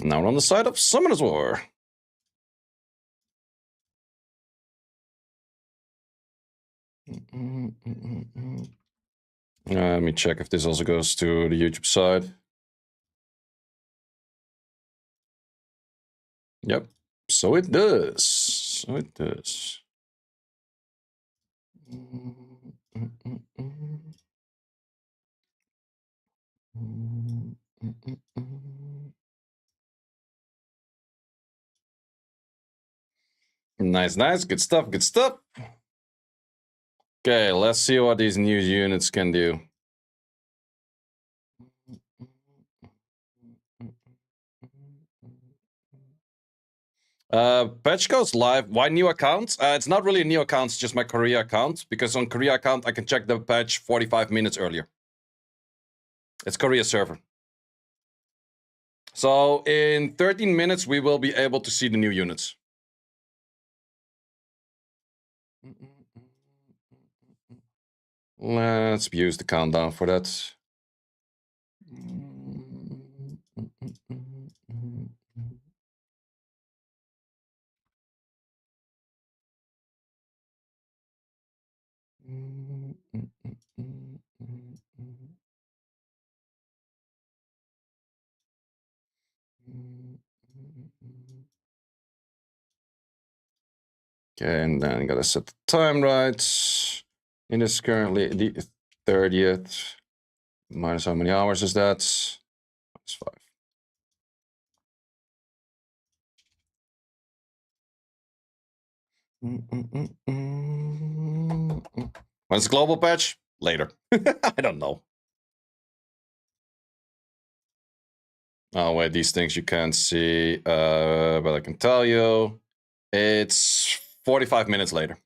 Now we're on the side of Summoner's War. Let me check if this also goes to the YouTube side. Yep, so it does. So it does. Nice, nice. Good stuff, good stuff. Okay, let's see what these new units can do. Patch goes live. Why new account? It's not really a new account, it's just my Korea account. Because on Korea account, I can check the patch 45 minutes earlier. It's Korea server. So in 13 minutes, we will be able to see the new units. Let's use the countdown for that. Okay, and then gotta set the time right. It is currently the 30th. Minus how many hours is that? Minus 5. When's the global patch? Later. I don't know. Oh, wait, these things you can't see. But I can tell you. It's 45 minutes later.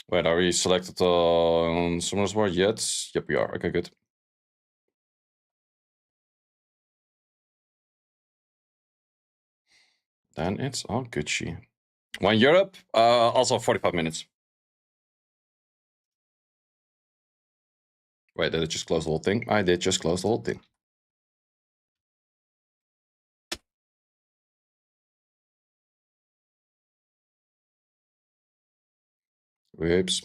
Wait, are we selected on Summoner's War yet? Yep, we are. Okay, good. Then it's all Gucci. One Europe, also 45 minutes. Wait, did I just close the whole thing? I did just close the whole thing. Whoops.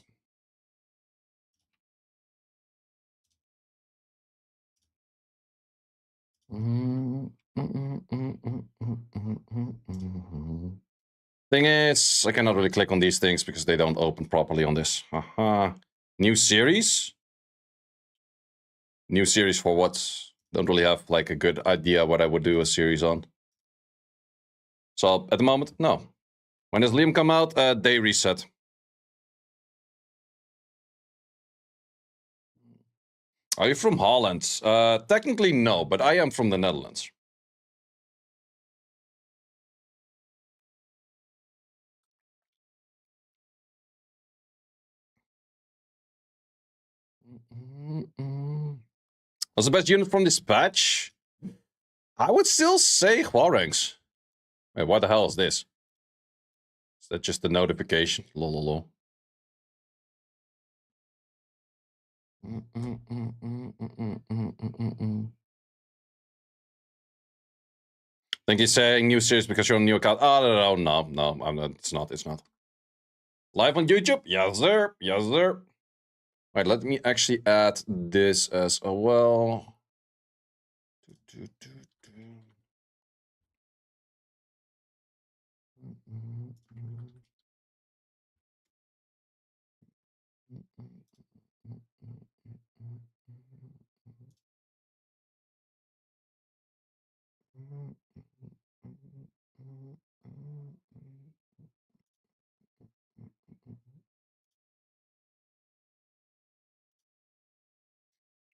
Thing is, I cannot really click on these things because they don't open properly on this. New series? New series for what? Don't really have like a good idea what I would do a series on. So at the moment, no. When does Liam come out? Day reset. Are you from Holland? Technically no, but I am from the Netherlands. What's the best unit from this patch? I would still say Huarangs. Wait, what the hell is this? Is that just a notification? Lololol. Think he's saying new series because you're on new account. Oh, no, I'm not. It's not. Live on YouTube? Yes, sir. Yes, sir. Right, let me actually add this as well.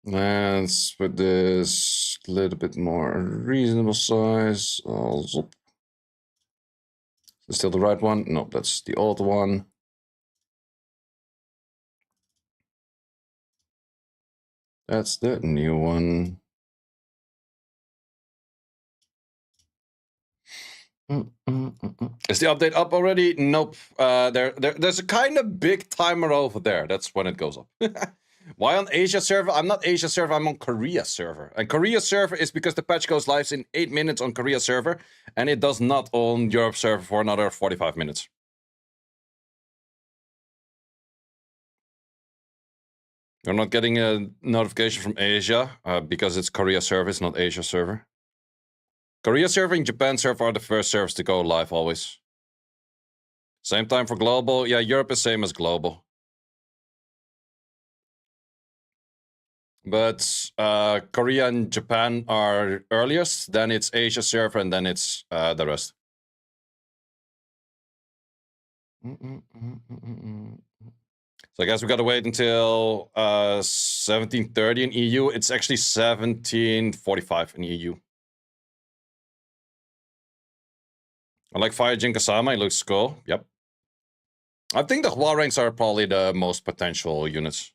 Let's put this a little bit more reasonable size. Is this still the right one? No, that's the old one. That's the new one. Is the update up already? Nope. There's a kind of big timer over there. That's when it goes up. Why on Asia server? I'm not Asia server, I'm on Korea server. And Korea server is because the patch goes live in 8 minutes on Korea server, and it does not on Europe server for another 45 minutes. You're not getting a notification from Asia because it's Korea server, it's not Asia server. Korea server and Japan server are the first servers to go live always. Same time for global. Yeah, Europe is same as global. But Korea and Japan are earliest, then it's Asia server, and then it's the rest. So I guess we gotta wait until 17:30 in EU. It's actually 17:45 in EU. I like Fire Jin Kasama, it looks cool. Yep. I think the Hwarangs are probably the most potential units.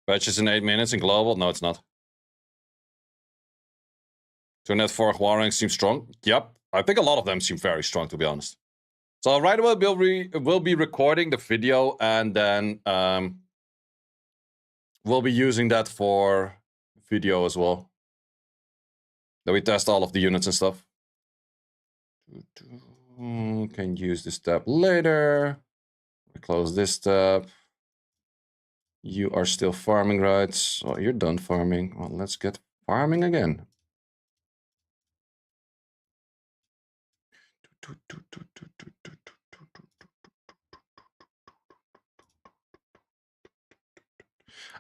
Patches in 8 minutes in global? No, it's not. 204 Hwarangs seem strong. Yep. I think a lot of them seem very strong, to be honest. So right away, we'll be recording the video, and then we'll be using that for video as well. Then we test all of the units and stuff. Can use this tab later. Close this tab. You are still farming, right? So you're done farming. Well, let's get farming again.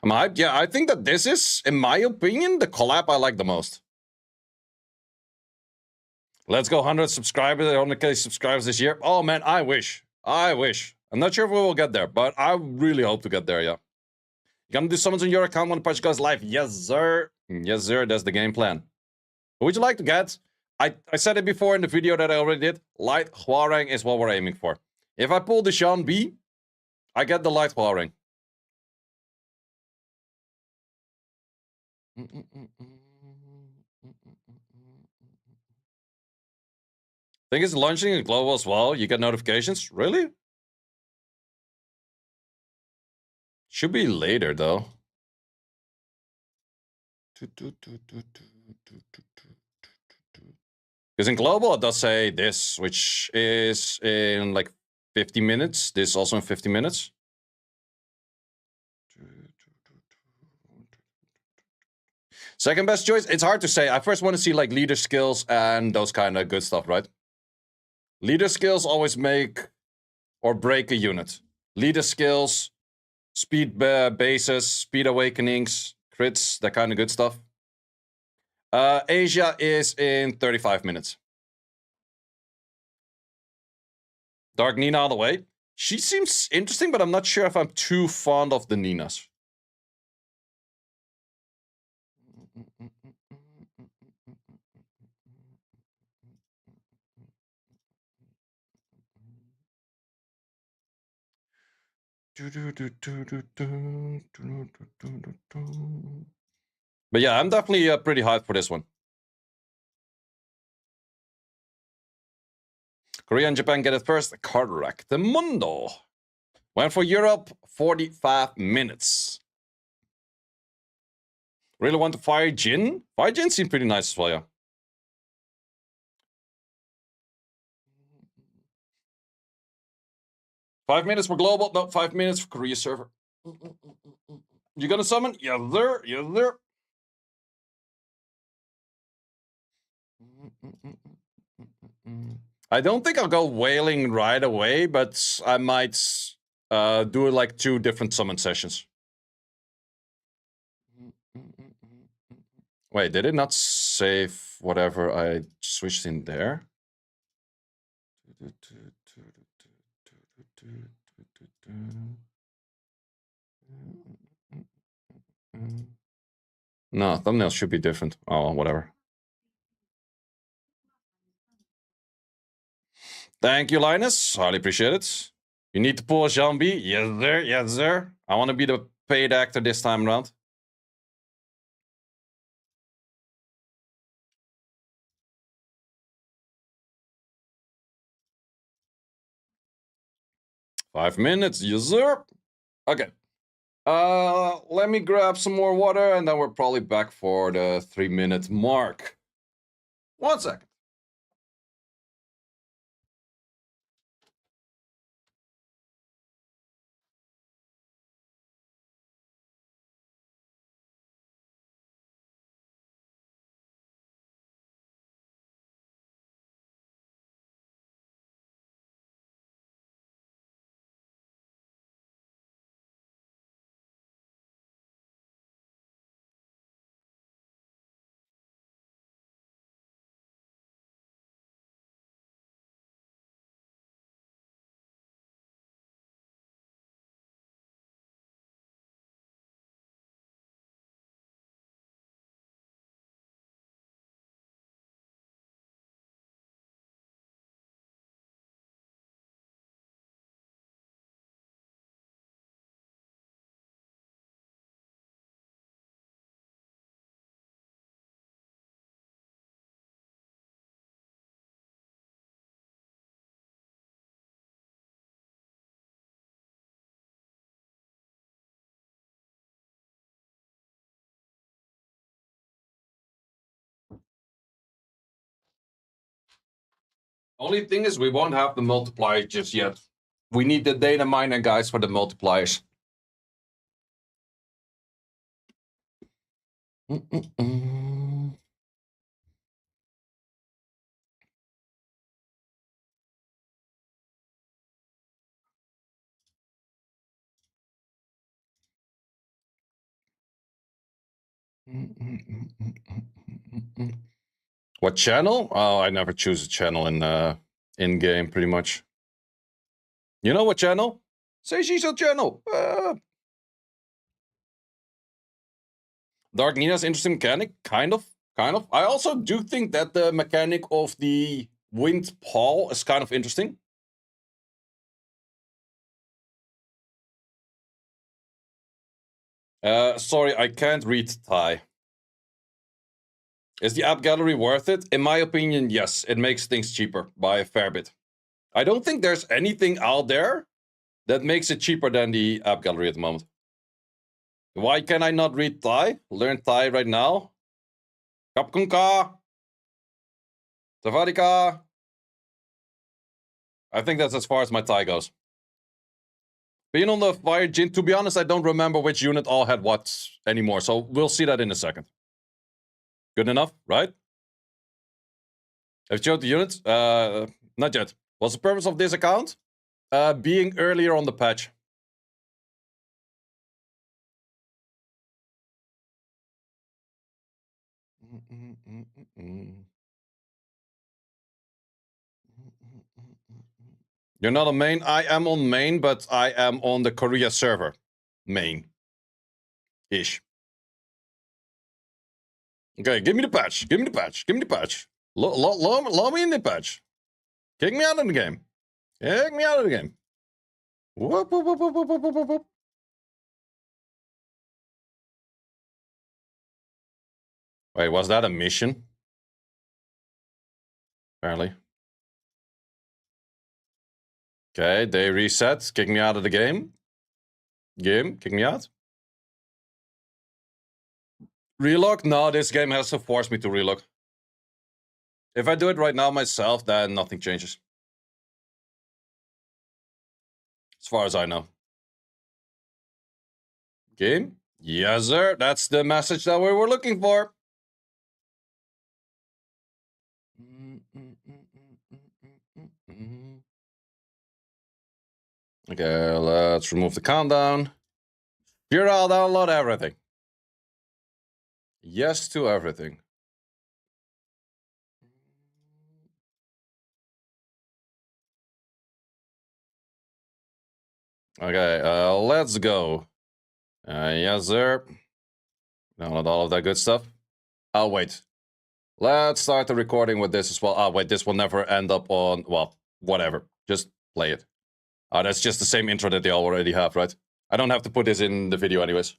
I'm hyped. Yeah, I think that this is, in my opinion, the collab I like the most. Let's go 100 subscribers, 100k subscribers this year. Oh man, I wish. I wish. I'm not sure if we will get there, but I really hope to get there, yeah. You gonna do summons on your account when the patch goes live? Yes, sir. Yes, sir. That's the game plan. Who would you like to get? I said it before in the video that I already did. Light Hwarang is what we're aiming for. If I pull the Shan B, I get the Light Hwarang. Think it's launching in global as well. You get notifications? Really? Should be later though. Because in global it does say this, which is in like 50 minutes. This also in 50 minutes. Second best choice? It's hard to say. I first want to see like leader skills and those kind of good stuff, right? Leader skills always make or break a unit. Leader skills, speed bases, speed awakenings, crits, that kind of good stuff. Asia is in 35 minutes. Dark Nina all the way. She seems interesting, but I'm not sure if I'm too fond of the Ninas. But yeah, I'm definitely pretty hyped for this one. Korea and Japan get it first. Correct. The Mundo. Went for Europe, 45 minutes. Really want to fire Jin? Fire Jin seemed pretty nice as well, yeah. Five minutes for global. No, 5 minutes for Korea server. You gonna summon? Yes, sir. Yes, sir. I don't think I'll go whaling right away, but I might do like 2 different summon sessions. Wait, did it not save whatever I switched in there? No, thumbnail should be different. Oh, whatever. Thank you, Linus. Highly appreciate it. You need to pull a zombie. Yes, sir. Yes, sir. I want to be the paid actor this time around. Five minutes. Yes, sir. Okay. Let me grab some more water, and then we're probably back for the 3-minute mark. 1 second. Only thing is, we won't have the multiplier just yet. We need the data miner guys for the multipliers. What channel? Oh, I never choose a channel in game, pretty much. You know what channel? Say Shiso channel. Dark Nina's interesting mechanic, kind of. I also do think that the mechanic of the wind paw is kind of interesting. Sorry, I can't read Thai. Is the app gallery worth it? In my opinion, yes. It makes things cheaper by a fair bit. I don't think there's anything out there that makes it cheaper than the app gallery at the moment. Why can I not read Thai? Learn Thai right now. Kapkunka. Savadika. I think that's as far as my Thai goes. Being on the fire, Jin, to be honest, I don't remember which unit all had what anymore, so we'll see that in a second. Good enough, right? Have you showed the units? Not yet. What's the purpose of this account? Being earlier on the patch. You're not on main? I am on main, but I am on the Korea server. Main-ish. Okay, give me the patch. Give me the patch. Give me the patch. Low me in the patch. Kick me out of the game. Kick me out of the game. Whoop, whoop, whoop, whoop, whoop, whoop, whoop, whoop. Wait, was that a mission? Apparently. Okay, they reset. Kick me out of the game. Kick me out. Relog? No, this game has to force me to relog. If I do it right now myself, then nothing changes. As far as I know. Game? Yes, sir. That's the message that we were looking for. Okay, let's remove the countdown. Here, I'll download everything. Yes to everything. Okay, let's go. Yes, sir. Download all of that good stuff. Oh, wait. Let's start the recording with this as well. Oh, wait, this will never end up on... Well, whatever. Just play it. Oh, that's just the same intro that they already have, right? I don't have to put this in the video anyways.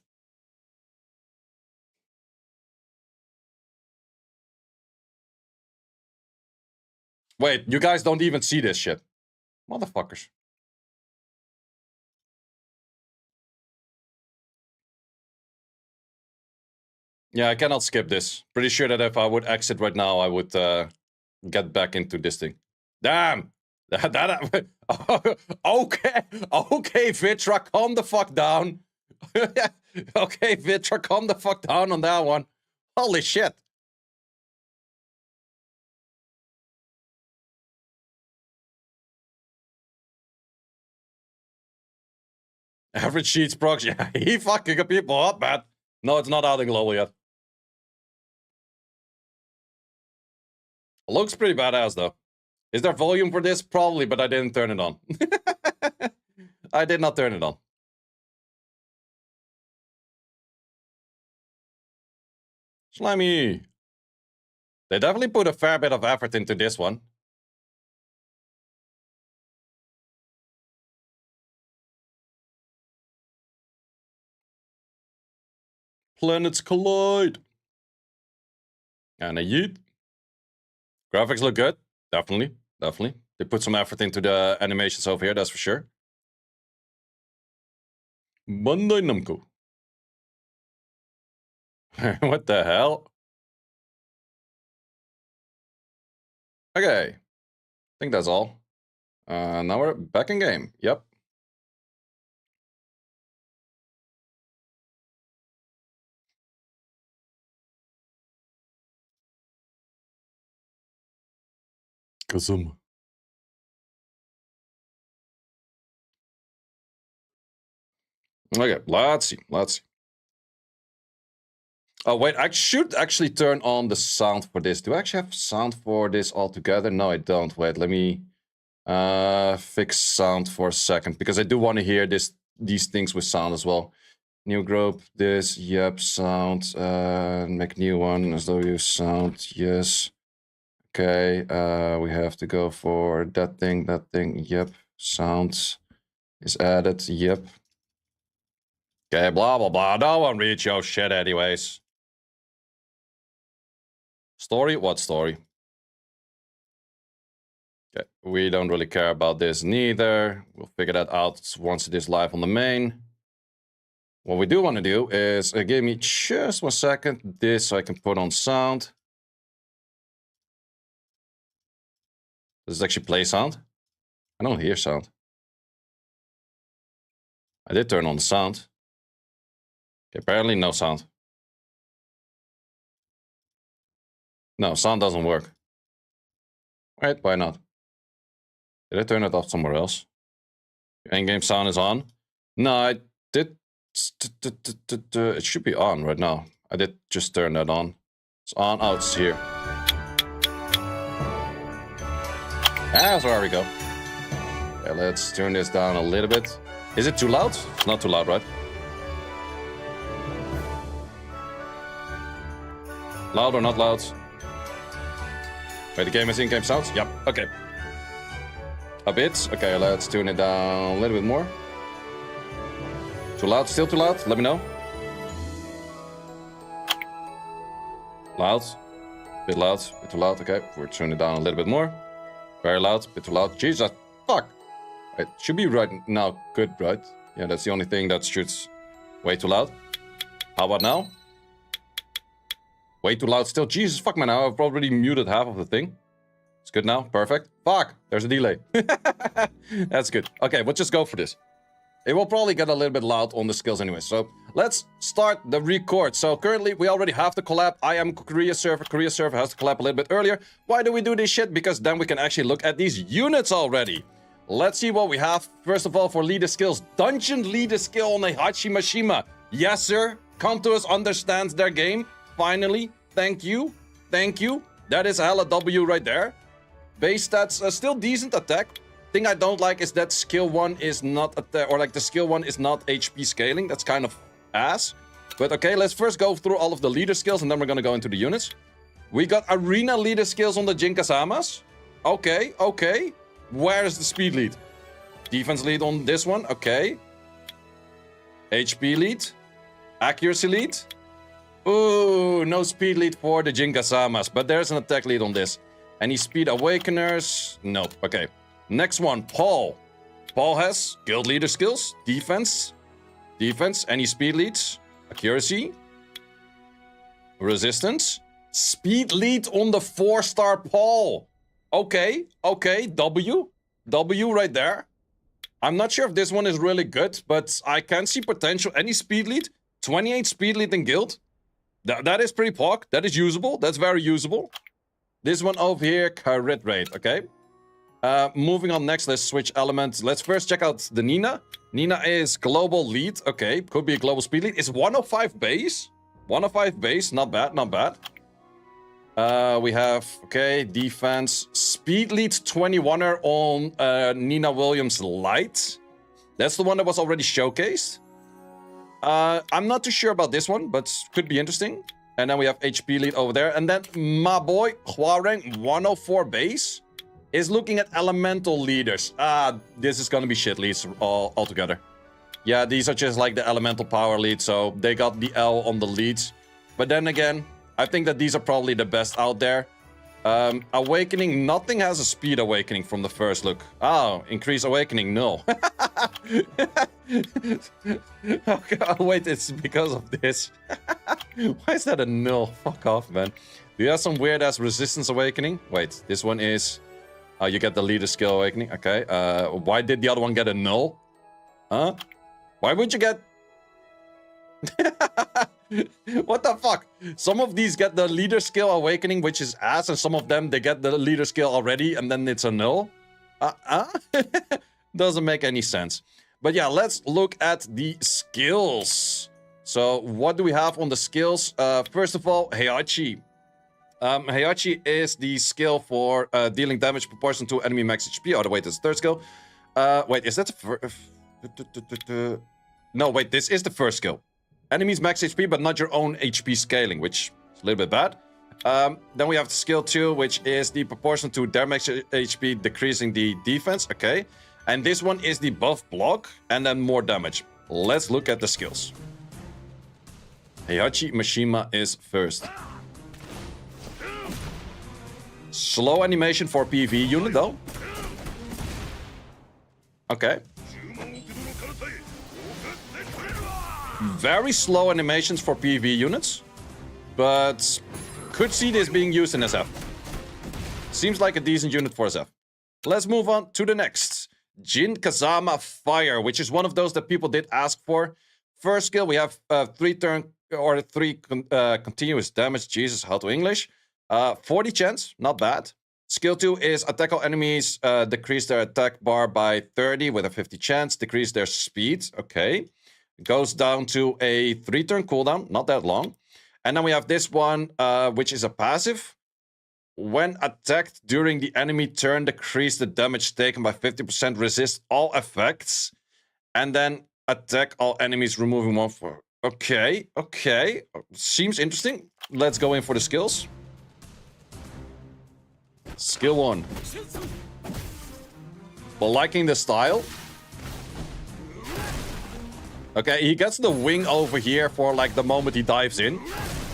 Wait, you guys don't even see this shit. Motherfuckers. Yeah, I cannot skip this. Pretty sure that if I would exit right now, I would get back into this thing. Damn! Okay, okay, Vitra, calm the fuck down. Okay, Vitra, calm the fuck down on that one. Holy shit. Average sheets procs, yeah, he fucking people up, man. No, it's not out in global yet. Looks pretty badass, though. Is there volume for this? Probably, but I didn't turn it on. I did not turn it on. Slimy. They definitely put a fair bit of effort into this one. Planets collide. And a yeet. Graphics look good. Definitely. Definitely. They put some effort into the animations over here, that's for sure. Bandai Namco. What the hell? Okay. I think that's all. Now we're back in game. Yep. Kazuma. Okay, let's see. Let's see. Oh, wait, I should actually turn on the sound for this. Do I actually have sound for this altogether? No, I don't. Wait, let me fix sound for a second, because I do want to hear these things with sound as well. New group, this, yep, sound, make new one, as though you sound, yes. Okay, we have to go for that thing, yep, sound is added, yep. Okay, blah, blah, blah, no one reads your shit anyways. Story? What story? Okay, we don't really care about this neither. We'll figure that out once it is live on the main. What we do want to do is, give me just 1 second, this so I can put on sound. Does it actually play sound? I don't hear sound. I did turn on the sound. Okay, apparently no sound. No, sound doesn't work. Right, why not? Did I turn it off somewhere else? Endgame sound is on. No, I did. It should be on right now. I did just turn that on. It's on. Oh, it's here. Ah, so there we go. Okay, let's turn this down a little bit. Is it too loud? It's not too loud, right? Loud or not loud? Wait, the game is in-game sounds? Yep, okay. A bit. Okay, let's tune it down a little bit more. Too loud? Still too loud? Let me know. Loud. Bit loud. Bit too loud. Okay, we're tuning it down a little bit more. Very loud. Bit too loud. Jesus. Fuck. It should be right now. Good, right? Yeah, that's the only thing that shoots way too loud. How about now? Way too loud still. Jesus, fuck, man. Now I've already muted half of the thing. It's good now. Perfect. Fuck. There's a delay. That's good. Okay, we'll just go for this. It will probably get a little bit loud on the skills anyway. So let's start the record. So currently we already have the collab. I am Korea server. Korea server has the collab a little bit earlier. Why do we do this shit? Because then we can actually look at these units already. Let's see what we have. First of all, for leader skills. Dungeon leader skill on a Hachimashima. Yes, sir. Come to us, understands their game. Finally. Thank you. Thank you. That is a hella W right there. Base stats, still decent attack. Thing I don't like is that skill 1 is not or like the skill 1 is not HP scaling. That's kind of ass. But okay, let's first go through all of the leader skills and then we're gonna go into the units. We got arena leader skills on the Jinkasamas. Okay, okay. Where is the speed lead? Defense lead on this one, okay. HP lead. Accuracy lead. Ooh, no speed lead for the Jinkasamas, but there's an attack lead on this. Any speed awakeners? Nope, okay. Next one, Paul. Paul has guild leader skills, defense. Defense, any speed leads? Accuracy. Resistance. Speed lead on the 4-star Paul. Okay, okay, W. W right there. I'm not sure if this one is really good, but I can see potential. Any speed lead? 28 speed lead in guild. That is pretty pog. That is usable. That's very usable. This one over here, crit rate, okay. Moving on next, let's switch elements. Let's first check out the Nina. Nina is global lead. Okay, could be a global speed lead. It's 105 base. 105 base, not bad, not bad. We have, okay, defense. Speed lead 21er on Nina Williams Light. That's the one that was already showcased. I'm not too sure about this one, but could be interesting. And then we have HP lead over there. And then my boy, Huareng, 104 base, is looking at elemental leaders. This is gonna be shit leads altogether. Yeah, these are just like the elemental power leads, so they got the L on the leads. But then again, I think that these are probably the best out there. Awakening, nothing has a speed awakening from the first look. Oh, increase awakening, no. Okay, oh, wait, it's because of this. Why is that a null? Fuck off, man. Do you have some weird ass resistance awakening? Wait, this one is... you get the leader skill awakening, okay. Why did the other one get a null? Huh? Why would you get... What the fuck? Some of these get the leader skill awakening, which is ass, and some of them, they get the leader skill already, and then it's a null. Doesn't make any sense. But yeah, let's look at the skills. So, what do we have on the skills? First of all, Heihachi. Heihachi is the skill for dealing damage proportional to enemy max HP. Oh, wait, that's the third skill. Wait, is that the first... No, wait, this is the first skill. Enemies max HP, but not your own HP scaling, which is a little bit bad. Then we have the skill 2, which is the proportion to their max HP, decreasing the defense. Okay. And this one is the buff block, and then more damage. Let's look at the skills. Heihachi Mishima is first. Slow animation for PV unit, though. Okay. Very slow animations for PV units, but could see this being used in SF. Seems like a decent unit for SF. Let's move on to the next. Jin Kazama Fire, which is one of those that people did ask for. First skill, we have 3 continuous damage. Jesus, how to English? 40 chance, not bad. Skill 2 is attack all enemies, decrease their attack bar by 30 with a 50 chance, decrease their speed. Okay. Goes down to a 3-turn cooldown, not that long. And then we have this one, which is a passive. When attacked during the enemy turn, decrease the damage taken by 50%, resist all effects, and then attack all enemies, removing 1 for... Okay, okay. Seems interesting. Let's go in for the skills. Skill 1. But liking the style. Okay, he gets the wing over here for like the moment he dives in.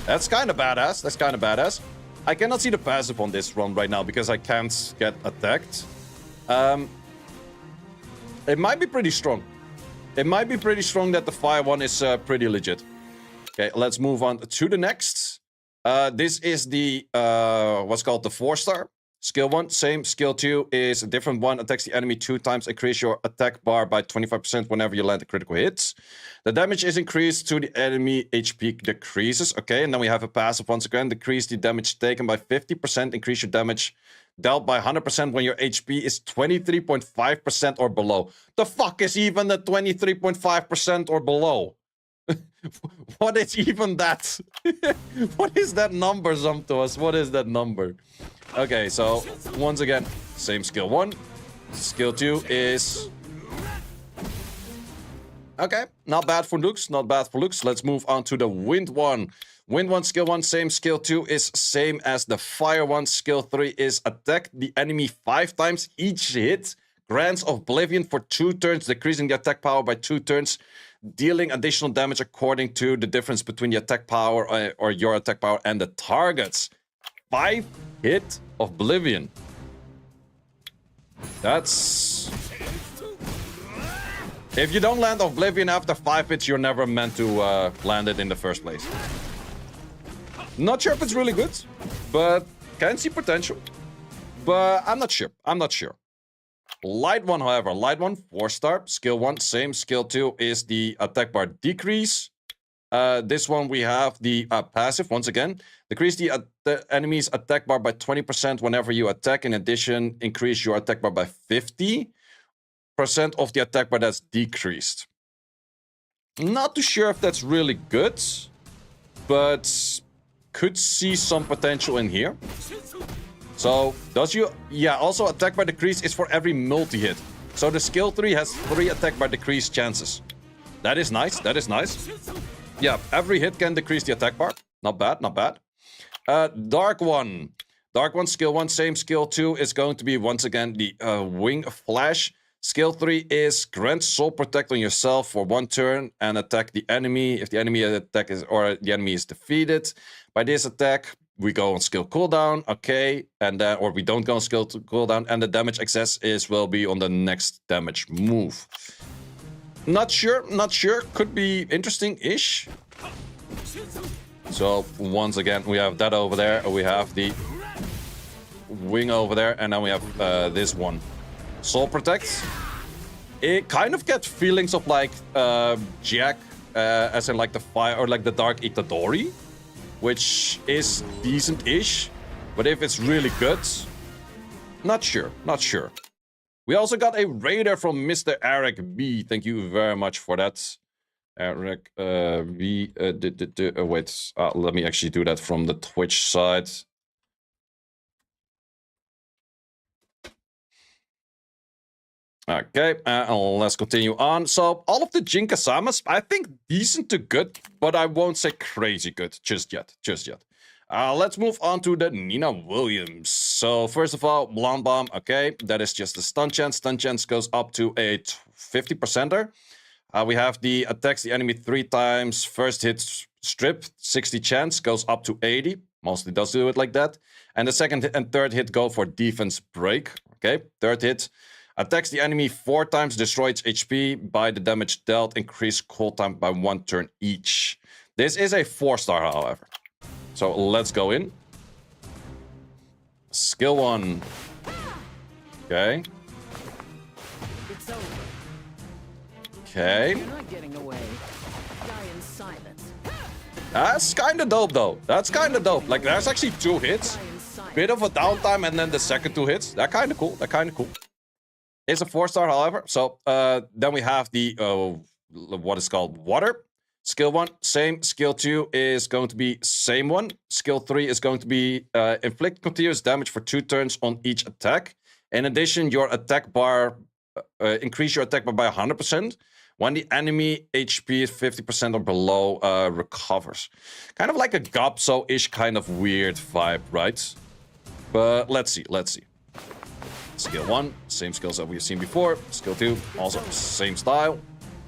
That's kind of badass. That's kind of badass. I cannot see the passive on this run right now because I can't get attacked. It might be pretty strong. It might be pretty strong that the fire one is pretty legit. Okay, let's move on to the next. This is the, what's called the 4-star. Skill 1, same. Skill 2 is a different one. Attacks the enemy 2 times. Increase your attack bar by 25% whenever you land a critical hit. The damage is increased to the enemy HP decreases. Okay, and then we have a passive once again. Decrease the damage taken by 50%. Increase your damage dealt by 100% when your HP is 23.5% or below. The fuck is even the 23.5% or below? What is even that? What is that number, Zumtos? What is that number? Okay, so once again, same skill 1. Skill 2 is... Okay, not bad for looks, not bad for looks. Let's move on to the wind one. Wind 1, skill 1, same. Skill 2 is same as the fire 1. Skill 3 is attack the enemy 5 times each hit. Grants Oblivion for 2 turns, decreasing the attack power by 2 turns, dealing additional damage according to the difference between the attack power or your attack power and the target's. 5 hit Oblivion. That's... If you don't land Oblivion after 5 hits, you're never meant to land it in the first place. Not sure if it's really good, but can see potential. But I'm not sure. I'm not sure. Light 1, however. Light 1, 4-star. Skill 1, same. Skill 2 is the attack bar decrease. This one we have the passive, once again. Decrease the enemy's attack bar by 20% whenever you attack. In addition, increase your attack bar by 50% of the attack bar that's decreased. Not too sure if that's really good, but could see some potential in here. So, does you... Yeah, also attack bar decrease is for every multi-hit. So the skill 3 has 3 attack bar decrease chances. That is nice, that is nice. Yeah, every hit can decrease the attack bar. Not bad, not bad. Dark 1. Dark 1, skill 1, same. Skill 2 is going to be, once again, the Wing Flash. Skill 3 is grant Soul Protect on yourself for 1 turn and attack the enemy if the enemy attack is or the enemy is defeated. By this attack, we go on skill cooldown, okay, and then or we don't go on skill cooldown, and the damage excess will be on the next damage move. Not sure, not sure. Could be interesting-ish. So once again, we have that over there. We have the wing over there, and then we have this one. Soul Protect. It kind of gets feelings of like Jack, as in like the fire or like the Dark Itadori, which is decent-ish. But if it's really good, not sure, not sure. We also got a raider from Mr. Eric B. Thank you very much for that. Eric B. Wait, let me actually do that from the Twitch side. Okay, let's continue on. So, all of the Jinkasamas, I think decent to good, but I won't say crazy good just yet, just yet. Let's move on to the Nina Williams. So, first of all, Blonde Bomb, okay, that is just a stun chance. Stun chance goes up to a 50%er. We have the attacks the enemy 3 times. First hit strip, 60 chance, goes up to 80. Mostly does do it like that. And the second and third hit go for defense break. Okay, third hit. Attacks the enemy 4 times, destroy its HP by the damage dealt, increase cooldown by 1 turn each. This is a 4-star, however. So let's go in. Skill 1. Okay. It's over. Okay. You're not getting away. Die in silence. That's kind of dope, though. That's kind of dope. Like, there's actually 2 hits. Bit of a downtime, and then the second 2 hits. They're kind of cool. They're kind of cool. It's a 4-star, however. So then we have the what is called water. Skill 1, same. Skill 2 is going to be same one. Skill 3 is going to be inflict continuous damage for 2 turns on each attack. In addition, your attack bar increase your attack bar by 100% when the enemy HP is 50% or below recovers. Kind of like a Gopso-ish kind of weird vibe, right? But let's see, let's see. Skill 1, same skills that we've seen before. Skill 2, also same style.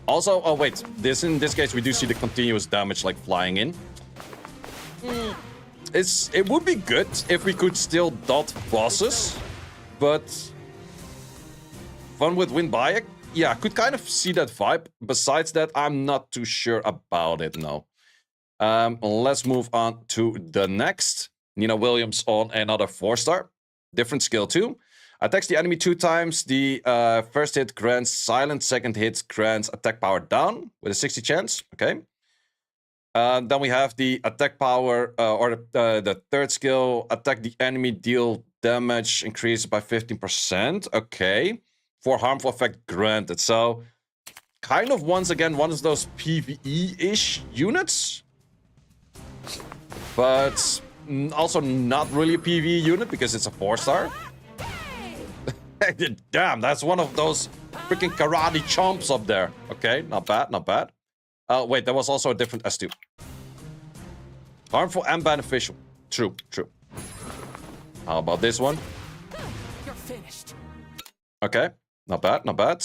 Also, oh wait, in this case we do see the continuous damage like flying in. It would be good if we could still dot bosses, but fun with Wind Bayek, yeah, I could kind of see that vibe. Besides that, I'm not too sure about it, no. Let's move on to the next. Nina Williams on another 4-star. Different skill 2. Attacks the enemy 2 times. The first hit grants silent. Second hit grants attack power down with a 60 chance. Okay. Then we have the attack power, or the third skill. Attack the enemy, deal damage, increase by 15%. Okay. For harmful effect granted. So, kind of once again, one of those PvE-ish units. But also not really a PvE unit because it's a 4-star. Damn, that's one of those freaking karate chomps up there. Okay, not bad, not bad. Wait, there was also a different S2. Harmful and beneficial. True, true. How about this one? You're finished. Okay, not bad, not bad.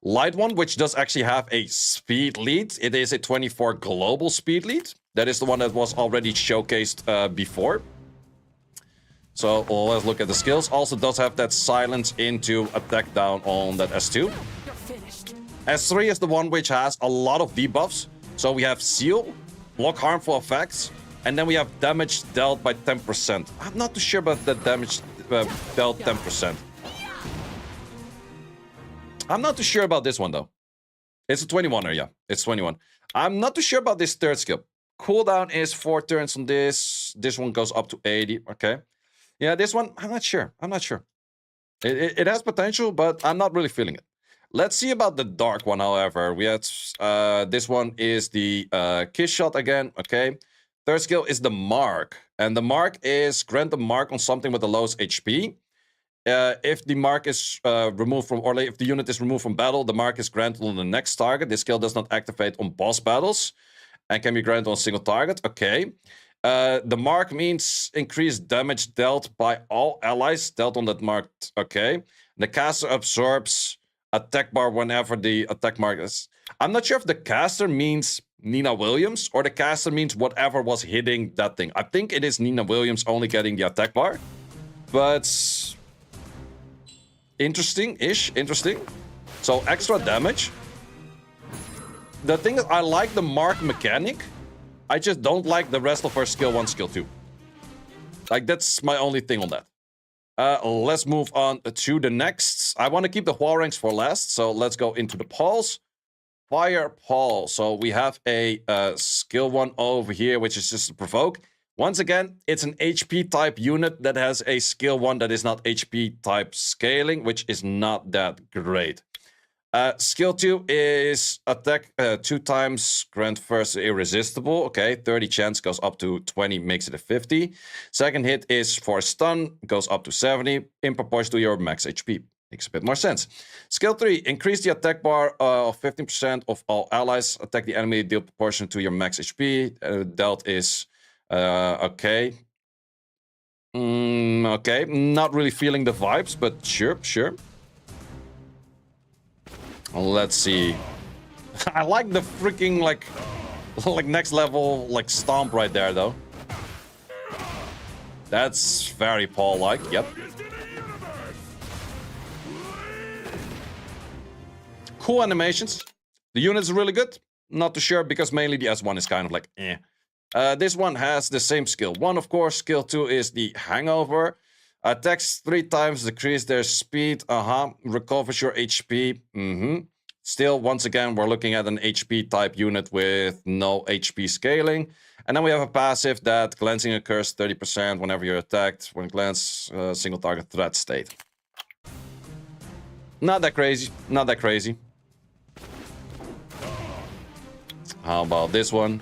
Light one, which does actually have a speed lead. It is a 24 global speed lead. That is the one that was already showcased before. So let's look at the skills. Also does have that silence into attack down on that S2. You're finished. S3 is the one which has a lot of debuffs. So we have seal, block harmful effects, and then we have damage dealt by 10%. I'm not too sure about the damage dealt 10%. I'm not too sure about this one though. It's a 21er, yeah. It's 21. I'm not too sure about this third skill. Cooldown is 4 turns on this. This one goes up to 80. Okay. Yeah, this one, I'm not sure. I'm not sure. It has potential, but I'm not really feeling it. Let's see about the dark one, however. We had this one is the kiss shot again. Okay. Third skill is the mark. And the mark is grant the mark on something with the lowest HP. If the mark is removed from, or if the unit is removed from battle, the mark is granted on the next target. This skill does not activate on boss battles and can be granted on a single target. Okay. The mark means increased damage dealt by all allies dealt on that mark. Okay. The caster absorbs attack bar whenever the attack mark is. I'm not sure if the caster means Nina Williams or the caster means whatever was hitting that thing. I think it is Nina Williams only getting the attack bar. But interesting-ish, interesting. So extra damage. The thing is, I like the mark mechanic. I just don't like the rest of her skill 1, skill 2. Like, that's my only thing on that. Let's move on to the next. I want to keep the wall ranks for last, so let's go into the pulse. Fire Paul. So we have a skill 1 over here, which is just a provoke. Once again, it's an HP type unit that has a skill 1 that is not HP type scaling, which is not that great. Skill 2 is attack 2 times, grant first irresistible. Okay, 30 chance goes up to 20, makes it a 50. Second hit is for stun, goes up to 70 in proportion to your max HP. Makes a bit more sense. Skill 3, increase the attack bar of 15% of all allies. Attack the enemy, deal proportion to your max HP. Dealt is okay. Okay, not really feeling the vibes, but sure, sure. Let's see. I like the freaking like next level like stomp right there though. That's very Paul-like. Yep. Cool animations. The unit is really good. Not too sure because mainly the S1 is kind of like eh. This one has the same skill 1, of course. Skill 2 is the hangover. Attacks 3 times, decrease their speed. Recovers your HP. Still, once again, we're looking at an HP type unit with no HP scaling. And then we have a passive that glancing occurs 30% whenever you're attacked. When glance, single target threat state. Not that crazy. Not that crazy. How about this one?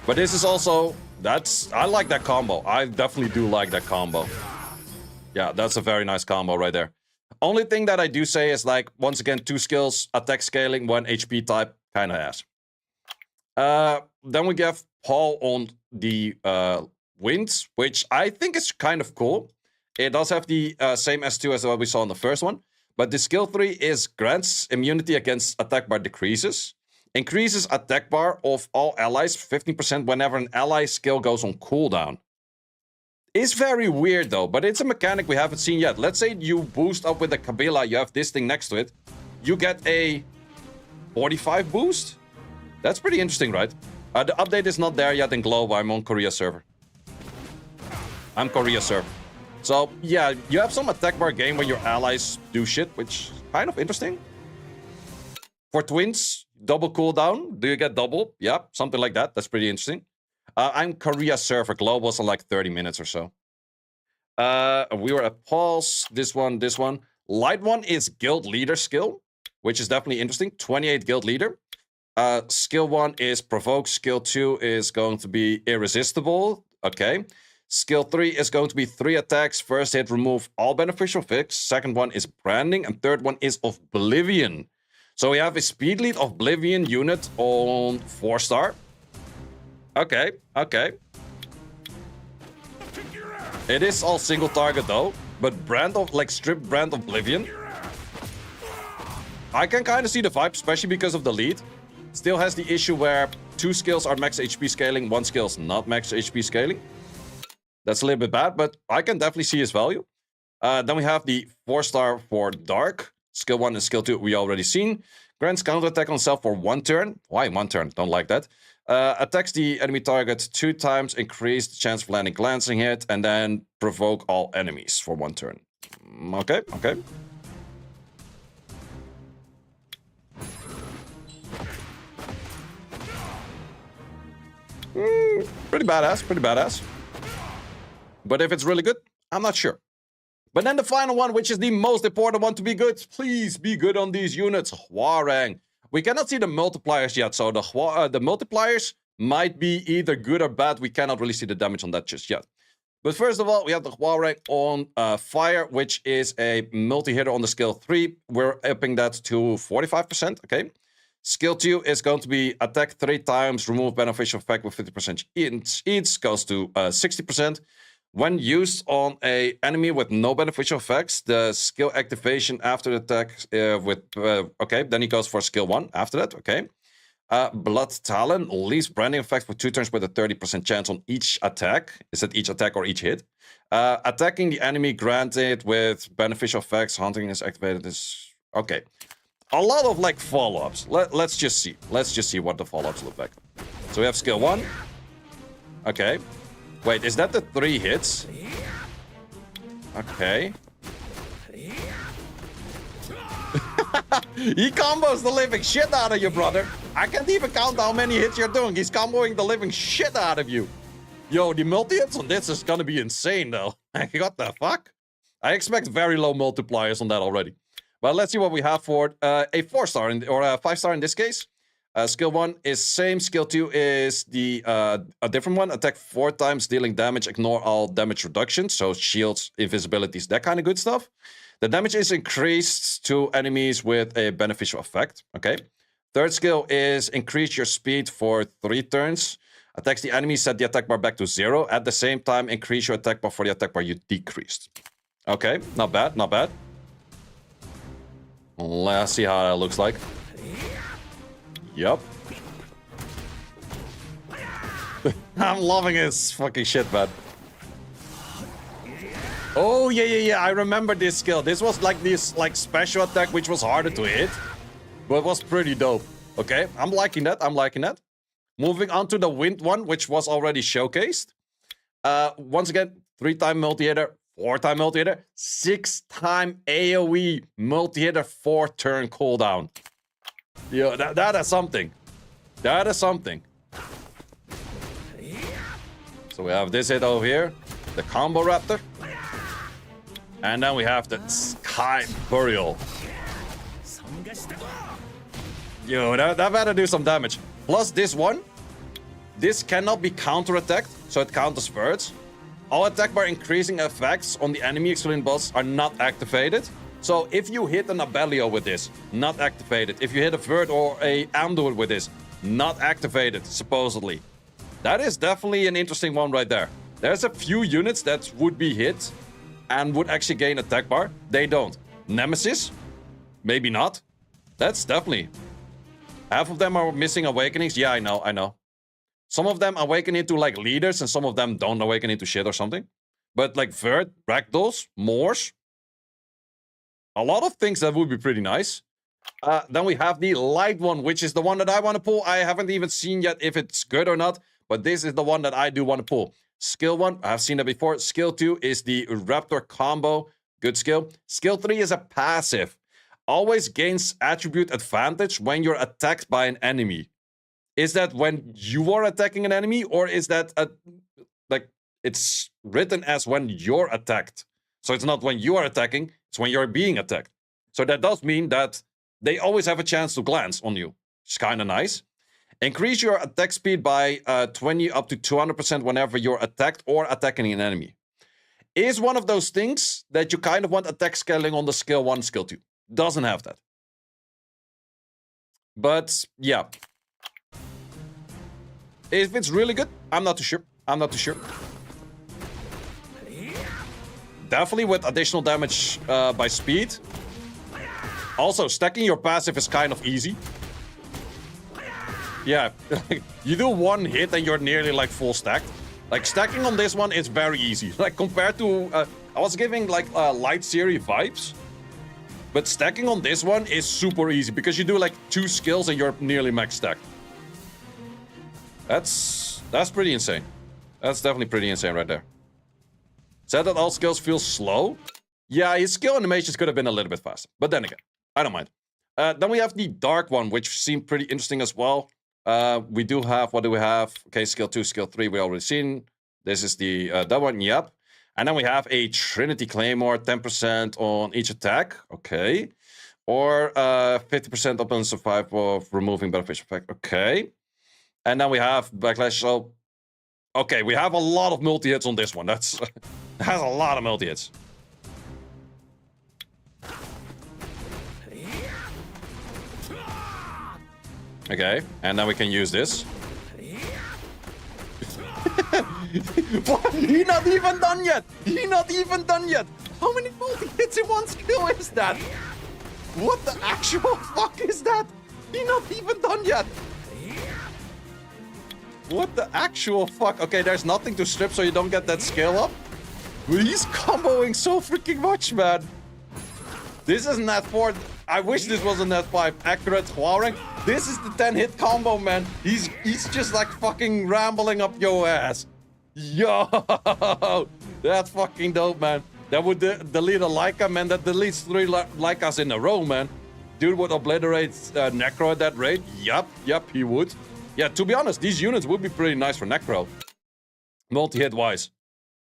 But this is also, I like that combo. I definitely do like that combo. Yeah, that's a very nice combo right there. Only thing that I do say is like, once again, 2 skills, attack scaling, 1 HP type, kind of ass. Then we have Paul on the winds, which I think is kind of cool. It does have the same S2 as what we saw in the first one. But the skill 3 is grants immunity against attack bar decreases. Increases attack bar of all allies 15% whenever an ally skill goes on cooldown. It's very weird though, but it's a mechanic we haven't seen yet. Let's say you boost up with a Kabila, you have this thing next to it. You get a 45 boost? That's pretty interesting, right? The update is not there yet in Globe. I'm on Korea server. I'm Korea server. So yeah, you have some attack bar game where your allies do shit, which is kind of interesting. For twins, double cooldown. Do you get double? Yeah, something like that. That's pretty interesting. I'm Korea server. Global's in like 30 minutes or so. We were at Paul's. This one. Light one is guild leader skill, which is definitely interesting. 28 guild leader. Skill 1 is provoke. Skill 2 is going to be irresistible. Okay. Skill 3 is going to be 3 attacks. First hit, remove all beneficial fix. Second one is branding. And third one is Oblivion. So we have a speed lead Oblivion unit on 4-star. Okay. It is all single target though, but strip Brand Oblivion. I can kind of see the vibe, especially because of the lead. Still has the issue where 2 skills are max HP scaling, 1 skill is not max HP scaling. That's a little bit bad, but I can definitely see his value. Then we have the 4-star for Dark. Skill 1 and Skill 2 we already seen. Grants counterattack on self for 1 turn. Why 1 turn? Don't like that. Attacks the enemy target 2 times, increase the chance of landing glancing hit, and then provoke all enemies for 1 turn. Okay, okay. Pretty badass, pretty badass. But if it's really good, I'm not sure. But then the final one, which is the most important one to be good. Please be good on these units. Hwarang. We cannot see the multipliers yet, so the multipliers might be either good or bad. We cannot really see the damage on that just yet. But first of all, we have the Hwarang on Fire, which is a multi-hitter on the skill 3. We're upping that to 45%, okay? Skill 2 is going to be attack 3 times, remove beneficial effect with 50% each, goes to 60%. When used on an enemy with no beneficial effects, the skill activation after the attack okay, then he goes for skill 1 after that, okay. Blood Talon leaves branding effect for 2 turns with a 30% chance on each attack. Is it each attack or each hit? Attacking the enemy granted with beneficial effects, hunting is activated is... Okay. A lot of like follow-ups. Let's just see. Let's just see what the follow-ups look like. So we have skill 1. Okay. Wait, is that the 3 hits? Okay. He combos the living shit out of you, brother. I can't even count how many hits you're doing. He's comboing the living shit out of you. Yo, the multi-hits on this is gonna be insane, though. What the fuck? I expect very low multipliers on that already. But let's see what we have for a 4-star, or a 5-star in this case. Skill 1 is same. Skill 2 is a different one. Attack 4 times, dealing damage. Ignore all damage reductions. So shields, invisibilities, that kind of good stuff. The damage is increased to enemies with a beneficial effect. Okay. Third skill is increase your speed for 3 turns. Attacks the enemy, set the attack bar back to 0. At the same time, increase your attack bar for the attack bar you decreased. Okay, not bad, not bad. Let's see how that looks like. Yep. I'm loving his fucking shit, man. Oh, yeah. I remember this skill. This was like this special attack, which was harder to hit. But it was pretty dope. Okay, I'm liking that. I'm liking that. Moving on to the wind one, which was already showcased. Once again, 3-time multi-hitter, 4-time multi-hitter, 6-time AoE multi-hitter, 4-turn cooldown. Yo, that is something. That is something. So we have this hit over here, the Combo Raptor. And then we have the Sky Burial. Yo, that better do some damage. Plus this one, this cannot be counter-attacked, so it counters birds. All attack bar increasing effects on the enemy excluding boss are not activated. So if you hit an Abellio with this, not activated. If you hit a Vert or a Amduit with this, not activated, supposedly. That is definitely an interesting one right there. There's a few units that would be hit and would actually gain attack bar. They don't. Nemesis? Maybe not. That's definitely... Half of them are missing awakenings. Yeah, I know. Some of them awaken into like leaders and some of them don't awaken into shit or something. But like Vert, Ragdolls, Moors... A lot of things that would be pretty nice. Then we have the light one, which is the one that I want to pull. I haven't even seen yet if it's good or not, but this is the one that I do want to pull. Skill 1, I've seen it before. Skill 2 is the Raptor combo. Good skill. Skill 3 is a passive. Always gains attribute advantage when you're attacked by an enemy. Is that when you are attacking an enemy, or is that like it's written as when you're attacked? So it's not when you are attacking, it's when you're being attacked. So that does mean that they always have a chance to glance on you. It's kind of nice. Increase your attack speed by 20 up to 200% whenever you're attacked or attacking an enemy. Is one of those things that you kind of want attack scaling on the skill 1, skill 2. Doesn't have that. But, yeah. If it's really good, I'm not too sure. definitely with additional damage by speed. Also, stacking your passive is kind of easy. Yeah, you do one hit and you're nearly like full stacked. Like stacking on this one is very easy. Like compared to, I was giving like light series vibes. But stacking on this one is super easy because you do like 2 skills and you're nearly max stacked. That's pretty insane. That's definitely pretty insane right there. Said that all skills feel slow. Yeah, his skill animations could have been a little bit faster. But then again, I don't mind. Then we have the dark one, which seemed pretty interesting as well. We do have, what do we have? Okay, skill 2, skill 3, we already seen. This is the, that one, yep. And then we have a Trinity Claymore, 10% on each attack. Okay. Or 50% upon survival of removing beneficial effect. Okay. And then we have Backlash, so... Okay, we have a lot of multi-hits on this one. That's has a lot of multi-hits. Okay, and then we can use this. What? He's not even done yet! He's not even done yet! How many multi-hits in one skill is that? What the actual fuck is that? He's not even done yet! What the actual fuck? Okay, there's nothing to strip so you don't get that scale up. But he's comboing so freaking much, man. This is Nat 4. I wish this was a Nat 5 accurate Huarang. This is the 10-hit combo, man. He's just like fucking rambling up your ass. Yo! That's fucking dope, man. That would delete a Leica, man. That deletes 3 Leicas in a row, man. Dude would obliterate Necro at that rate. Yup, he would. Yeah, to be honest, these units would be pretty nice for Necro. Multi-hit wise.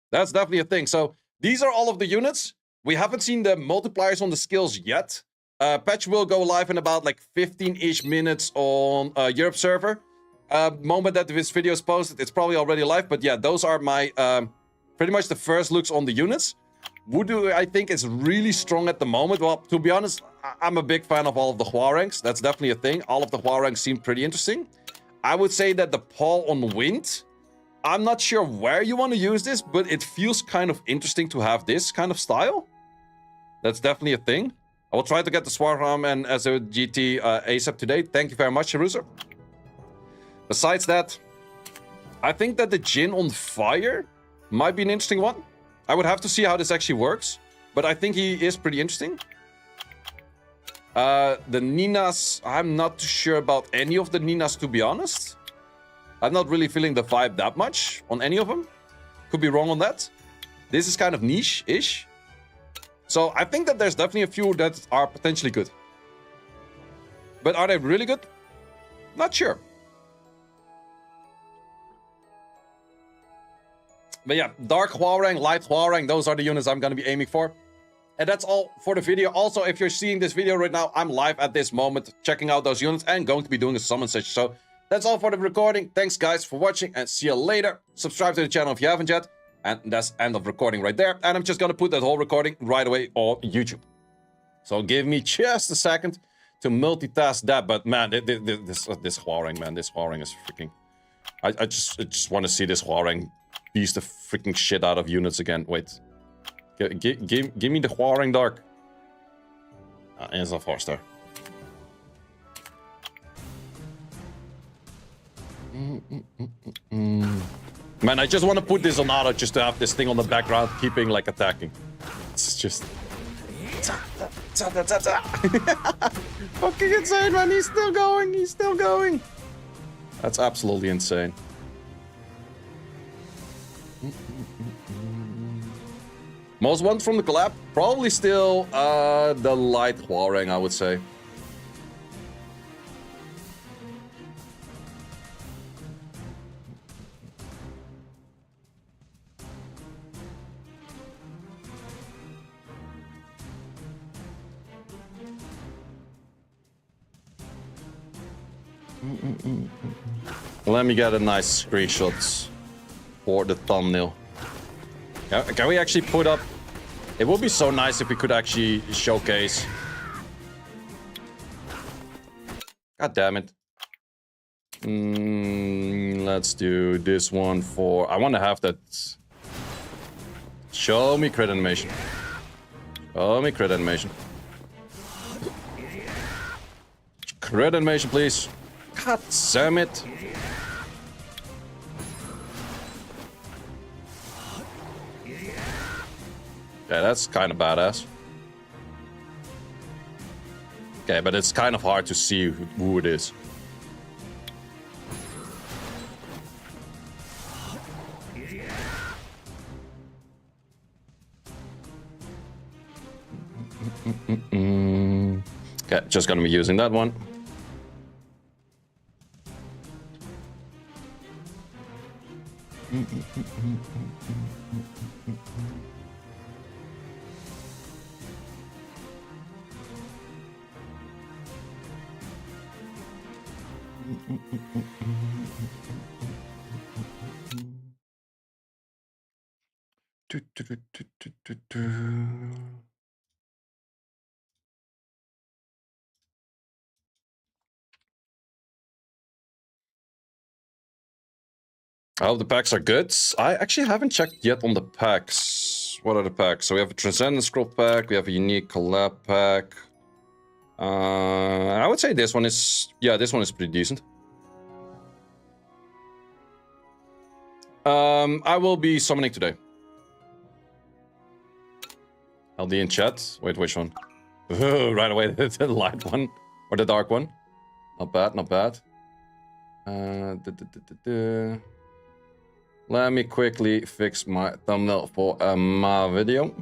That's definitely a thing. So, these are all of the units. We haven't seen the multipliers on the skills yet. Patch will go live in about like 15-ish minutes on Europe server. Moment that this video is posted, it's probably already live. But yeah, those are my pretty much the first looks on the units. Voodoo, I think, is really strong at the moment. Well, to be honest, I'm a big fan of all of the Huarangs. That's definitely a thing. All of the Huarangs seem pretty interesting. I would say that the Paul on Wind, I'm not sure where you want to use this, but it feels kind of interesting to have this kind of style. That's definitely a thing. I will try to get the Swarm and SOGT ASAP today. Thank you very much, Jerusalem. Besides that, I think that the Jin on Fire might be an interesting one. I would have to see how this actually works, but I think he is pretty interesting. The Ninas, I'm not too sure about any of the Ninas, to be honest. I'm not really feeling the vibe that much on any of them. Could be wrong on that. This is kind of niche-ish. So I think that there's definitely a few that are potentially good. But are they really good? Not sure. But yeah, Dark Huarang, Light Huarang, those are the units I'm going to be aiming for. And that's all for the video. Also, if you're seeing this video right now, I'm live at this moment, checking out those units and going to be doing a summon session. So that's all for the recording. Thanks, guys, for watching, and see you later. Subscribe to the channel if you haven't yet. And that's end of recording right there. And I'm just going to put that whole recording right away on YouTube. So give me just a second to multitask that. But man, this Huarang, man, this Huarang is freaking... I just want to see this Huarang beast the freaking shit out of units again. Wait. Give me the Huarang Dark. En is a 4-star. Man, I just want to put this on auto just to have this thing on the background keeping like attacking. It's just... Fucking insane, man. He's still going. He's still going. That's absolutely insane. Most ones from the collab? Probably still the Light Huarang, I would say. Let me get a nice screenshot for the thumbnail. Can we actually put up... It would be so nice if we could actually showcase... God damn it. Let's do this one for... I want to have that... Show me crit animation. Show me crit animation. Crit animation, please. God damn it. Yeah, that's kind of badass. Okay, but it's kind of hard to see who it is. Okay, just gonna be using that one. I hope the packs are good. I actually haven't checked yet on the packs. What are the packs? So we have a Transcendent Scroll pack. We have a Unique Collab pack. I would say this one is... Yeah, this one is pretty decent. I will be summoning today. LD in chat. Wait, which one? Right away, the light one. Or the dark one. Not bad, not bad. Let me quickly fix my thumbnail for my video.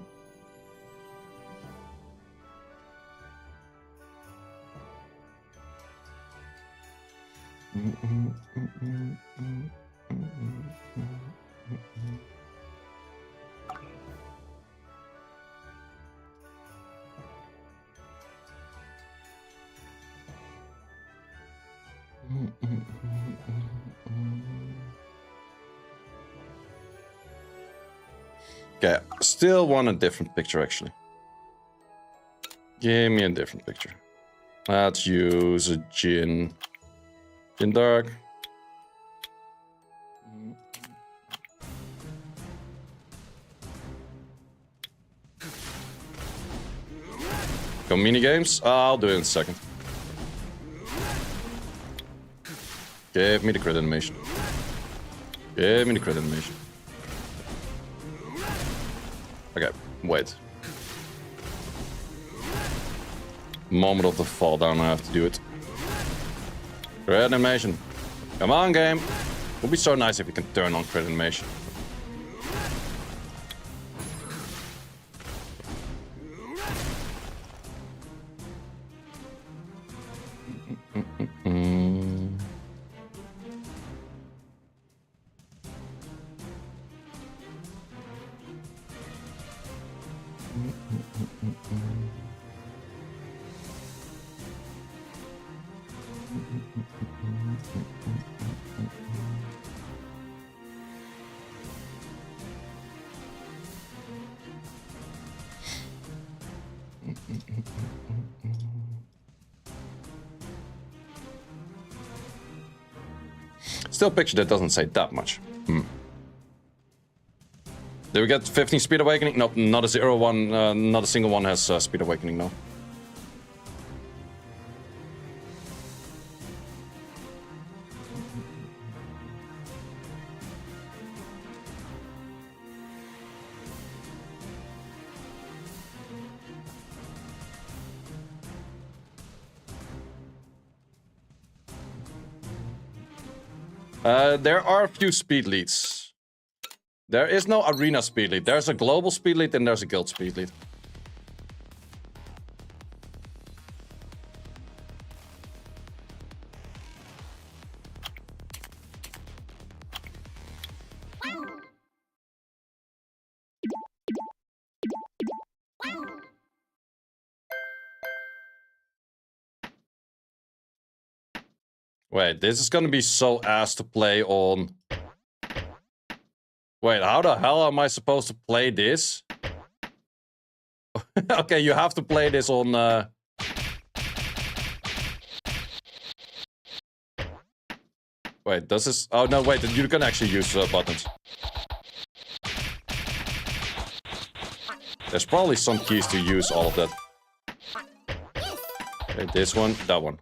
Okay, still want a different picture actually. Give me a different picture. Let's use a Jin Dark. Go mini games? I'll do it in a second. Give me the crit animation. Give me the crit animation. Okay, wait. Moment of the fall down, I have to do it. Crit animation. Come on, game. Would be so nice if we can turn on crit animation. Still a picture that doesn't say that much. Did we get 15 Speed Awakening? Nope, not a 0-1, not a single one has Speed Awakening, no. There are a few speed leads. There is no arena speed lead. There's a global speed lead and there's a guild speed lead. Wait, this is gonna be so ass to play on... Wait, how the hell am I supposed to play this? Okay, you have to play this on... Wait, does this... Oh, no, wait, you can actually use buttons. There's probably some keys to use all of that. Okay, this one, that one.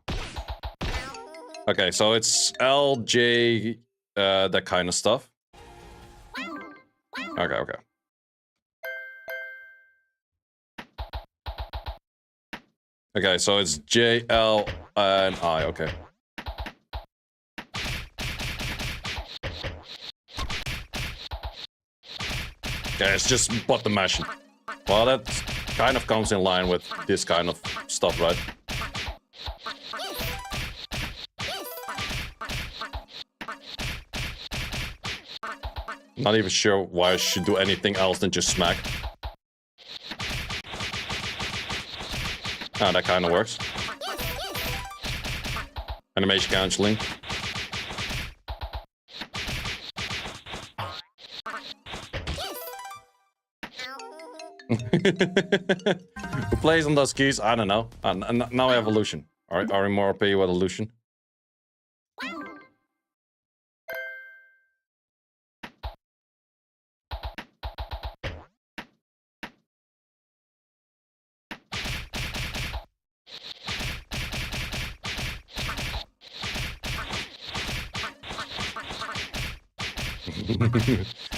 Okay, so it's L, J, that kind of stuff. Okay, okay. Okay, so it's J, L, and I, okay. Okay, it's just button mashing. Well, that kind of comes in line with this kind of stuff, right? Not even sure why I should do anything else than just smack. Ah, that kind of works. Animation cancelling. Who plays on those keys? I don't know. Now I have illusion. Alright, are we more OP with illusion?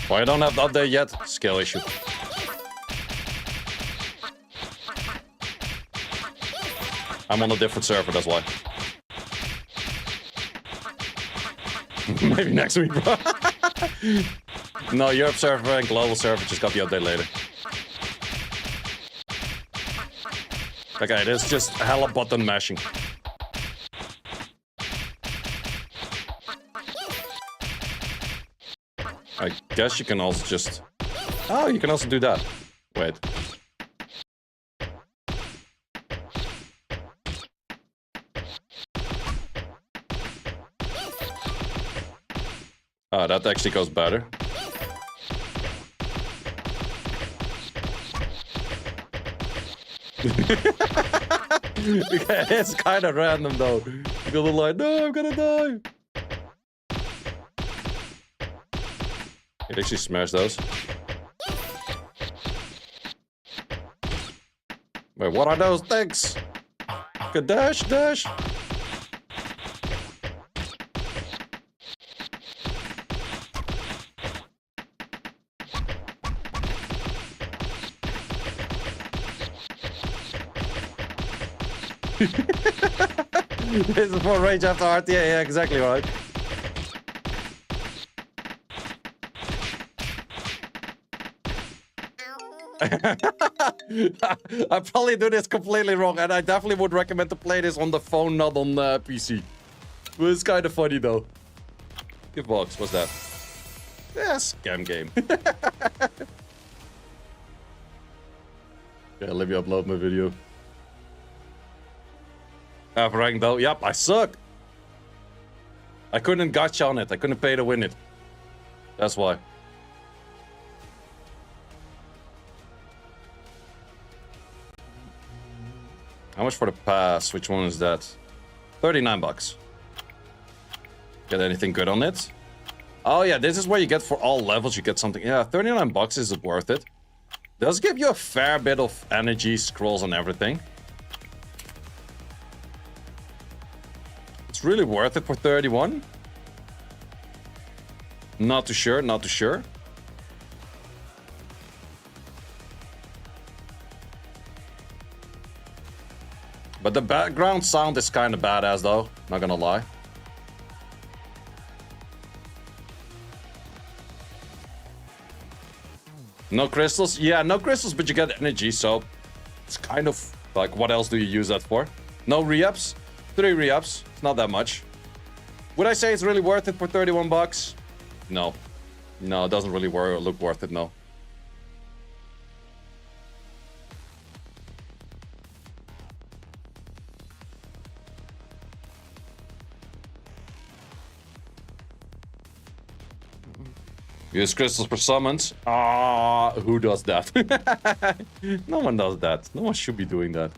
Well, I don't have the update yet. Scale issue. I'm on a different server, that's why. Maybe next week, bro. No, Europe server and global server just got the update later. Okay, there's just hella button mashing. I guess you can also just... Oh, you can also do that. Wait. Oh, that actually goes better. Okay, it's kind of random though. You're gonna like, no, I'm gonna die. It actually smash those. Wait, what are those things? Good dash, dash. This is for rage after RTA, yeah, exactly right. I probably do this completely wrong, and I definitely would recommend to play this on the phone, not on PC. But it's kind of funny though. Give box, what's that? Yeah, scam game. Yeah, let me upload my video. Have rank though. Yep, I suck. I couldn't gacha on it. I couldn't pay to win it. That's why. How much for the pass? Which one is that? 39 bucks. Get anything good on it? Oh yeah, this is where you get for all levels, you get something. Yeah, 39 bucks is worth it. Does give you a fair bit of energy, scrolls and everything. It's really worth it for 31. Not too sure, not too sure. But the background sound is kind of badass though, not gonna lie. No crystals? Yeah, no crystals, but you get energy, so it's kind of like, what else do you use that for? No re-ups? 3 re-ups, it's not that much. Would I say it's really worth it for 31 bucks? No. No, it doesn't really look worth it, no. Use crystals for summons? Ah, who does that? No one does that. No one should be doing that.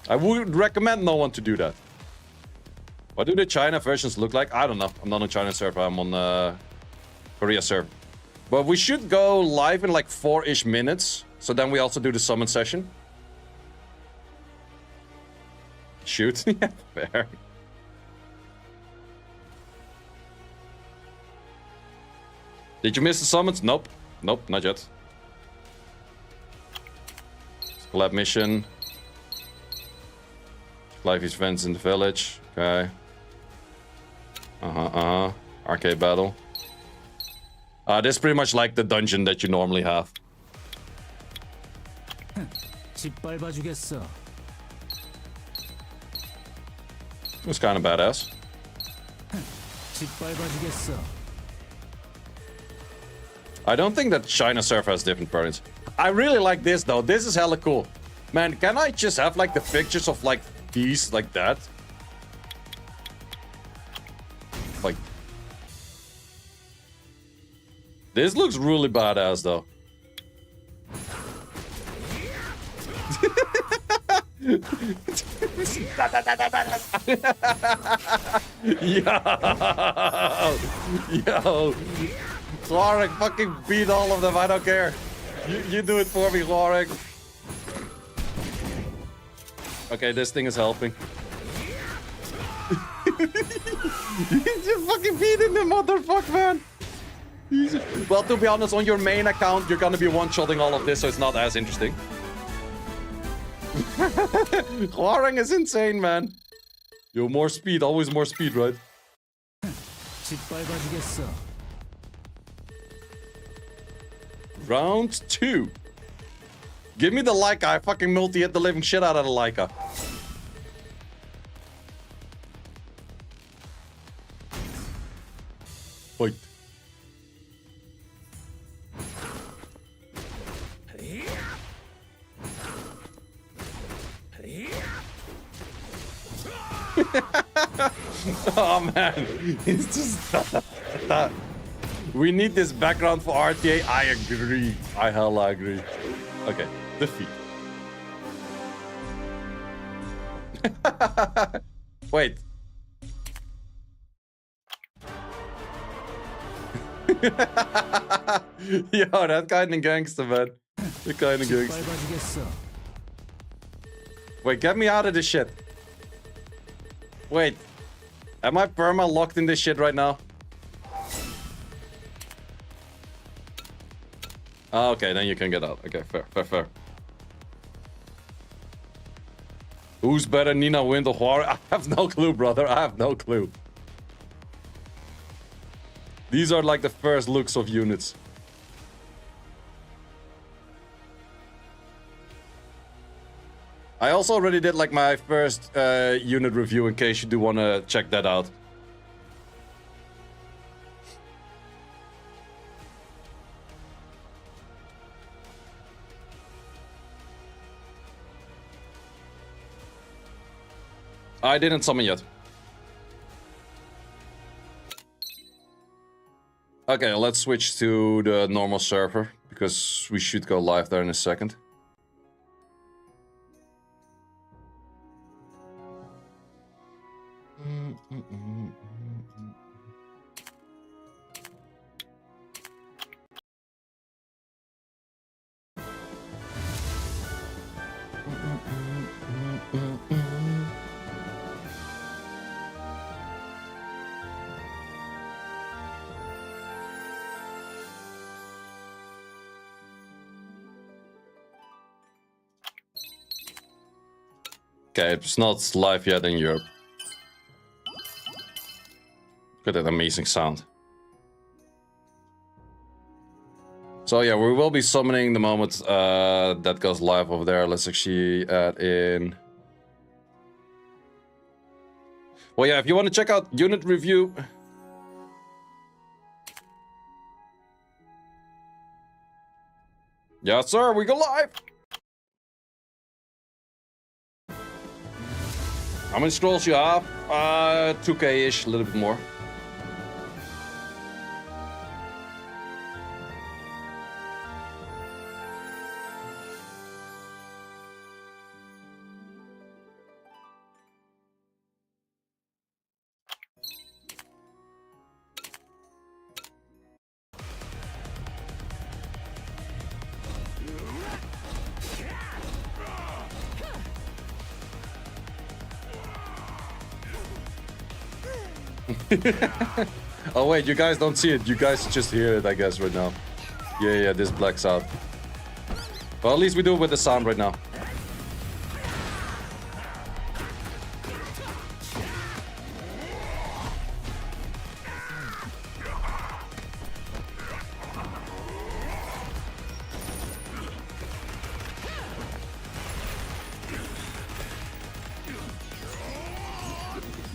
I would recommend no one to do that. What do the China versions look like? I don't know. I'm not on China server. I'm on Korea server. But we should go live in like 4-ish minutes. So then we also do the summon session. Shoot. Yeah, fair. Did you miss the summons? Nope. Nope, not yet. Collab mission. Live events in the village. Okay. Arcade battle. This is pretty much like the dungeon that you normally have. 짓밟아주겠어. It's kind of badass. 짓밟아주겠어. I don't think that China Surf has different variants. I really like this though. This is hella cool. Man, can I just have like the pictures of like these like that? Like... This looks really badass though. Yo! Warwick, fucking beat all of them, I don't care. You do it for me, Warwick. Okay, this thing is helping. He's just fucking beating the motherfucker, man. Well, to be honest, on your main account, you're gonna be one-shotting all of this, so it's not as interesting. Warwick is insane, man. Yo, more speed, always more speed, right? 짓밟아주겠어. Round 2. Give me the Leica. I fucking multi-hit the living shit out of the Leica. Fight. Oh man, it's just that. We need this background for RTA. I agree. I hella agree. Okay, defeat. Wait. Yo, that kind of gangster, man. The kind of gangster. 짓밟아주겠어. Wait, get me out of this shit. Wait. Am I perma locked in this shit right now? Oh, okay, then you can get out. Okay, fair, fair, fair. Who's better, Nina Wind or Huar? I have no clue, brother. I have no clue. These are like the first looks of units. I also already did like my first unit review in case you do want to check that out. I didn't summon yet. Okay, let's switch to the normal server because we should go live there in a second. Okay, it's not live yet in Europe. Look at that amazing sound. So yeah, we will be summoning the moment that goes live over there. Let's actually add in... Well, yeah, if you want to check out unit review... Yes, sir, we go live! How many scrolls you have? 2k-ish, a little bit more. Oh wait, you guys don't see it. You guys just hear it, I guess, right now. Yeah, this blacks out. Well, at least we do it with the sound right now.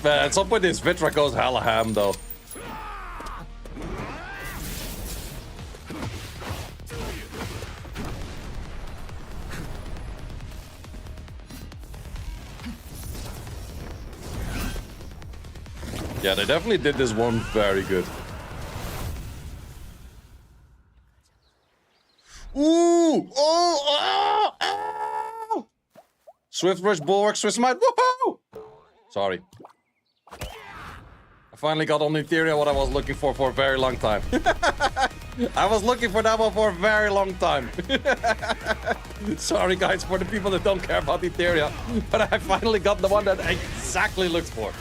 Man, at some point this Vitra goes hella ham though. Yeah, they definitely did this one very good. Ooh! Oh! Oh! Swift Rush, Bulwark, Swiss Smite, woohoo! Sorry. I finally got on Ethereum what I was looking for a very long time. I was looking for that one for a very long time. Sorry guys for the people that don't care about Ethereum, but I finally got the one that I exactly looked for.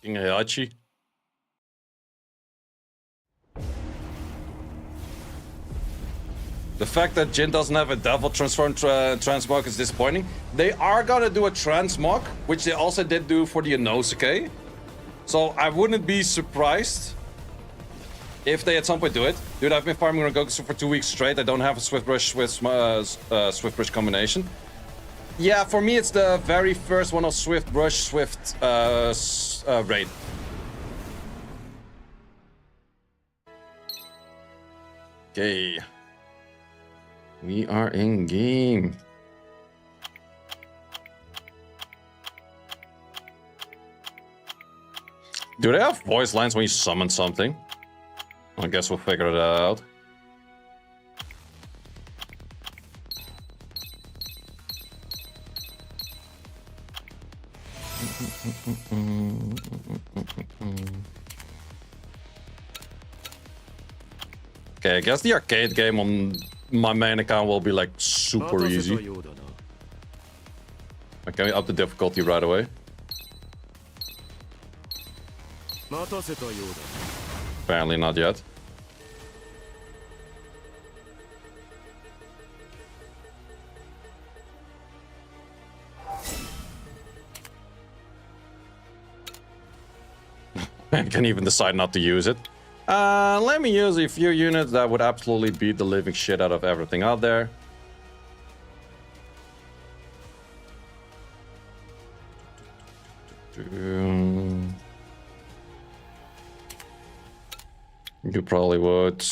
King Heihachi. The fact that Jin doesn't have a Devil Transform Transmog is disappointing. They are gonna do a Transmog, which they also did do for the Inosuke. So I wouldn't be surprised if they at some point do it. Dude, I've been farming Rengoku for 2 weeks straight. I don't have a Swift Brush Swift Brush combination. Yeah, for me it's the very first one of Swift Brush Swift raid. Okay. We are in game. Do they have voice lines when you summon something? I guess we'll figure it out. Okay, I guess the arcade game on my main account will be like super easy. Okay, up the difficulty right away. Apparently not yet. I can even decide not to use it. Let me use a few units that would absolutely beat the living shit out of everything out there. You probably would.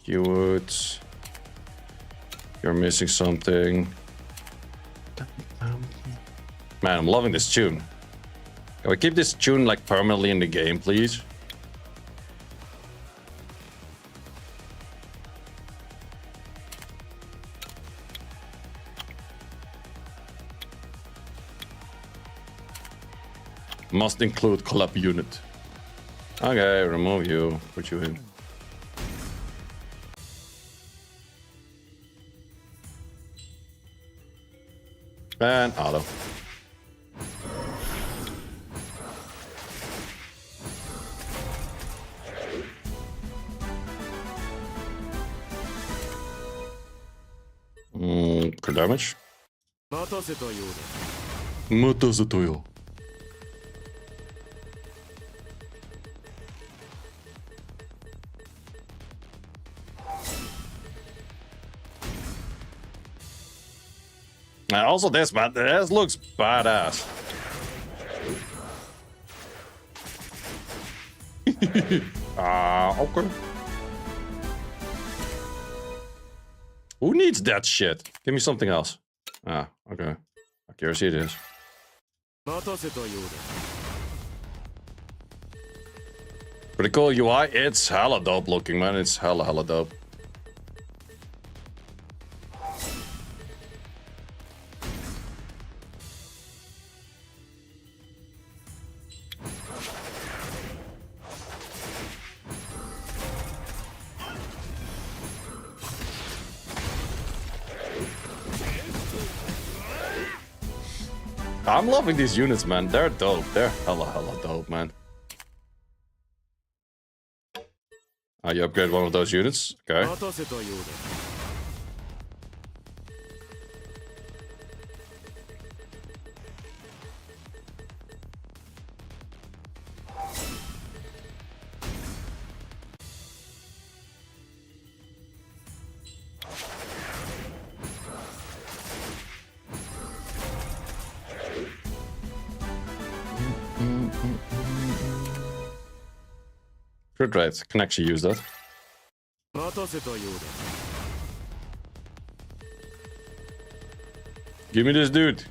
You would. You're missing something. Man, I'm loving this tune. Can we keep this tune like permanently in the game, please? Must include collab unit. Okay, remove you. Put you in. And auto. Crit damage. Matazetoyo. And also this, man, this looks badass. Okay. Who needs that shit? Give me something else. Ah, okay. Accuracy it is. Pretty cool UI. It's hella dope looking, man. It's hella dope. I'm loving these units, man. They're dope. They're hella dope, man. You upgrade one of those units. Okay. Crit rate. Can actually use that. Give me this dude.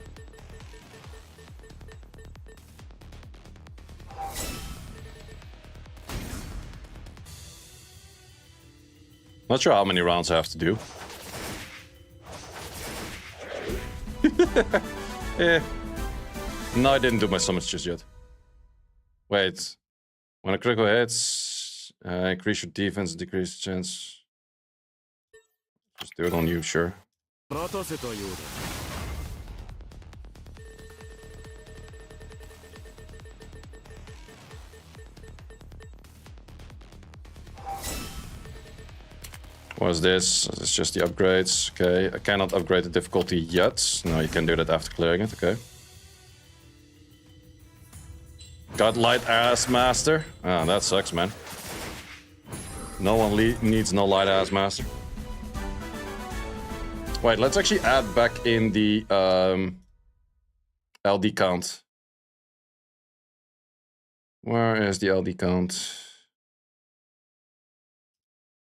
Not sure how many rounds I have to do. Yeah. No, I didn't do my summons just yet. Wait. When a critical hits, increase your defense, decrease the chance. Just do it on you, sure. What is this? It's just the upgrades. Okay, I cannot upgrade the difficulty yet. No, you can do that after clearing it. Okay. Got light ass master. Ah, that sucks, man. No one needs no light ass master. Wait, let's actually add back in the LD count. Where is the LD count?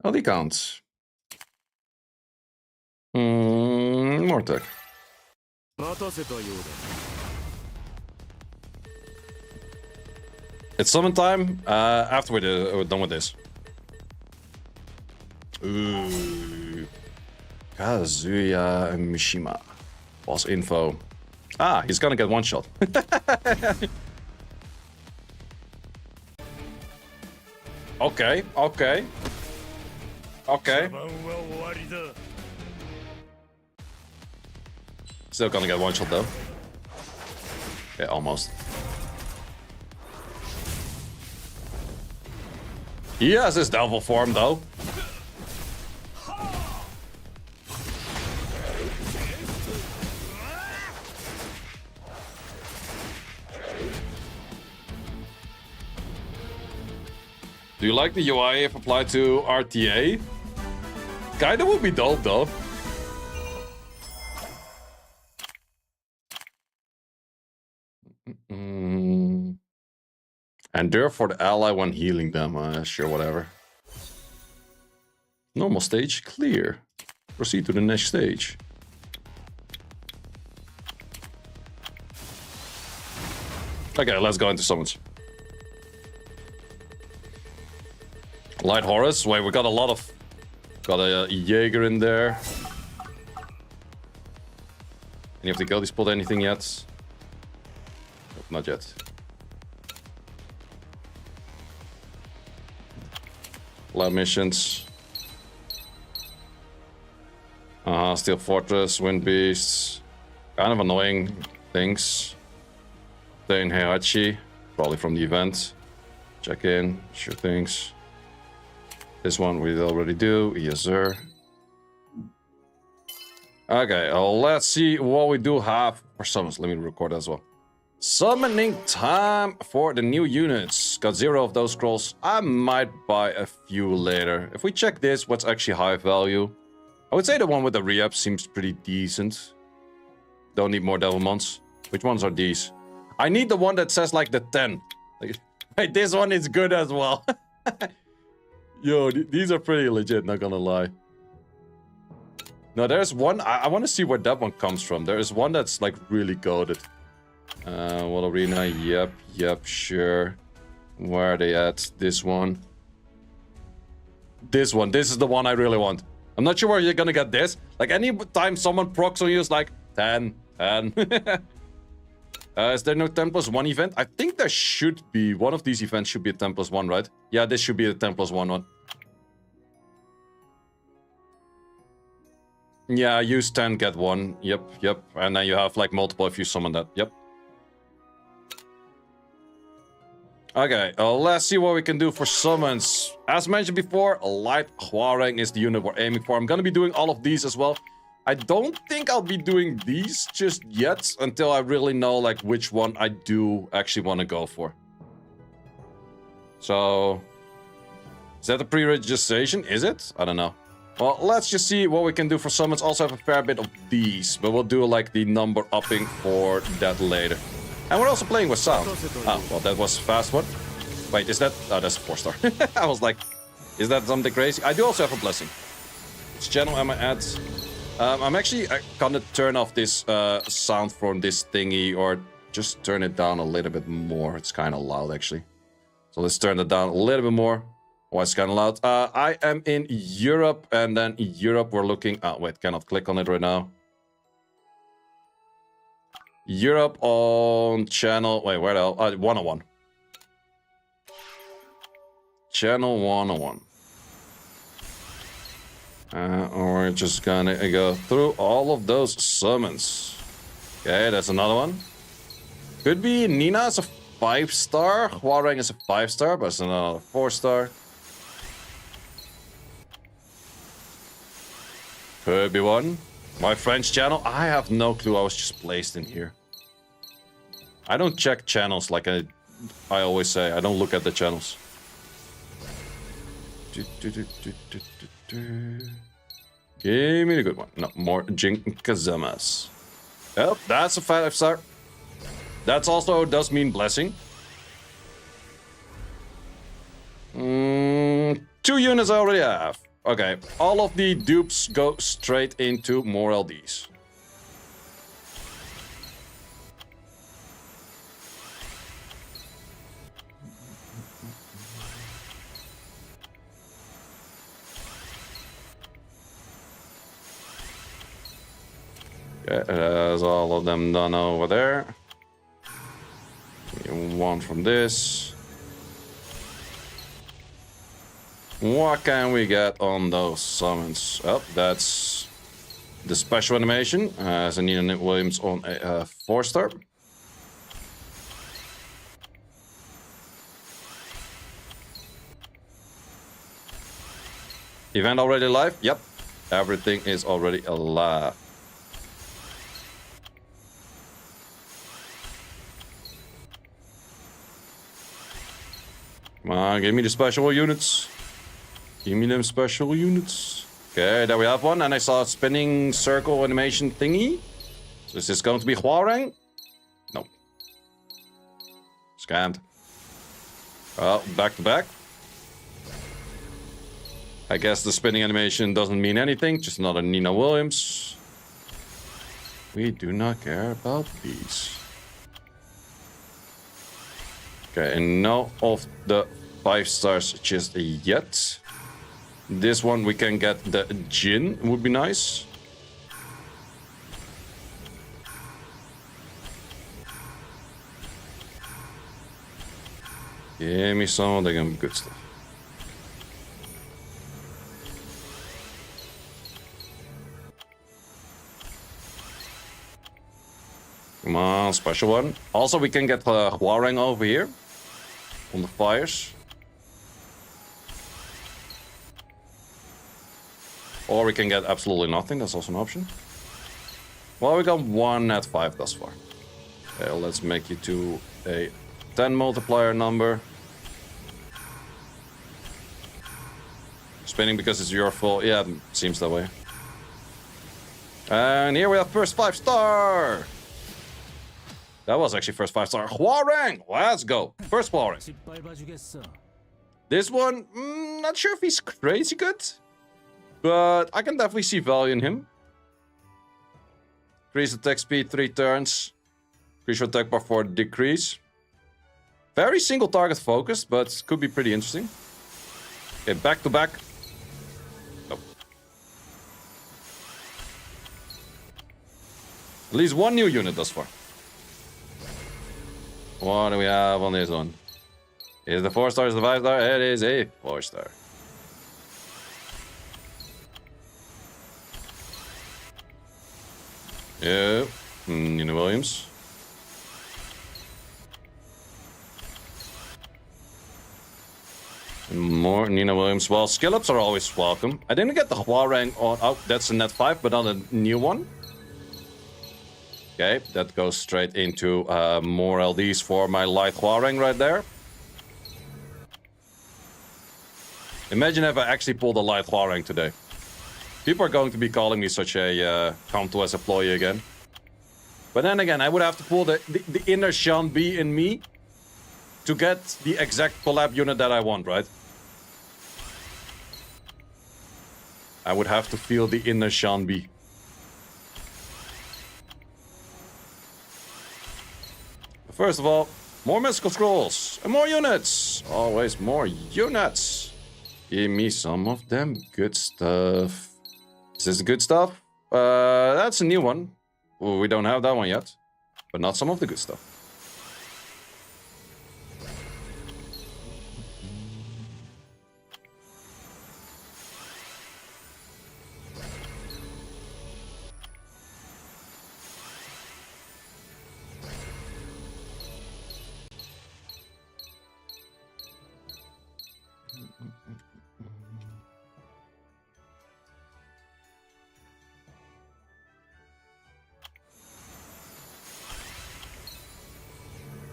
LD count. More tech. It's summon time after we're done with this. Ooh. Kazuya Mishima. Boss info. Ah, he's gonna get one shot. Okay. Still gonna get one shot though. Yeah, almost. He has his devil form though. Do you like the UI if applied to RTA? Kinda would be dope though. Endure for the ally when healing them. Sure, whatever. Normal stage, clear. Proceed to the next stage. Okay, let's go into summons. Light Horus. Wait, we got a lot of... Got a Jaeger in there. Any of the guildies pulled anything yet? Nope, not yet. Lab missions. Steel Fortress, Wind Beasts. Kind of annoying things. Dane Heihachi, probably from the event. Check in, sure things. This one we already do, yes sir. Okay, let's see what we do have for summons. Let me record as well. Summoning time for the new units. Got 0 of those scrolls. I might buy a few later. If we check this, what's actually high value? I would say the one with the re-up seems pretty decent. Don't need more Devilmons. Which ones are these? I need the one that says like the 10. Like, hey, this one is good as well. Yo, these are pretty legit, not gonna lie. No, there's one. I want to see where that one comes from. There is one that's like really goated. What arena? Yep, sure. Where are they at? This one. This one. This is the one I really want. I'm not sure where you're gonna get this. Like, anytime someone procs on you, it's like 10. Is there no 10+1 event? I think there should be. One of these events should be a 10+1, right? Yeah, this should be a 10+1 one. Yeah, use 10, get 1. Yep. And then you have like multiple if you summon that. Yep. Okay, let's see what we can do for summons. As mentioned before, Light Hwarang is the unit we're aiming for. I'm gonna be doing all of these as well. I don't think I'll be doing these just yet until I really know like which one I do actually want to go for. So, is that a pre-registration? Is it? I don't know. Well, let's just see what we can do for summons. Also have a fair bit of these, but we'll do like the number upping for that later. And we're also playing with sound. Ah, well, that was a fast one. Wait, is that... Oh, that's a 4-star. I was like, is that something crazy? I do also have a blessing. Which channel am I at? I'm actually gonna turn off this sound from this thingy, or just turn it down a little bit more. It's kind of loud, actually. So let's turn it down a little bit more. Oh, it's kind of loud. I am in Europe, and then Europe we're looking... Oh, wait, cannot click on it right now. Europe on channel... Wait, where the hell? 101. Channel 101. We're just gonna go through all of those summons. Okay, that's another one. Could be Nina as a 5-star. Hwarang is a 5-star, but it's another 4-star. Could be one. My French channel? I have no clue. I was just placed in here. I don't check channels like I always say. I don't look at the channels. Give me the good one. No, more Jinkazamas. Yep, that's a 5-star. That's also does mean blessing. 2 units I already have. Okay, all of the dupes go straight into more LDs. Okay, there's all of them done over there. One from this. What can we get on those summons? Oh, that's the special animation. As Nina Williams on a 4-star. Event already live? Yep. Everything is already alive. Come on, give me the special units. Give me them special units. Okay, there we have one. And I saw a spinning circle animation thingy. So is this going to be Hwarang? No. Scammed. Well, back to back. I guess the spinning animation doesn't mean anything. Just another Nina Williams. We do not care about these. Okay, and no of the 5-stars just yet. This one we can get the Jin, would be nice. Give me some of the good stuff. Come on, special one. Also, we can get Hwarang over here on the fires. Or we can get absolutely nothing. That's also an option. Well, we got 1 at 5 thus far. Okay, let's make you to a 10 multiplier number. Spinning because it's your fault. Yeah, it seems that way. And here we have first 5-star. That was actually first 5-star. Hwarang! Let's go. First Hwarang. This one, not sure if he's crazy good. But I can definitely see value in him. Increase attack speed 3 turns. Increase your attack bar 4 decrease. Very single target focused, but could be pretty interesting. Okay, back to back. Nope. At least 1 new unit thus far. What do we have on this one? Is the 4-star, is the 5-star? It is a 4-star. Yeah, Nina Williams. More Nina Williams. Well, skill ups are always welcome. I didn't get the Hwarang on. Oh, that's a net 5, but on a new one. Okay, that goes straight into more LDs for my light Hwarang right there. Imagine if I actually pulled a light Hwarang today. People are going to be calling me such a come-to-us employee again. But then again, I would have to pull the inner Sean B in me to get the exact collab unit that I want, right? I would have to feel the inner Sean B. First of all, more mystical scrolls and more units. Always more units. Give me some of them good stuff. Is this the good stuff? That's a new one. Well, we don't have that one yet, but not some of the good stuff.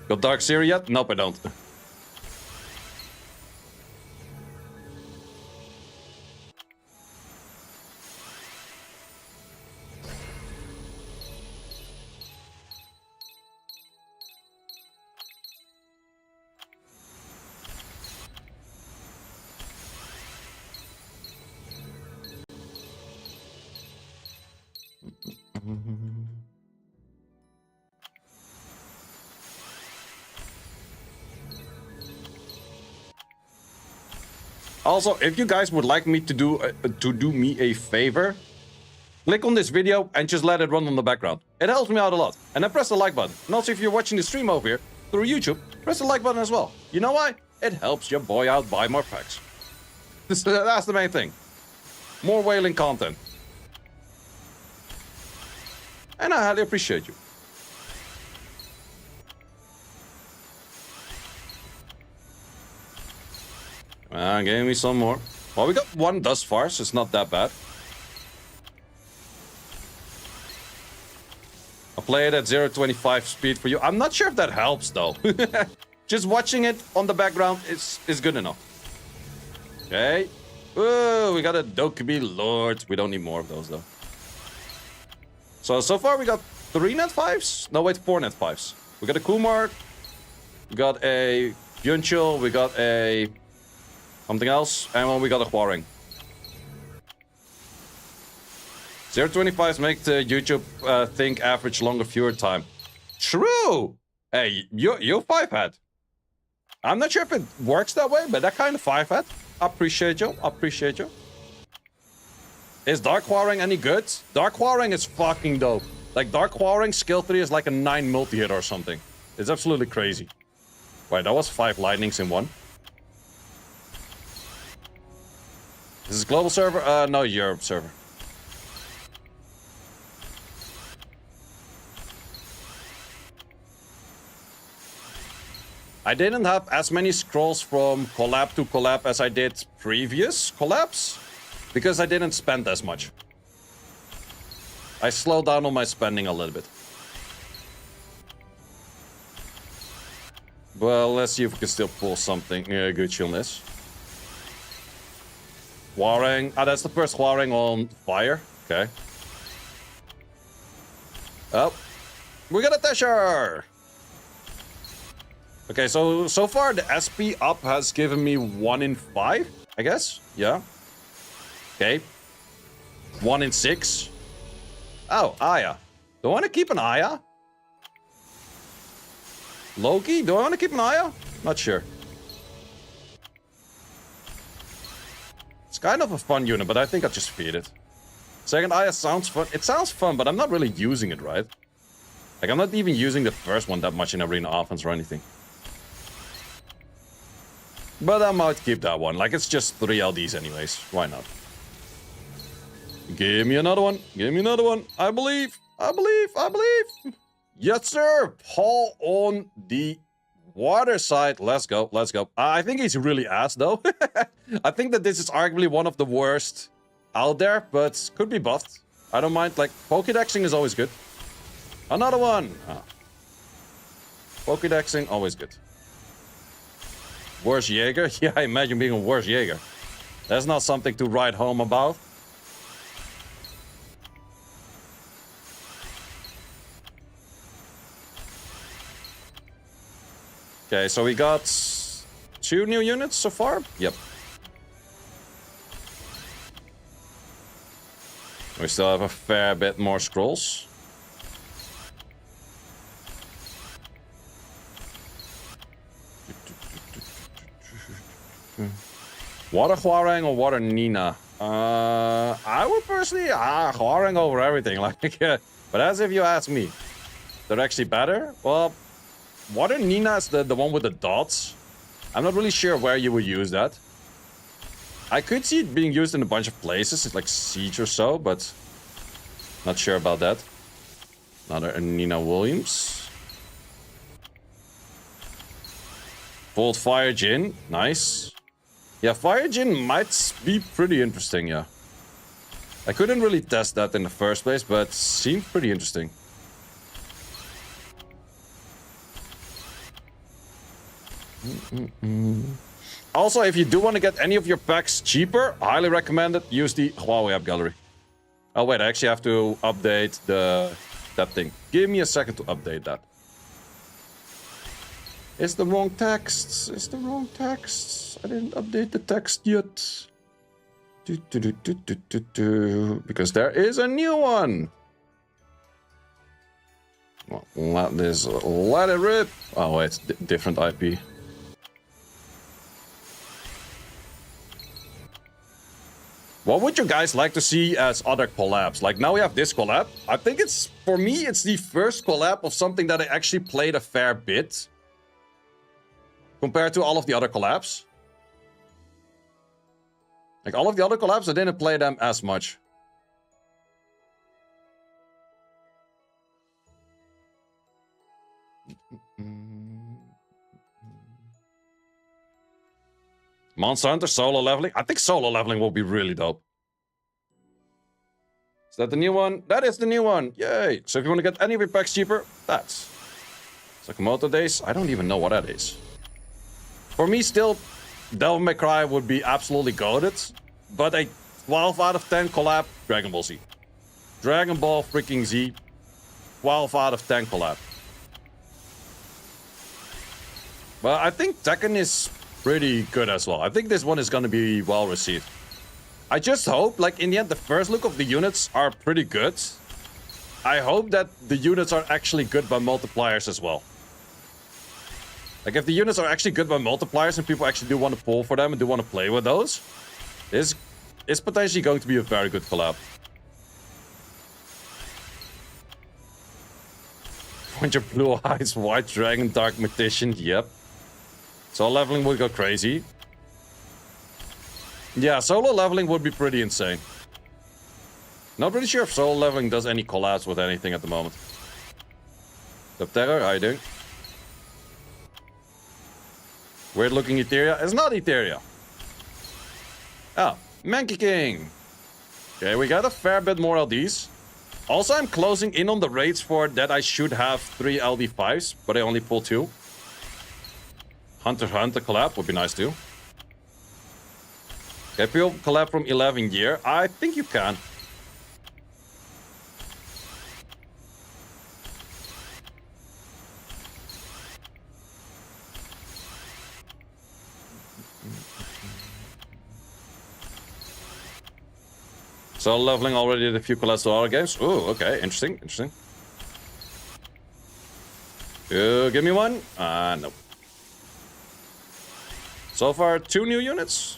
Got Dark Seer yet? Nope, I don't. Also, if you guys would like me to do me a favor, click on this video and just let it run on the background. It helps me out a lot. And then press the like button. And also, if you're watching the stream over here through YouTube, press the like button as well. You know why? It helps your boy out buy more packs. That's the main thing. More whaling content. And I highly appreciate you. Give me some more. Well, we got one thus far, so it's not that bad. I'll play it at 0.25 speed for you. I'm not sure if that helps, though. Just watching it on the background is good enough. Okay. Ooh, we got a Dokubi Lord. We don't need more of those, though. So far we got 3 net 5s? No, wait, 4 net 5s. We got a Kumar. We got a Yunchul. We got a... something else, and well, we got a Hwarang. 0.25s make the YouTube think average longer viewer time. True! Hey, you 5-hat. I'm not sure if it works that way, but that kind of 5-hat. Appreciate you, appreciate you. Is Dark Hwarang any good? Dark Hwarang is fucking dope. Like, Dark Hwarang skill 3 is like a 9 multi-hit or something. It's absolutely crazy. Wait, that was 5 lightnings in one. This is global server? No, Europe server. I didn't have as many scrolls from collab to collab as I did previous collabs, because I didn't spend as much. I slowed down on my spending a little bit. Well, let's see if we can still pull something good on this. Hwarang. Ah, that's the first Hwarang on fire. Okay. Oh. We got a Tesher! Okay, so far the SP up has given me 1 in 5, I guess. Yeah. Okay. 1 in 6. Oh, Aya. Do I want to keep an Aya? Loki? Do I want to keep an Aya? Not sure. It's kind of a fun unit, but I think I'll just feed it. Second Aya sounds fun. It sounds fun, but I'm not really using it, right? Like, I'm not even using the first one that much in arena offense or anything. But I might keep that one. Like, it's just 3 LDs anyways. Why not? Give me another one. Give me another one. I believe. I believe. I believe. Yes, sir. Paul on the Water side. Let's go. Let's go. I think he's really ass, though. I think that this is arguably one of the worst out there, but could be buffed. I don't mind. Like, Pokédexing is always good. Another one. Ah. Pokédexing, always good. Worst Jaeger? Yeah, I imagine being a worst Jaeger. That's not something to write home about. Okay, so we got 2 new units so far? Yep. We still have a fair bit more scrolls. Water Hwoarang or Water Nina? I would personally Hwoarang over everything. Like, but as if you ask me, they're actually better. Well, Water Nina is the one with the dots. I'm not really sure where you would use that. I could see it being used in a bunch of places, like Siege or so, but not sure about that. Another Nina Williams. Volt Fire Jin, nice. Yeah, Fire Jin might be pretty interesting, yeah. I couldn't really test that in the first place, but seemed pretty interesting. Also, if you do want to get any of your packs cheaper, highly recommend it. Use the Huawei app gallery. Oh wait, I actually have to update that thing. Give me a second to update that. It's the wrong text. It's the wrong text. I didn't update the text yet. Because there is a new one. Well, let it rip. Oh wait, different IP. What would you guys like to see as other collabs? Like, now we have this collab. I think it's, for me, it's the first collab of something that I actually played a fair bit. Compared to all of the other collabs. Like, all of the other collabs, I didn't play them as much. Monster Hunter solo leveling? I think solo leveling will be really dope. Is that the new one? That is the new one! Yay! So if you want to get any of your packs cheaper, that's Sakamoto Days. I don't even know what that is. For me, still, Devil May Cry would be absolutely goated. But a 12 out of 10 collab, Dragon Ball Z. Dragon Ball freaking Z. 12 out of 10 collab. But I think Tekken is pretty good as well. I think this one is going to be well received. I just hope, like, in the end, the first look of the units are pretty good. I hope that the units are actually good by multipliers as well. Like, if the units are actually good by multipliers and people actually do want to pull for them and do want to play with those, this is potentially going to be a very good collab. Want your blue eyes, white dragon, dark magician, yep. Solo leveling would go crazy. Yeah, solo leveling would be pretty insane. Not really sure if solo leveling does any collabs with anything at the moment. Subterror, how you doing? Weird looking Etheria. It's not Etheria. Ah, Mankey King. Okay, we got a fair bit more LDs. Also, I'm closing in on the raids for that I should have 3 LD5s, but I only pull 2. Hunter x Hunter collab would be nice too. Okay, people collab from 11 year. I think you can. So leveling already did a few collabs to other games. Ooh, okay, interesting, interesting. Give me one. Nope. So far, 2 new units.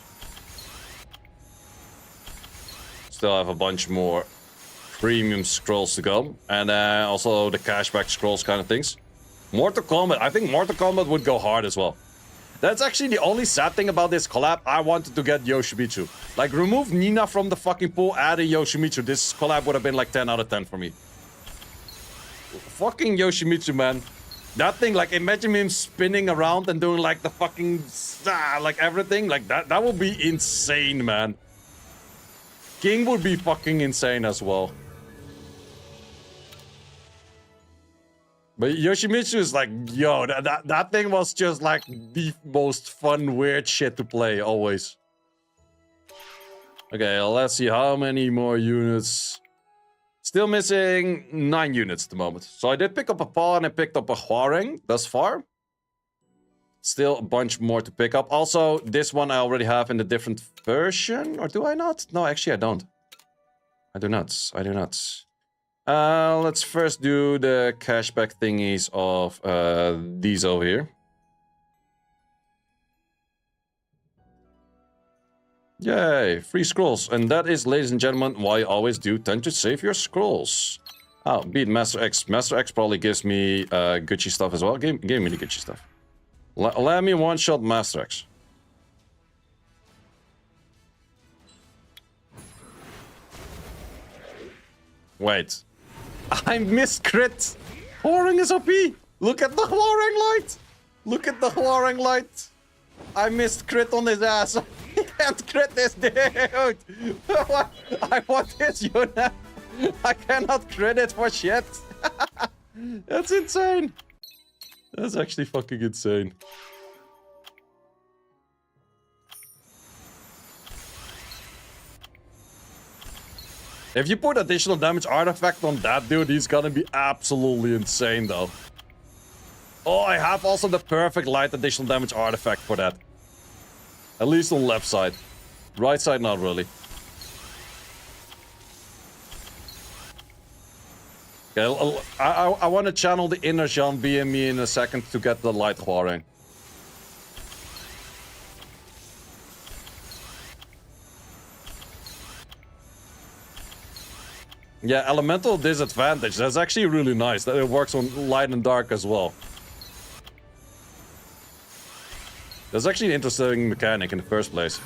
Still have a bunch more premium scrolls to go. And also the cashback scrolls kind of things. Mortal Kombat. I think Mortal Kombat would go hard as well. That's actually the only sad thing about this collab. I wanted to get Yoshimitsu. Like, remove Nina from the fucking pool, add a Yoshimitsu. This collab would have been like 10 out of 10 for me. Fucking Yoshimitsu, man. That thing, like, imagine him spinning around and doing, like, the fucking... like, everything. Like, that would be insane, man. King would be fucking insane as well. But Yoshimitsu is like, yo, that thing was just, like, the most fun, weird shit to play, always. Okay, let's see how many more units... Still missing 9 units at the moment. So I did pick up a paw and I picked up a Huareng thus far. Still a bunch more to pick up. Also, this one I already have in a different version. Or do I not? No, actually I don't. I do not. I do not. Let's first do the cashback thingies of these over here. Yay, free scrolls. And that is, ladies and gentlemen, why I always do tend to save your scrolls. Oh, beat Master X. Master X probably gives me Gucci stuff as well. Give me the Gucci stuff. Let me one-shot Master X. Wait. I missed crit. Huareng is OP. Look at the Huareng light. Look at the Huareng light. I missed crit on his ass. He can't crit this dude. I want this unit. I cannot crit it for shit. That's insane. That's actually fucking insane. If you put additional damage artifact on that dude, he's gonna be absolutely insane though. Oh, I have also the perfect light additional damage artifact for that. At least on left side. Right side, not really. Okay, I want to channel the inner Jean B and me in a second to get the light Huareng. Yeah, elemental disadvantage. That's actually really nice. That it works on light and dark as well. That's actually an interesting mechanic in the first place.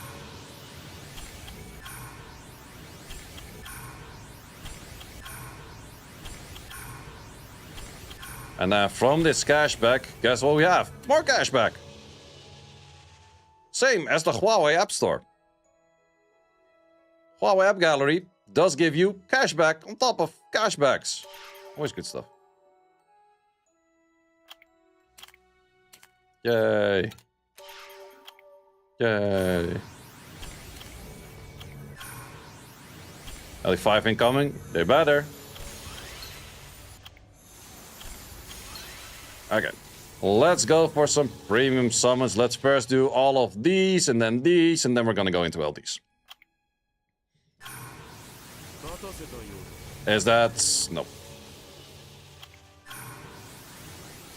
And from this cashback, guess what we have? More cashback! Same as the Huawei App Store. Huawei App Gallery does give you cashback on top of cashbacks. Always good stuff. Yay. Yay. LE5 incoming. They better. Okay. Let's go for some premium summons. Let's first do all of these, and then we're gonna go into LDs. Is that... no.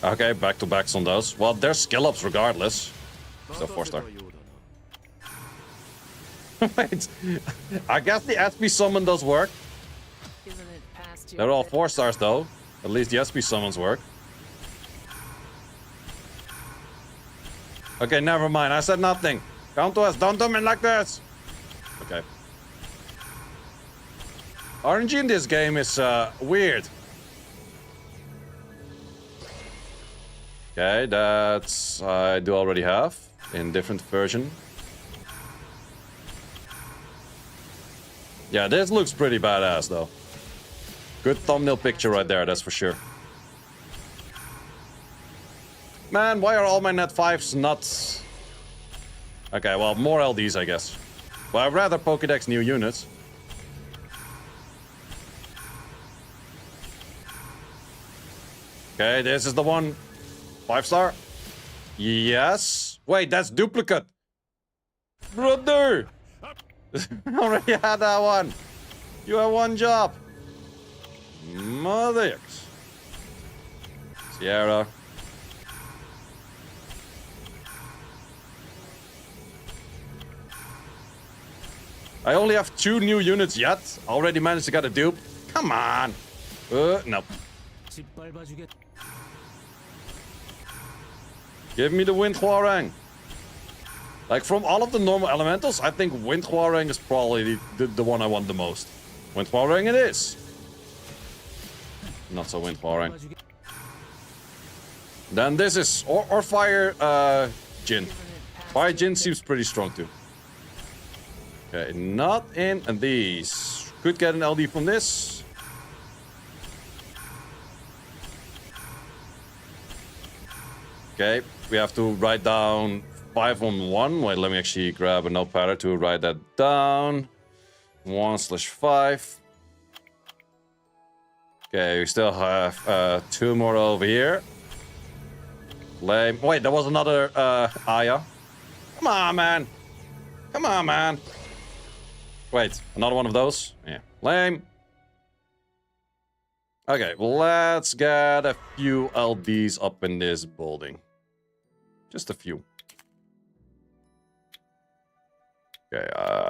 Okay, back-to-backs on those. Well, they're skill-ups regardless. So 4-star. Wait, I guess the SP summon does work. They're all 4 stars though. At least the SP summons work. Okay, never mind. I said nothing. Come to us. Don't do me like this. Okay. RNG in this game is weird. Okay, that's I do already have in different version. Yeah, this looks pretty badass, though. Good thumbnail picture right there, that's for sure. Man, why are all my net 5s nuts? Okay, well, more LDs, I guess. Well, I'd rather Pokédex new units. Okay, this is the one. 5-star. Yes. Wait, that's duplicate. Brother! Already had that one. You have one job. Mother. Sierra. I only have 2 new units yet. Already managed to get a dupe. Come on. No. Give me the Wind Huareng. Like, from all of the normal elementals, I think Wind Huareng is probably the one I want the most. Wind Huareng it is. Not so Wind Huareng. Then this is... Or Fire Jin. Fire Jin seems pretty strong too. Okay, not in these. Could get an LD from this. Okay, we have to write down 5 on 1. Wait, let me actually grab a notepad to write that down. 1/5. Okay, we still have 2 more over here. Lame. Wait, there was another Aya. Come on, man. Come on, man. Wait, another one of those? Yeah, lame. Okay, let's get a few LDs up in this building. Just a few. Okay,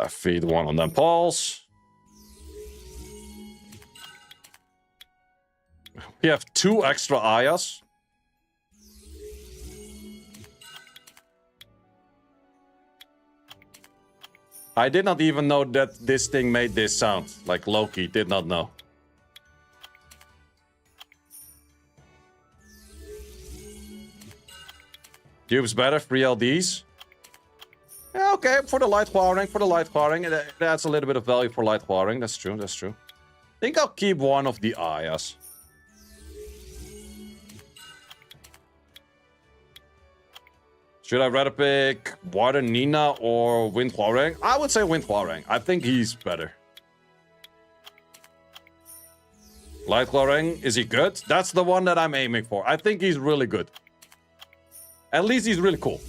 feed one on them poles. We have 2 extra Ayas. I did not even know that this thing made this sound. Like Loki did not know. Cube's better, 3 LDs. Yeah, okay, for the light quarring, that's a little bit of value for light quarring. That's true, that's true. I think I'll keep one of the Ayas. Should I rather pick Water Nina or Wind Hwarang? I would say Wind Hwarang. I think he's better. Light Hwarang, is he good? That's the one that I'm aiming for. I think he's really good. At least he's really cool.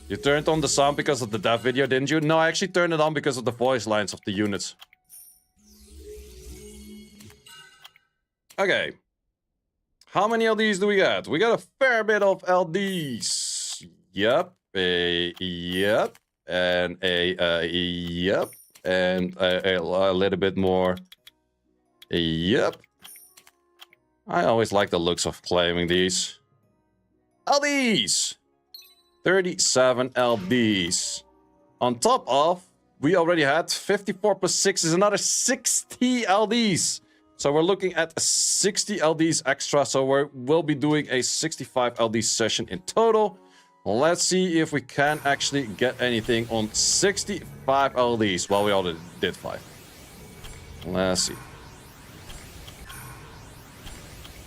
You turned on the sound because of the dev video, didn't you? No, I actually turned it on because of the voice lines of the units. Okay. How many LDs do we got? We got a fair bit of LDs. Yep. Yep. And yep. And a little bit more. Yep. I always like the looks of claiming these. LDs! 37 LDs. On top of, we already had 54 plus 6 is another 60 LDs. So we're looking at 60 LDs extra. So we'll be doing a 65 LD session in total. Let's see if we can actually get anything on 65 LDs. Well, we already did 5. Let's see.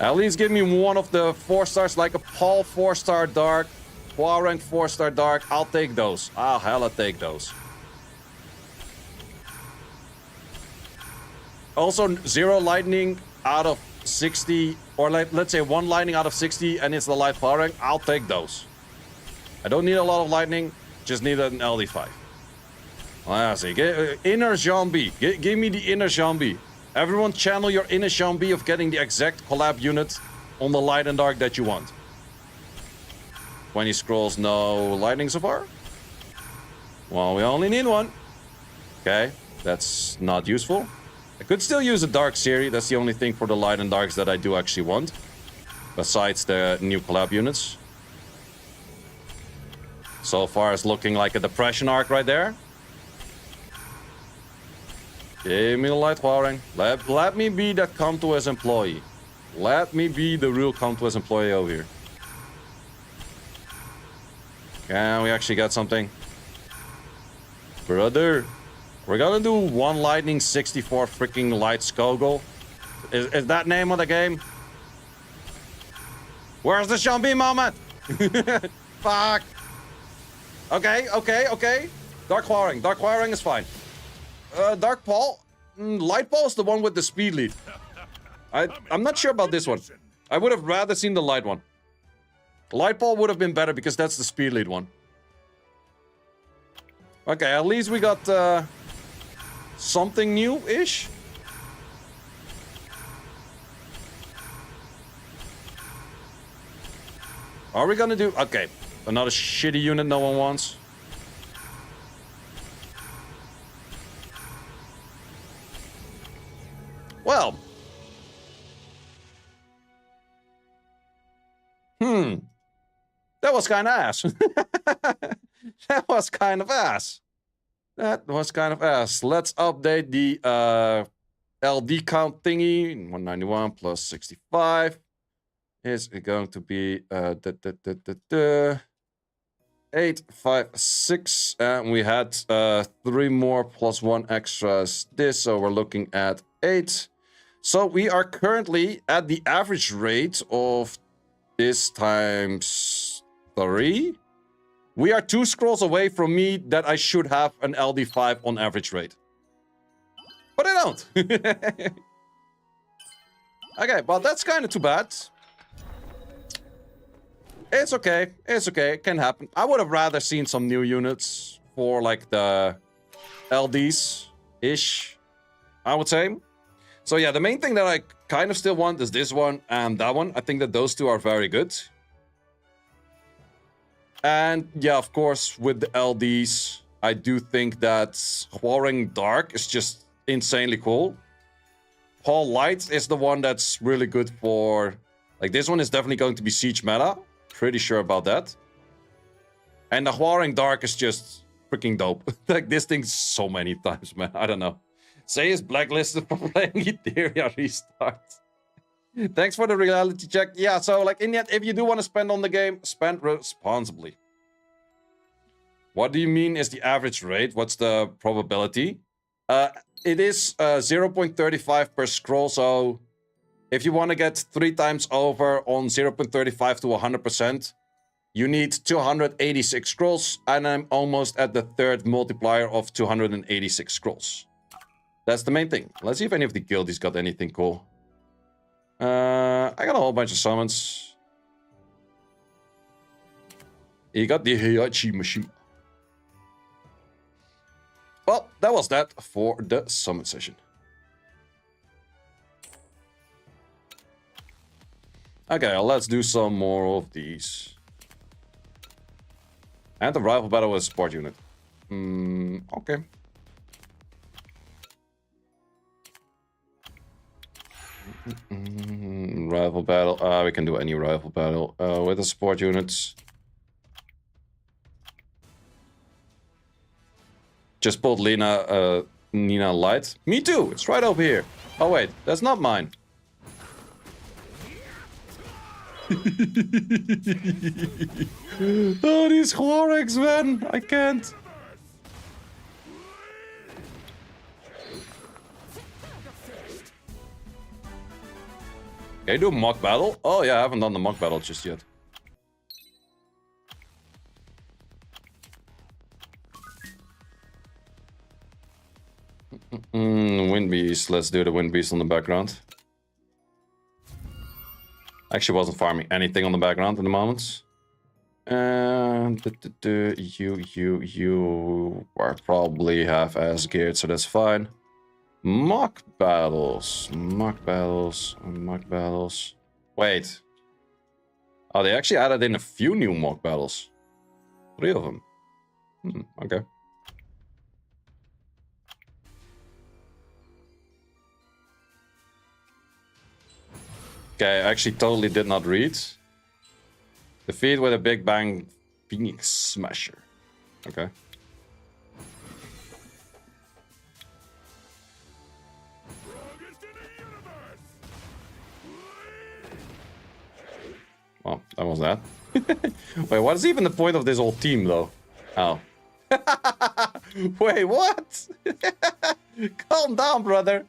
At least give me one of the 4 stars, like a Paul 4-star dark, Hwarang 4-star dark. I'll take those. I'll hella take those. Also, 0 lightning out of 60, or let's say 1 lightning out of 60, and it's the light Hwarang. I'll take those. I don't need a lot of lightning, just need an LD5. Let's see. Inner zombie. Give me the inner zombie. Everyone channel your inner zombie of getting the exact collab unit on the light and dark that you want. 20 scrolls, no lightning so far. Well, we only need 1. Okay, that's not useful. I could still use a dark series. That's the only thing for the light and darks that I do actually want. Besides the new collab units. So far it's looking like a depression arc right there. Give me the light Hwarang. Let me be that Come2S employee. Let me be the real Come2S employee over here. Can we actually get something? Brother, we're gonna do 1 lightning 64 freaking light Skogul. Is that name of the game? Where's the zombie moment? Fuck. Okay. Dark Hwarang is fine. Dark Paul? Light Paul is the one with the speed lead. I'm not sure about this one. I would have rather seen the light one. Light Paul would have been better because that's the speed lead one. Okay, at least we got something new-ish. Are we gonna do... Okay, another shitty unit no one wants. Well. That was kind of ass. That was kind of ass. Let's update the LD count thingy. 191 plus 65 is going to be 8, 5, 6. And we had 3 more plus 1 extras this, so we're looking at 8. So we are currently at the average rate of this times 3. We are 2 scrolls away from me that I should have an LD5 on average rate. But I don't. Okay, well, that's kind of too bad. It's okay. It's okay. It can happen. I would have rather seen some new units for, like, the LDs-ish, I would say. So, yeah, the main thing that I kind of still want is this one and that one. I think that those two are very good. And, yeah, of course, with the LDs, I do think that Warring Dark is just insanely cool. Paul Light is the one that's really good for... Like, this one is definitely going to be Siege meta. Pretty sure about that. And the Warring Dark is just freaking dope. Like, this thing so many times, man. I don't know. Say is blacklisted for playing Etheria Restart. Thanks for the reality check. Yeah, so, like, in the end, if you do want to spend on the game, spend responsibly. What do you mean is the average rate? What's the probability? It is 0.35 per scroll, so if you want to get 3 times over on 0.35 to 100%, you need 286 scrolls, and I'm almost at the 3rd multiplier of 286 scrolls. That's the main thing. Let's see if any of the guildies got anything cool. I got a whole bunch of summons. You got the Heihachi machine. Well, that was that for the summon session. Okay, let's do some more of these. And the rival battle with support unit. Okay. Rival battle. We can do any rival battle with the support units. Just pulled Nina Light. Me too. It's right over here. Oh wait, that's not mine. Oh, these Horrocks, man. I can't. Can you do a mock battle? Oh yeah, I haven't done the mock battle just yet. Wind Beast. Let's do the Wind Beast on the background. Actually wasn't farming anything on the background in the moment. And you are probably half-ass geared, so that's fine. Mock battles. Wait. Oh, they actually added in a few new mock battles. 3 of them. Okay. Okay, I actually totally did not read. Defeat with a Big Bang Phoenix Smasher. Okay. Well, that was that. Wait, what is even the point of this whole team, though? Oh. Wait, what? Calm down, brother.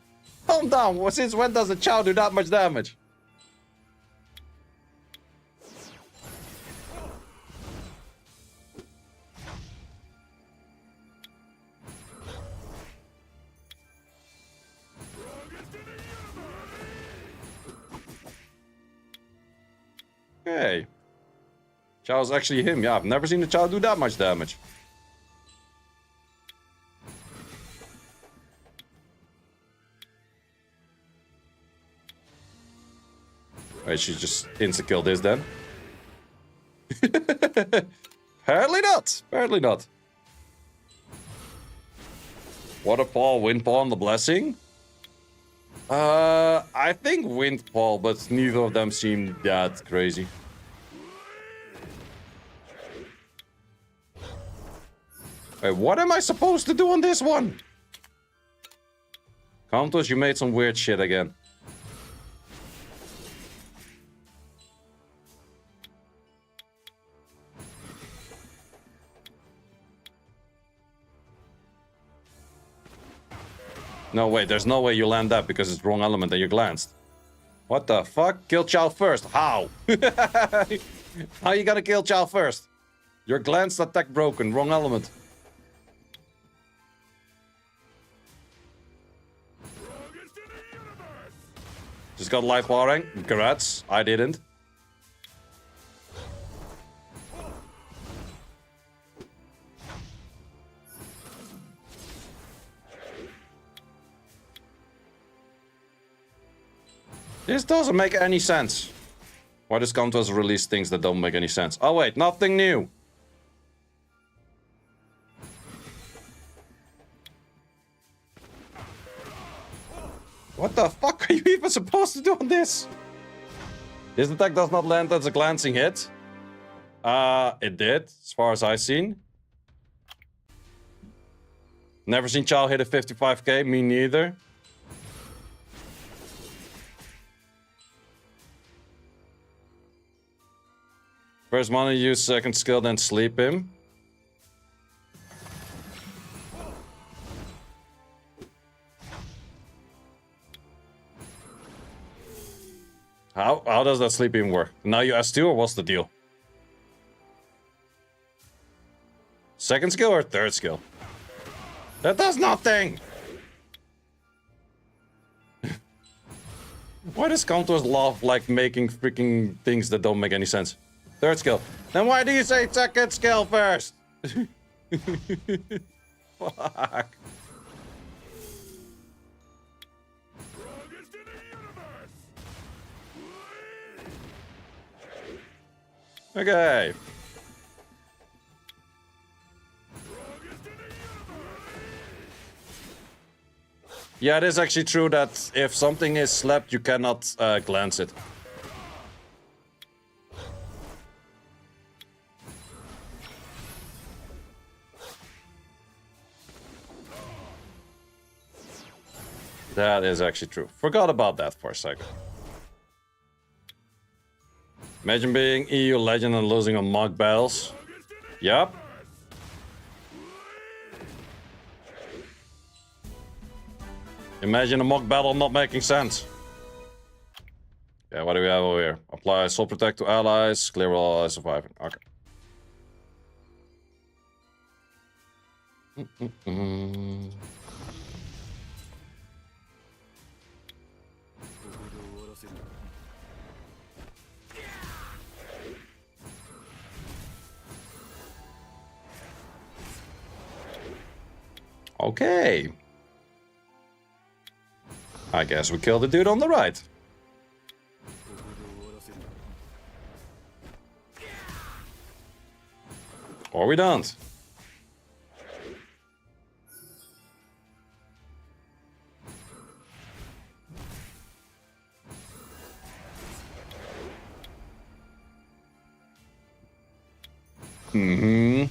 Calm down. Since when does a Chow do that much damage? Okay. Chow's actually him. Yeah, I've never seen a Chow do that much damage. I should just insta-kill this then. Apparently not. Apparently not. Waterfall, Windfall, and the Blessing? I think Windfall, but neither of them seem that crazy. Wait, what am I supposed to do on this one? Countess, you made some weird shit again. No, wait, there's no way you land that because it's wrong element and you glanced. What the fuck? Kill Chow first. How? How you gonna kill Chow first? Your glanced attack broken. Wrong element. Just got life barring. Congrats. I didn't. This doesn't make any sense. Why does Countess release things that don't make any sense? Oh wait, nothing new. What the fuck are you even supposed to do on this? This attack does not land as a glancing hit. It did, as far as I've seen. Never seen Chow hit a 55k, me neither. First mana, use second skill, then sleep him. How does that sleep him work? Now you S2 or what's the deal? Second skill or third skill? That does nothing! Why does Countess love like making freaking things that don't make any sense? Third skill. Then why do you say second skill first? Fuck. Okay. Yeah, it is actually true that if something is slapped, you cannot glance it. That is actually true. Forgot about that for a second. Imagine being EU legend and losing on mock battles. Yup. Imagine a mock battle not making sense. Yeah, what do we have over here? Apply soul protect to allies, clear all allies surviving. Okay. Okay. I guess we killed the dude on the right. Or we don't. Mm-hmm.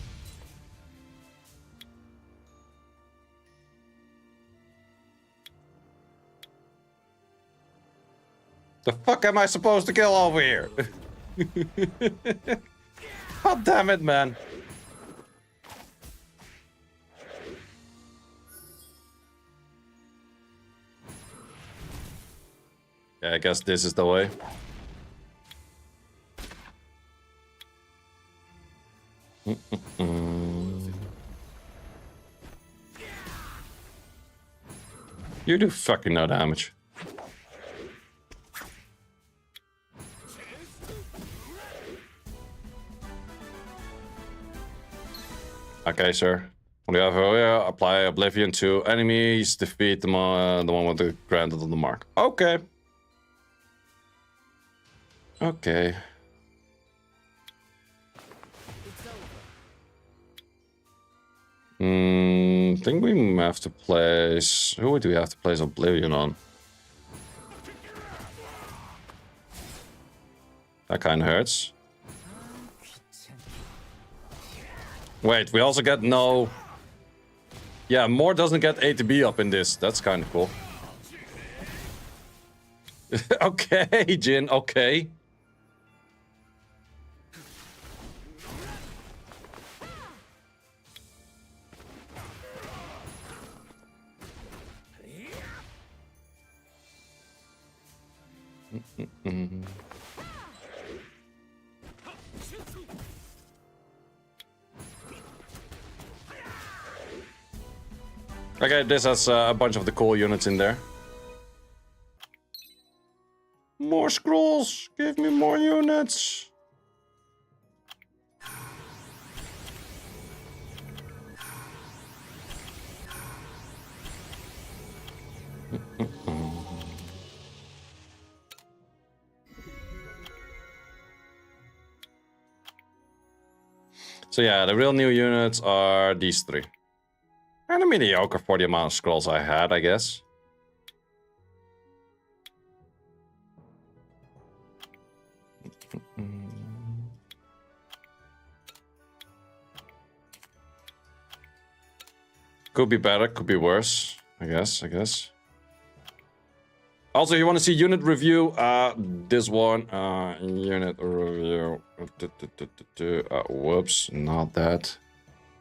The fuck am I supposed to kill over here? God damn it, man. Yeah, I guess this is the way. You do fucking no damage. Okay, sir. What do you have here? Apply Oblivion to enemies, defeat the one with the granted on the mark. Okay. Okay. I think we have to place... Who do we have to place Oblivion on? That kind of hurts. Wait, we also get no... Yeah, Moore doesn't get A to B up in this. That's kind of cool. Okay, Jin, okay. Okay, this has a bunch of the cool units in there. More scrolls! Give me more units! So yeah, the real new units are these three. And a mediocre for the amount of scrolls I had, I guess. Could be better, could be worse. I guess. Also, you want to see unit review? This one, unit review. Whoops, not that.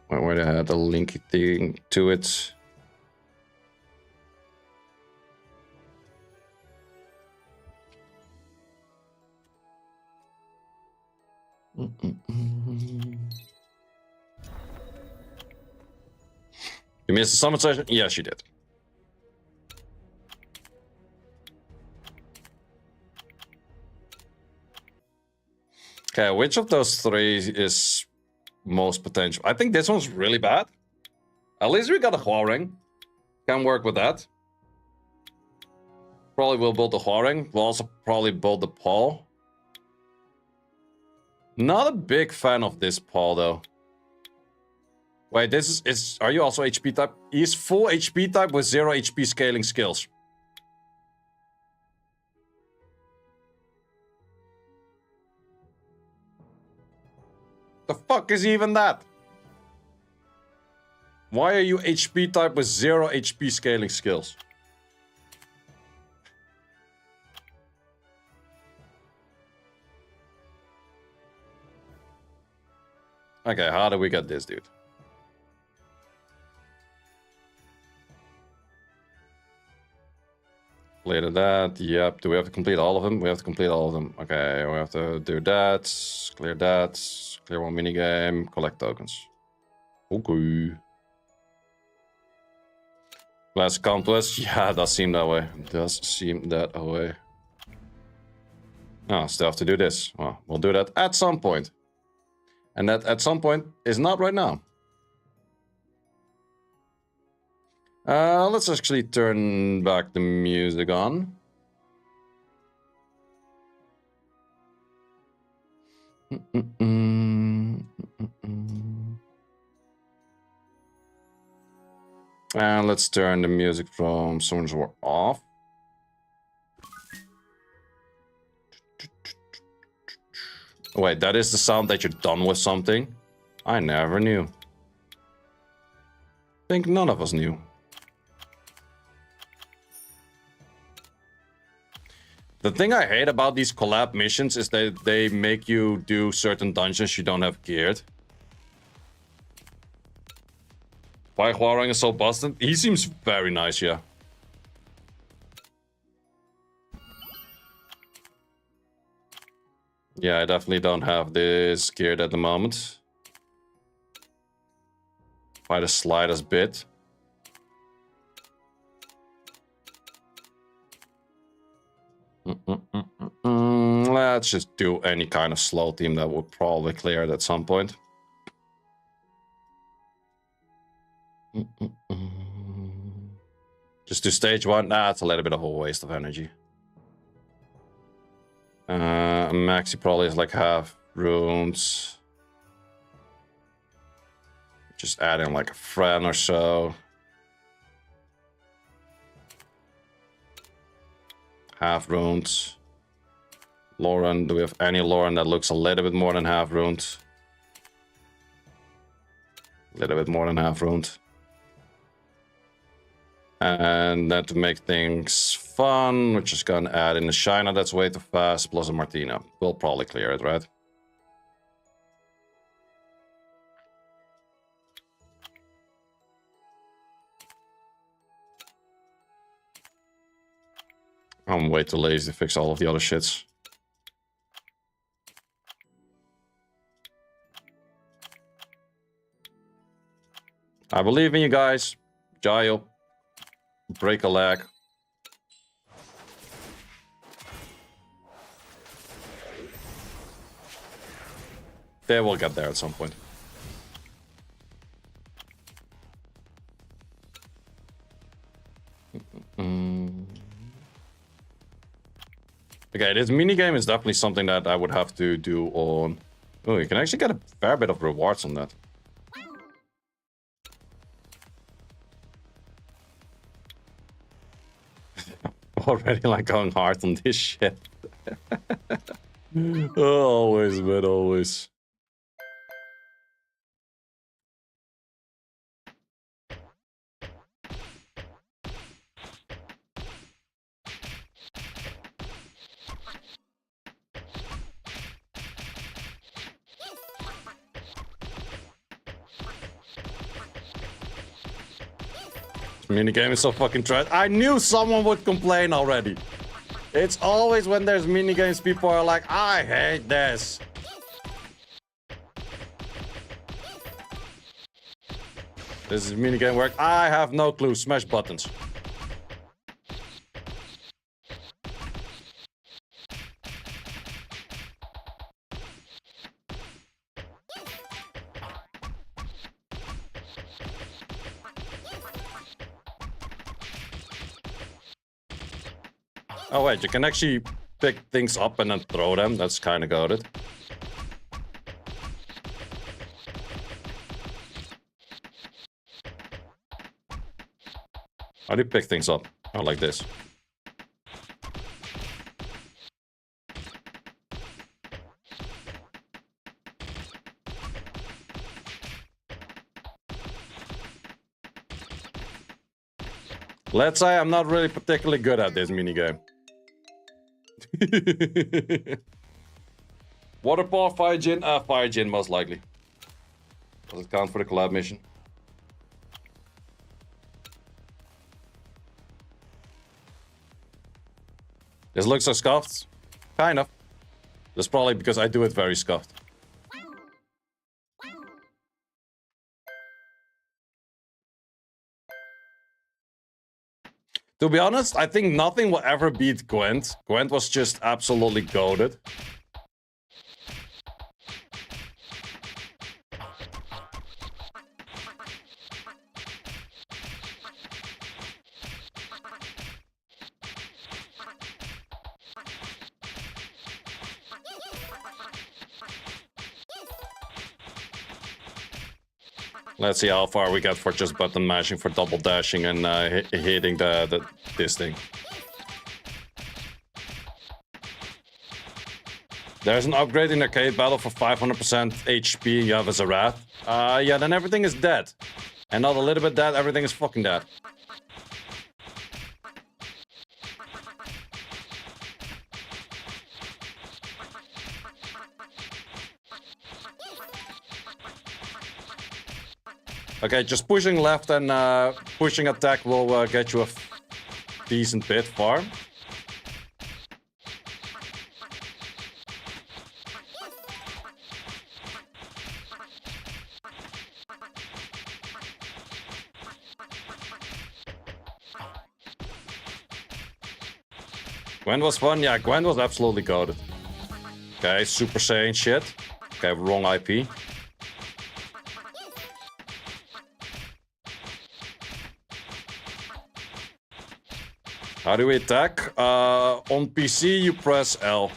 Where they had a linky thing to it. You missed the summon session? Yes, you did. Okay, which of those three is most potential? I think this one's really bad. At least we got a Hua Ring. Can work with that. Probably will build the Hua Ring. We'll also probably build the Paul. Not a big fan of this Paul, though. Wait, this is... Are you also HP type? He's full HP type with 0 HP scaling skills. The fuck is even that? Why are you HP type with 0 HP scaling skills? Okay, how do we get this dude? Later that, yep. Do we have to complete all of them? We have to complete all of them. Okay, we have to do that, clear one minigame, collect tokens. Okay. Last accomplice, yeah, it does seem that way. It does seem that way. Oh, still have to do this. Well, we'll do that at some point. And that at some point is not right now. Let's actually turn back the music on. And let's turn the music from Summoners War off. Wait, that is the sound that you're done with something? I never knew. Think none of us knew. The thing I hate about these collab missions is that they make you do certain dungeons you don't have geared. Why Huarang is so busted? He seems very nice, yeah. Yeah, I definitely don't have this geared at the moment. By the slightest bit. Let's just do any kind of slow team that will probably clear it at some point. Just do stage 1. That's a little bit of a waste of energy. Maxi probably is like half runes. Just add in like a friend or so. Half runes. Lauren, do we have any Lauren that looks a little bit more than half runes? A little bit more than half runes. And then to make things fun, we're just gonna add in the Shiner that's way too fast, plus a Martina. We'll probably clear it, right? I'm way too lazy to fix all of the other shits. I believe in you guys. Jail. Break a leg. They will get there at some point. Okay, this minigame is definitely something that I would have to do on... Oh, you can actually get a fair bit of rewards on that. Already like going hard on this shit. Always, man, always. Minigame is so fucking trash. I knew someone would complain already. It's always when there's minigames, people are like, I hate this. This is minigame work. I have no clue. Smash buttons. Oh wait, you can actually pick things up and then throw them. That's kind of goated. How do you pick things up? Oh, like this. Let's say I'm not really particularly good at this minigame. Waterfall, Fire Gin? Fire Gin most likely. Does it count for the collab mission? This looks so scuffed. Kind of. That's probably because I do it very scuffed. To be honest, I think nothing will ever beat Gwent. Gwent was just absolutely goated. Let's see how far we get for just button mashing, for double dashing and hitting this thing. There's an upgrade in Arcade Battle for 500% HP and you have a Zerath. Yeah, then everything is dead. And not a little bit dead, everything is fucking dead. Okay, just pushing left and pushing attack will get you a decent bit far. Gwen was fun? Yeah, Gwen was absolutely goated. Okay, Super Saiyan shit. Okay, wrong IP. How do we attack? On PC, you press L.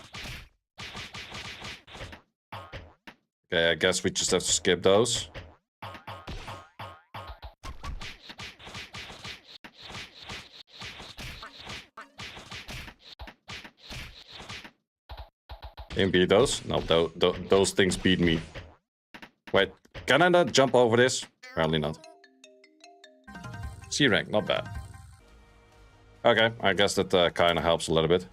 Okay, I guess we just have to skip those. Didn't beat those? No, those things beat me. Wait, can I not jump over this? Apparently not. C rank, not bad. Okay, I guess that kind of helps a little bit.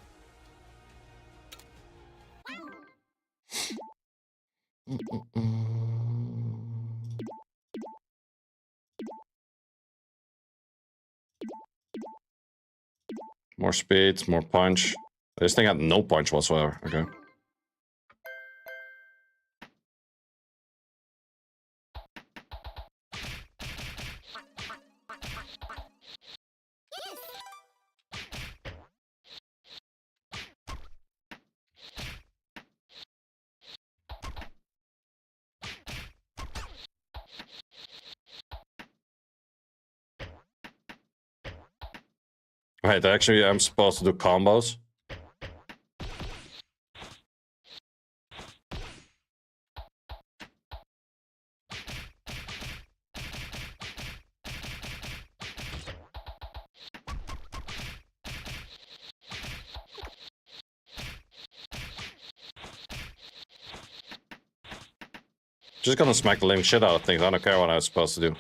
More speed, more punch. This thing had no punch whatsoever. Okay. Wait, actually, I'm supposed to do combos. Just gonna smack the living shit out of things. I don't care what I was supposed to do.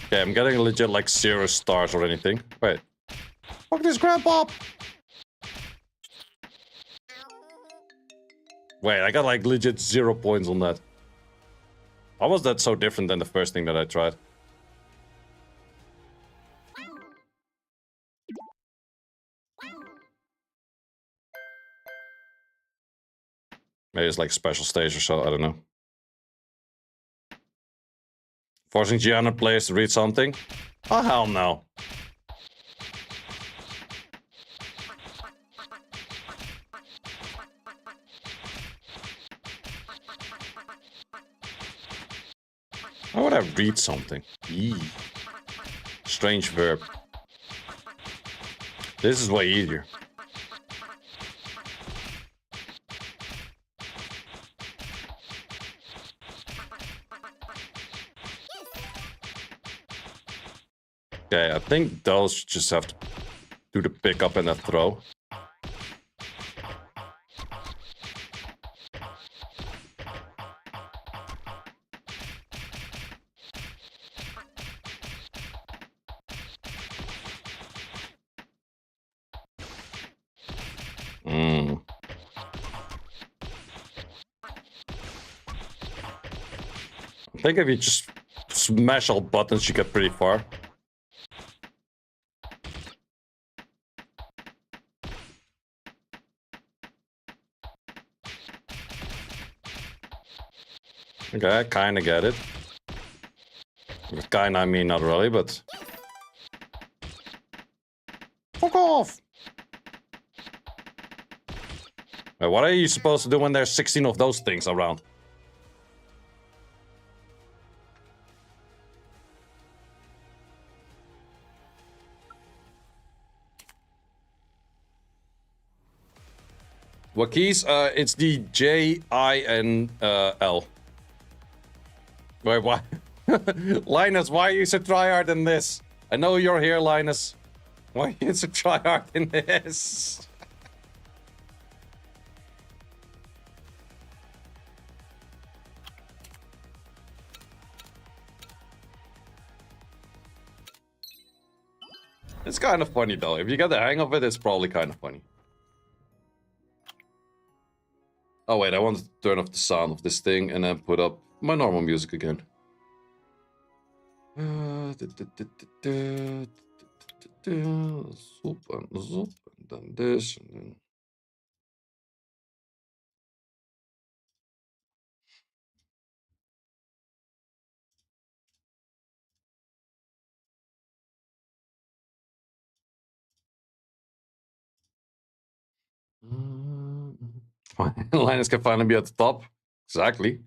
Okay, I'm getting legit like 0 stars or anything. Wait. Fuck this grandpa! Wait, I got like legit 0 points on that. How was that so different than the first thing that I tried? Maybe it's like special stage or so, I don't know. Forcing Gianna players to read something? Oh, hell no. Why would I read something? Eee. Strange verb. This is way easier. Okay, I think those just have to do the pick up and the throw. Mm. I think if you just smash all buttons, you get pretty far. Okay, I kinda get it. Kinda, I mean, not really, but... Fuck off! Wait, what are you supposed to do when there's 16 of those things around? What keys? It's the J, I, and L. Wait, why? Linus, why are you so tryhard in this? I know you're here, Linus. Why are you so tryhard in this? It's kind of funny though. If you get the hang of it, it's probably kind of funny. Oh wait, I want to turn off the sound of this thing and then put up my normal music again. Zoop and zoop, and then this, and then... Linus can finally be at the top. Exactly.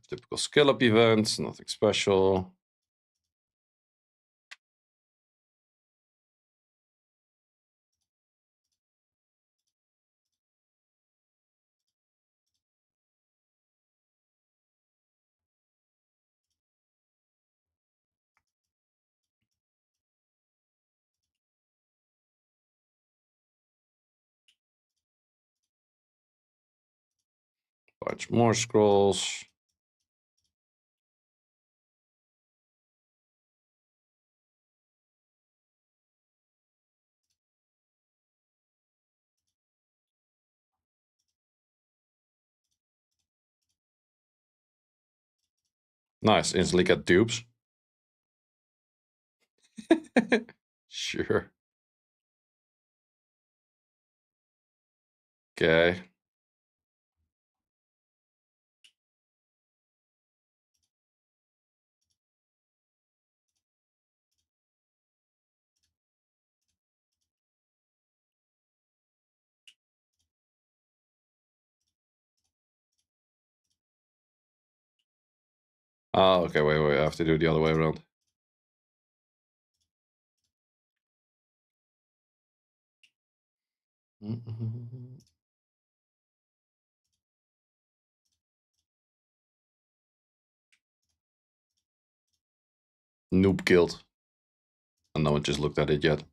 Typical skill up events, nothing special. Bunch more scrolls. Nice, instantly get dupes. Sure. Okay. Oh, okay, wait, I have to do it the other way around. Noob killed. And no one just looked at it yet.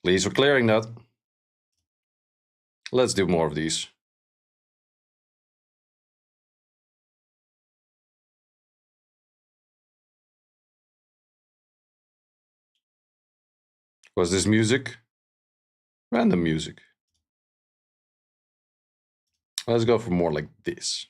At least we're clearing that. Let's do more of these. Was this music? Random music. Let's go for more like this.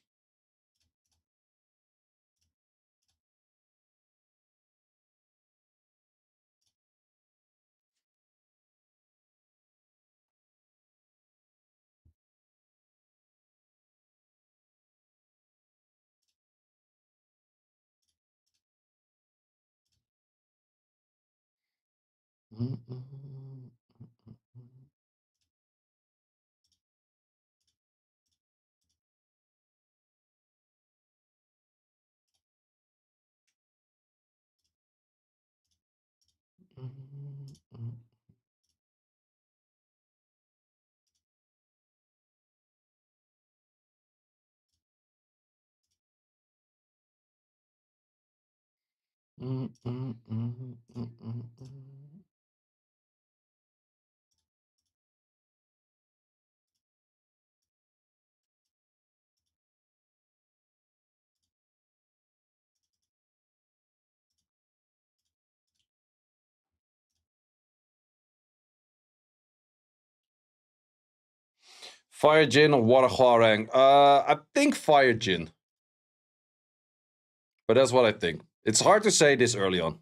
Fire Jin or Water Hwarang? I think Fire Jin. But that's what I think. It's hard to say this early on.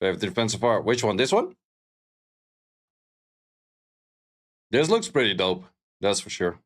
Favorite defensive art. Which one? This one? This looks pretty dope. That's for sure.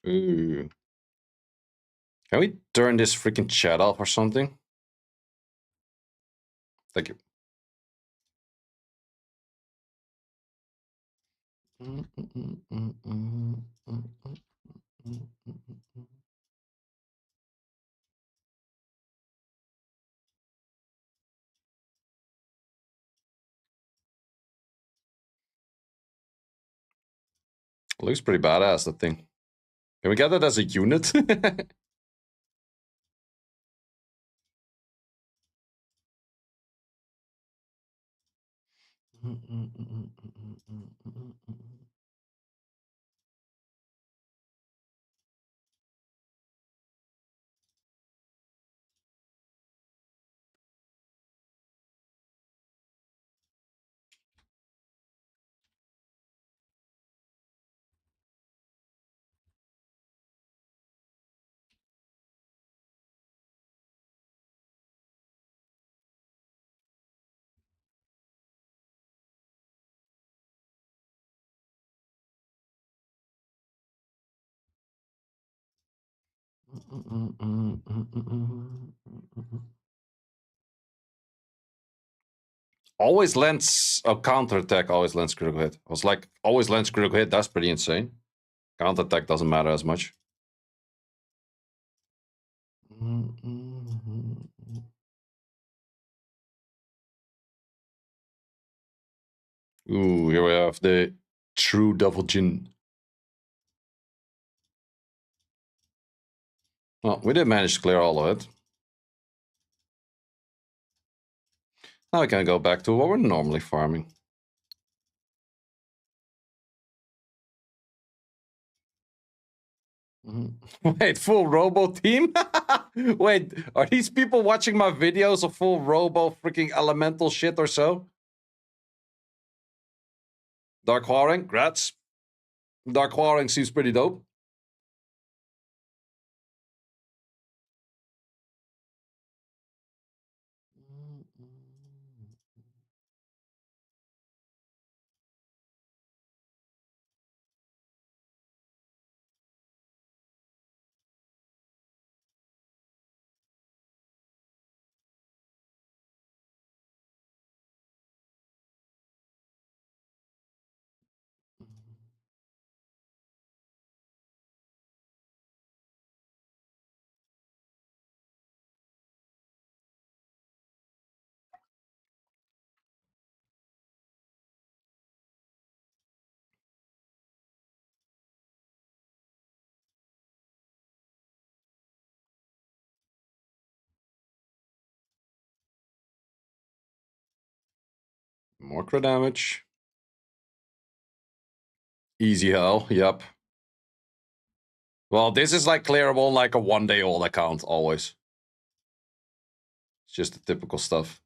Ooh. Can we turn this freaking chat off or something? Thank you. Looks pretty badass, that thing. Can we get that as a unit? Always lands a counterattack, always lands critical hit. I was like, always lands critical hit, that's pretty insane. Counterattack doesn't matter as much. Ooh, here we have the true Devil Jin. Well, we did manage to clear all of it. Now we can go back to what we're normally farming. Wait, full robo team? Wait, are these people watching my videos of full robo freaking elemental shit or so? Dark Warring, grats. Dark Warring seems pretty dope. More crit damage. Easy hell, yep. Well, this is like clearable on like a 1-day-old account, always. It's just the typical stuff.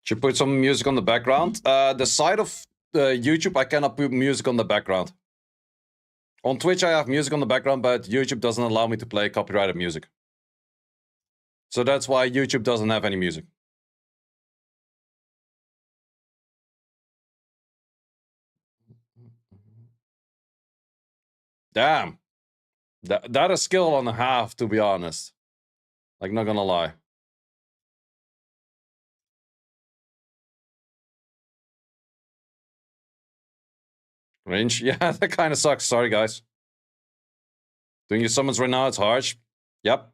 Should put some music on the background. The side of YouTube, I cannot put music on the background. On Twitch, I have music on the background, but YouTube doesn't allow me to play copyrighted music. So that's why YouTube doesn't have any music. Damn. That is skill on half, to be honest. Like, not gonna lie. Range? Yeah, that kind of sucks. Sorry, guys. Doing your summons right now, it's harsh. Yep.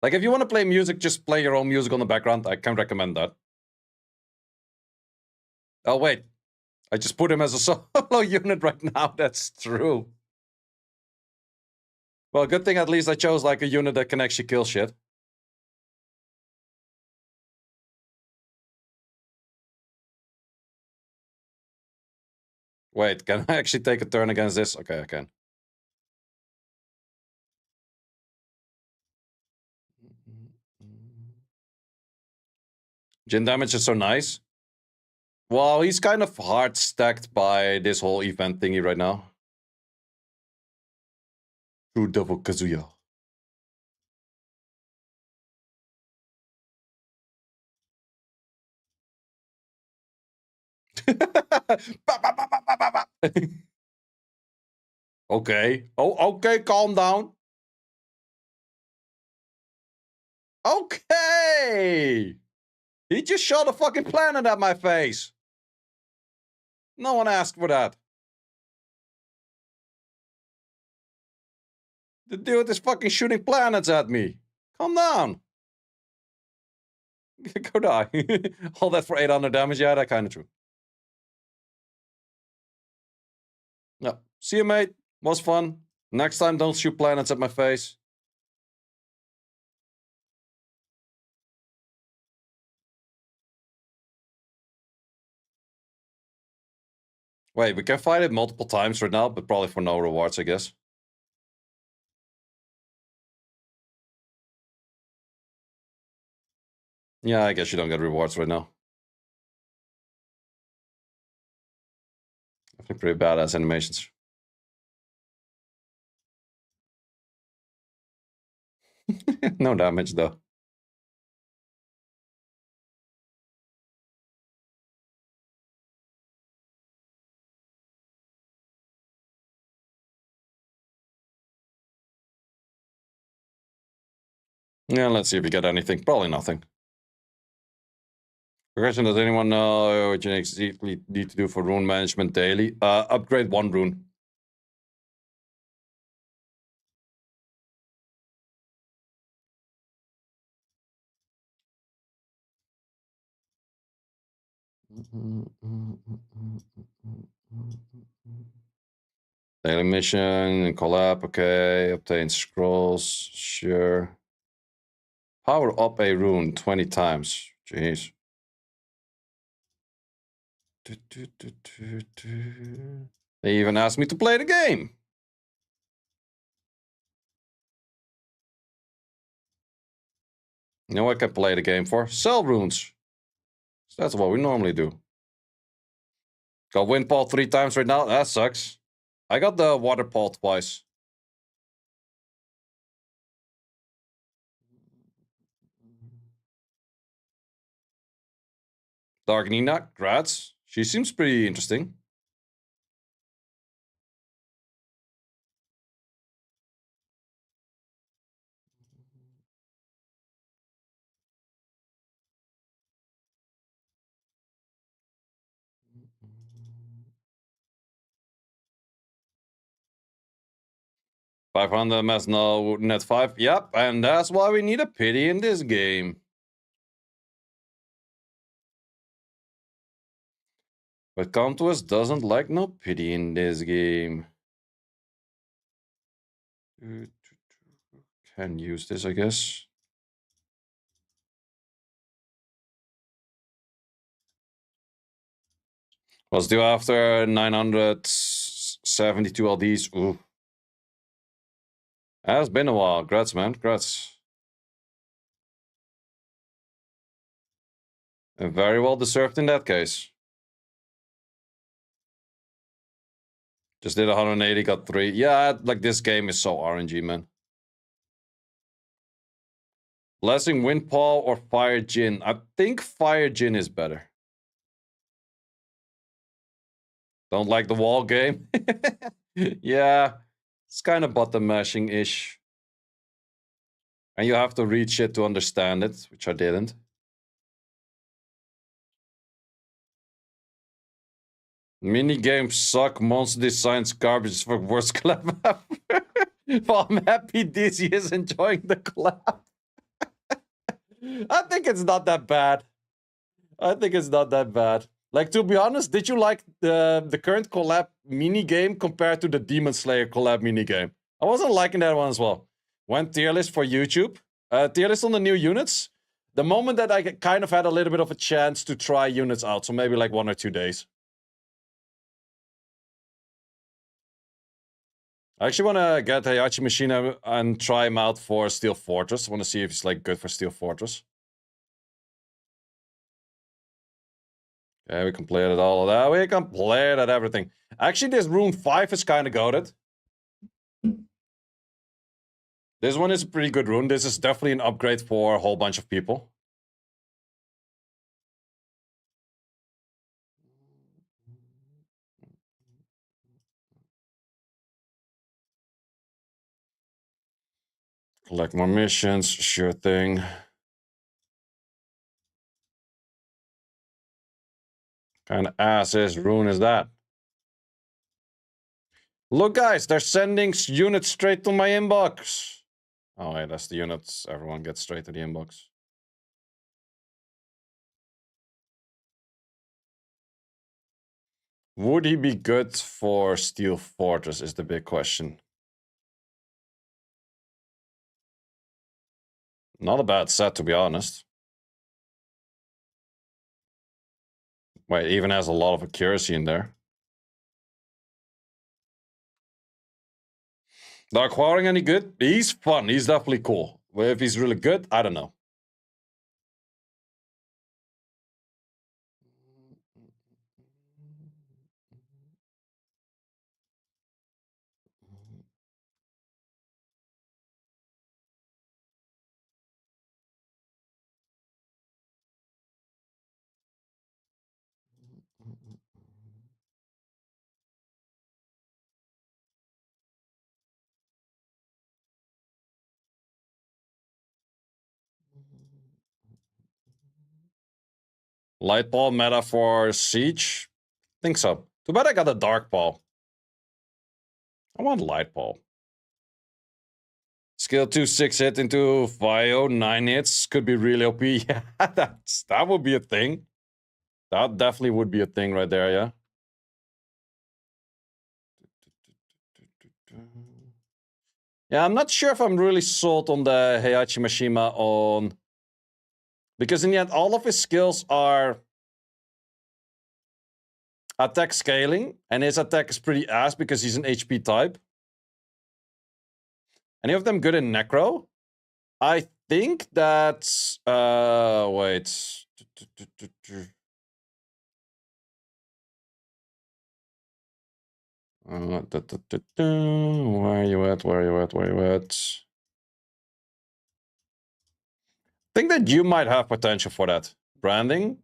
Like, if you want to play music, just play your own music on the background. I can recommend that. Oh, wait. I just put him as a solo unit right now. That's true. Well, good thing at least I chose, like, a unit that can actually kill shit. Wait, can I actually take a turn against this? Okay, I can. Gin damage is so nice. Well, he's kind of hard stacked by this whole event thingy right now. True Devil Kazuya. Okay. Oh, okay, calm down. Okay! He just shot a fucking planet at my face. No one asked for that. The dude is fucking shooting planets at me. Calm down. Go die. All that for 800 damage? Yeah, that kind of true. No. See you, mate. Was fun. Next time, don't shoot planets at my face. Wait, we can fight it multiple times right now, but probably for no rewards, I guess. Yeah, I guess you don't get rewards right now. Definitely pretty badass animations. No damage, though. Yeah, let's see if we get anything. Probably nothing. Question, does anyone know what you exactly need to do for rune management daily? Upgrade 1 rune. Daily mission, collab, okay. Obtain scrolls, sure. Power up a rune 20 times. Jeez. They even asked me to play the game. You know what I can play the game for? Sell runes. So that's what we normally do. Got windfall 3 times right now. That sucks. I got the waterfall twice. Dark Nina, grats. She seems pretty interesting. $500 MS, no net 5. Yep, and that's why we need a pity in this game. But Countess doesn't like no pity in this game. Can use this, I guess. Let's do after 972 LDs. Ooh. Has been a while. Grats, man. Grats. Very well deserved in that case. Just did 180, got 3. Yeah, like this game is so RNG, man. Blessing Windfall or Fire Jin? I think Fire Jin is better. Don't like the wall game? Yeah, it's kind of button mashing-ish. And you have to read shit to understand it, which I didn't. Mini games suck. Monster designs garbage for worst collab ever. Well, I'm happy Dizzy is enjoying the collab. I think it's not that bad. I think it's not that bad. Like, to be honest, did you like the current collab mini game compared to the Demon Slayer collab mini game? I wasn't liking that one as well. Went tier list for YouTube. Tier list on the new units. The moment that I kind of had a little bit of a chance to try units out, so maybe like 1 or 2 days. I actually want to get Heihachi Machine and try him out for Steel Fortress. I want to see if he's like good for Steel Fortress. Yeah, we completed all of that. We completed everything. Actually, this Rune 5 is kind of goated. This one is a pretty good rune. This is definitely an upgrade for a whole bunch of people. Collect more missions, sure thing. Kind of ass rune is that? Look, guys, they're sending units straight to my inbox. Oh, wait, that's the units. Everyone gets straight to the inbox. Would he be good for Steel Fortress is the big question. Not a bad set, to be honest. Wait, even has a lot of accuracy in there. Dark Warring any good? He's fun. He's definitely cool. If he's really good, I don't know. Light Ball meta for Siege? Think so. Too bad I got a Dark Ball. I want Light Ball. Skill 2, 6 hit into Vio, 9 hits. Could be really OP. Yeah, that would be a thing. That definitely would be a thing right there, yeah. Yeah, I'm not sure if I'm really sold on the Heihachi Mishima on... Because in the end, all of his skills are... attack scaling, and his attack is pretty ass because he's an HP type. Any of them good in Necro? I think that's... wait... Where are you at? Where are you at? Where are you at? I think that you might have potential for that. Branding?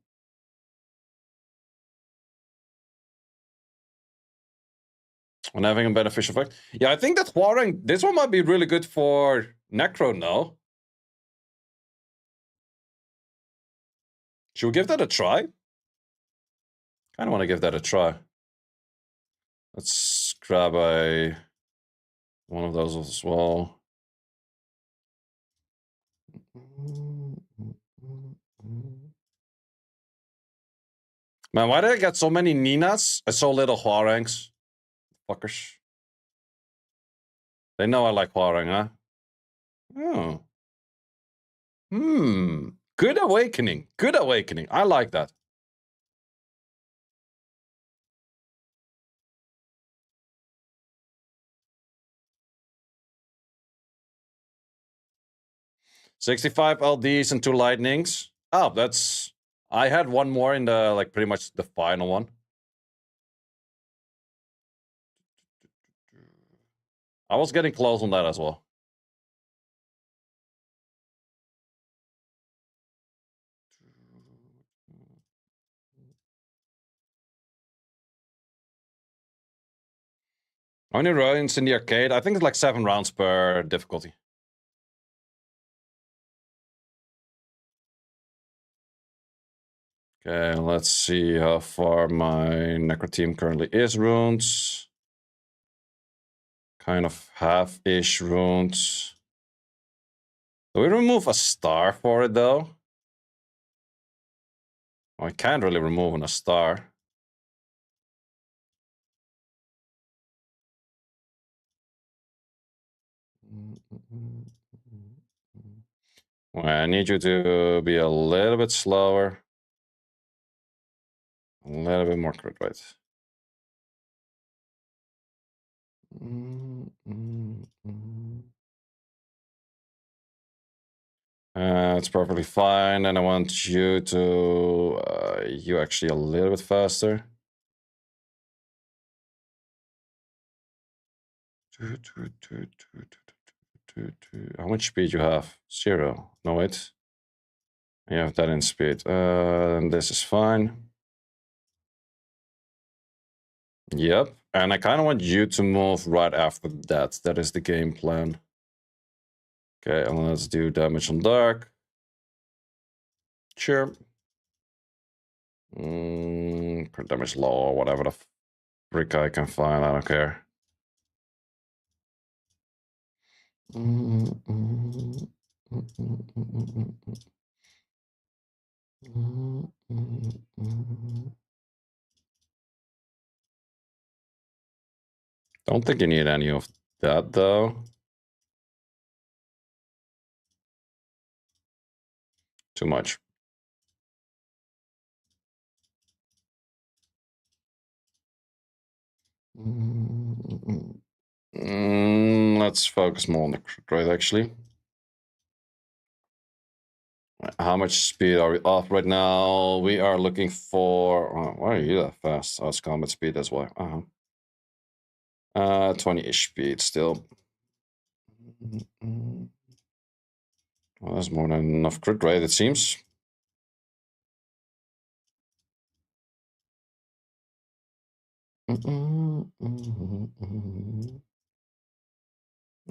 On having a beneficial effect. Yeah, I think that Huarang, this one might be really good for Necro now. Should we give that a try? Kind of want to give that a try. Let's grab one of those as well. Man, why did I get so many Ninas and so little Huarangs? Fuckers. They know I like Huarang, huh? Oh. Good awakening. Good awakening. I like that. $65 LDs and 2 lightnings. Oh, that's... I had one more in the, like, pretty much the final one. I was getting close on that as well. How many rounds in the arcade? I think it's like 7 rounds per difficulty. Okay, let's see how far my Necro team currently is runes. Kind of half-ish runes. Do we remove a star for it, though? I can't really remove a star. Well, I need you to be a little bit slower. A little bit more crit rate. It's perfectly fine, and I want you to you actually a little bit faster. How much speed you have? 0. No, wait. You have that in speed. And this is fine. Yep. And I kind of want you to move right after that. That is the game plan. Okay, and let's do damage on dark. Sure. Crit damage low or whatever the frick I can find. I don't care. Don't think you need any of that, though. Too much. Let's focus more on the crit rate, actually. How much speed are we off right now? We are looking for... Oh, why are you that fast? Oh, it's combat speed as well. 20-ish speed still. Well, that's more than enough crit rate, it seems.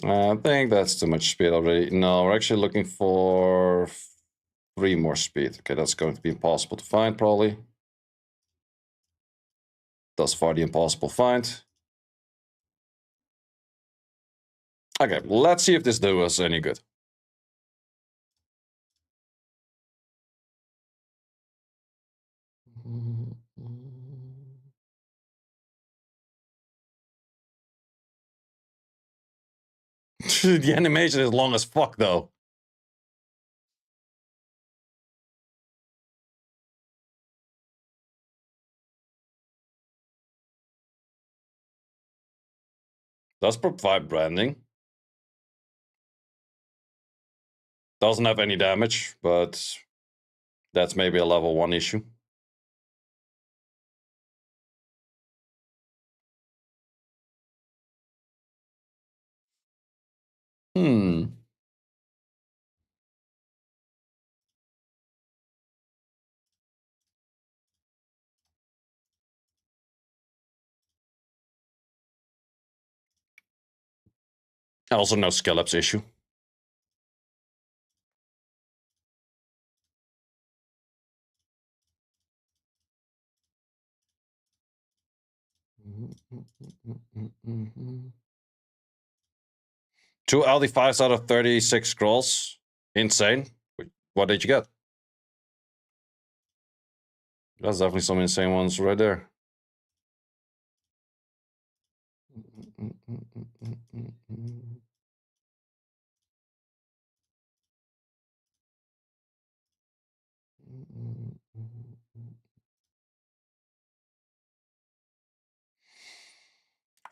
I think that's too much speed already. No, we're actually looking for 3 more speed. Okay, that's going to be impossible to find, probably. Thus far, the impossible find. Okay, let's see if this does us any good. The animation is long as fuck, though. Does provide branding. Doesn't have any damage, but that's maybe a level 1 issue. Also no skill ups issue. Two LD5s out of 36 scrolls. Insane. What did you get? That's definitely some insane ones right there.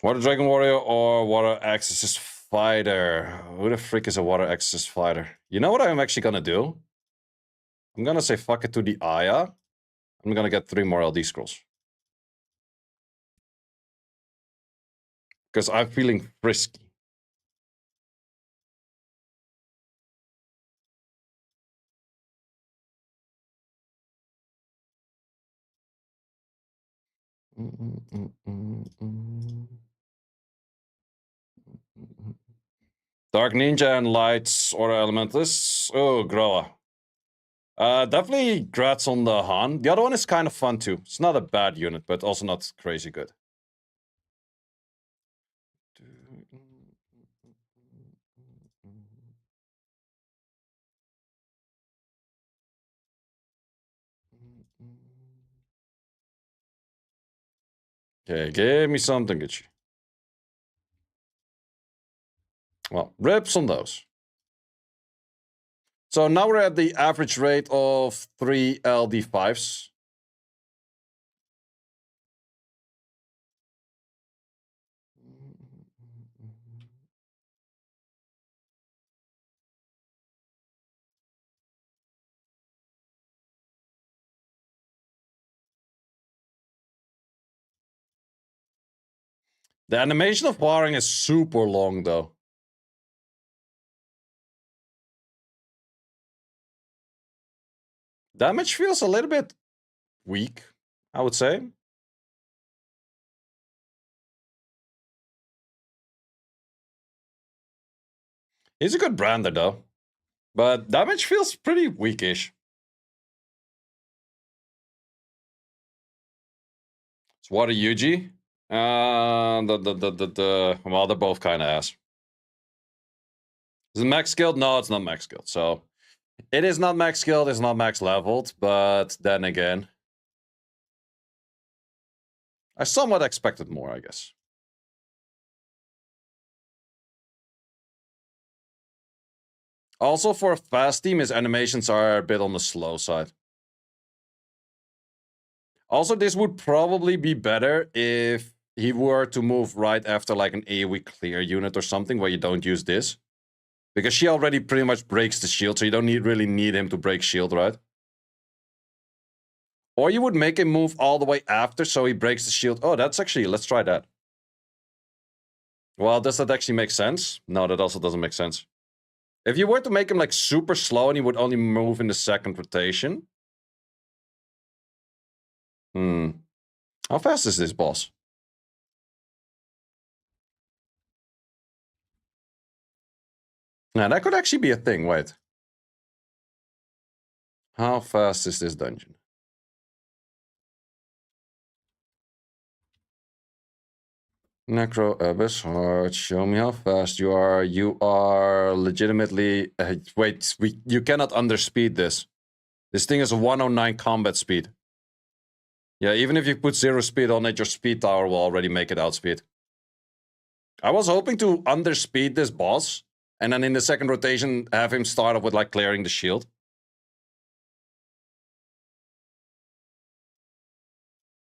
Water Dragon Warrior or Water Exorcist Fighter? Who the frick is a Water Exorcist Fighter? You know what I'm actually gonna do? I'm gonna say fuck it to the Aya. I'm gonna get 3 more LD scrolls. Because I'm feeling frisky. Dark Ninja and Lights or Elementalist. Oh, Groa. Definitely Grats on the Han. The other one is kind of fun too. It's not a bad unit, but also not crazy good. Okay, give me something, Gucci. Well, rips on those. So now we're at the average rate of 3 LD5s. The animation of wiring is super long, though. Damage feels a little bit weak, I would say. He's a good brander, though. But damage feels pretty weakish. So what are Yuji? Well, they're both kind of ass. Is it max skilled? No, it's not max skilled. So it is not max skilled, it's not max leveled, but then again, I somewhat expected more, I guess. Also, for a fast team, his animations are a bit on the slow side. Also, this would probably be better if he were to move right after like an AoE clear unit or something where you don't use this. Because she already pretty much breaks the shield, so you don't really need him to break shield, right? Or you would make him move all the way after so he breaks the shield. Oh, that's actually, let's try that. Well, does that actually make sense? No, that also doesn't make sense. If you were to make him like super slow and he would only move in the second rotation. How fast is this boss? Now, that could actually be a thing, wait. How fast is this dungeon? Necro Abyss Heart, show me how fast you are. You are legitimately... wait, you cannot underspeed this. This thing is a 109 combat speed. Yeah, even if you put 0 speed on it, your speed tower will already make it outspeed. I was hoping to underspeed this boss, and then in the second rotation, have him start off with like clearing the shield.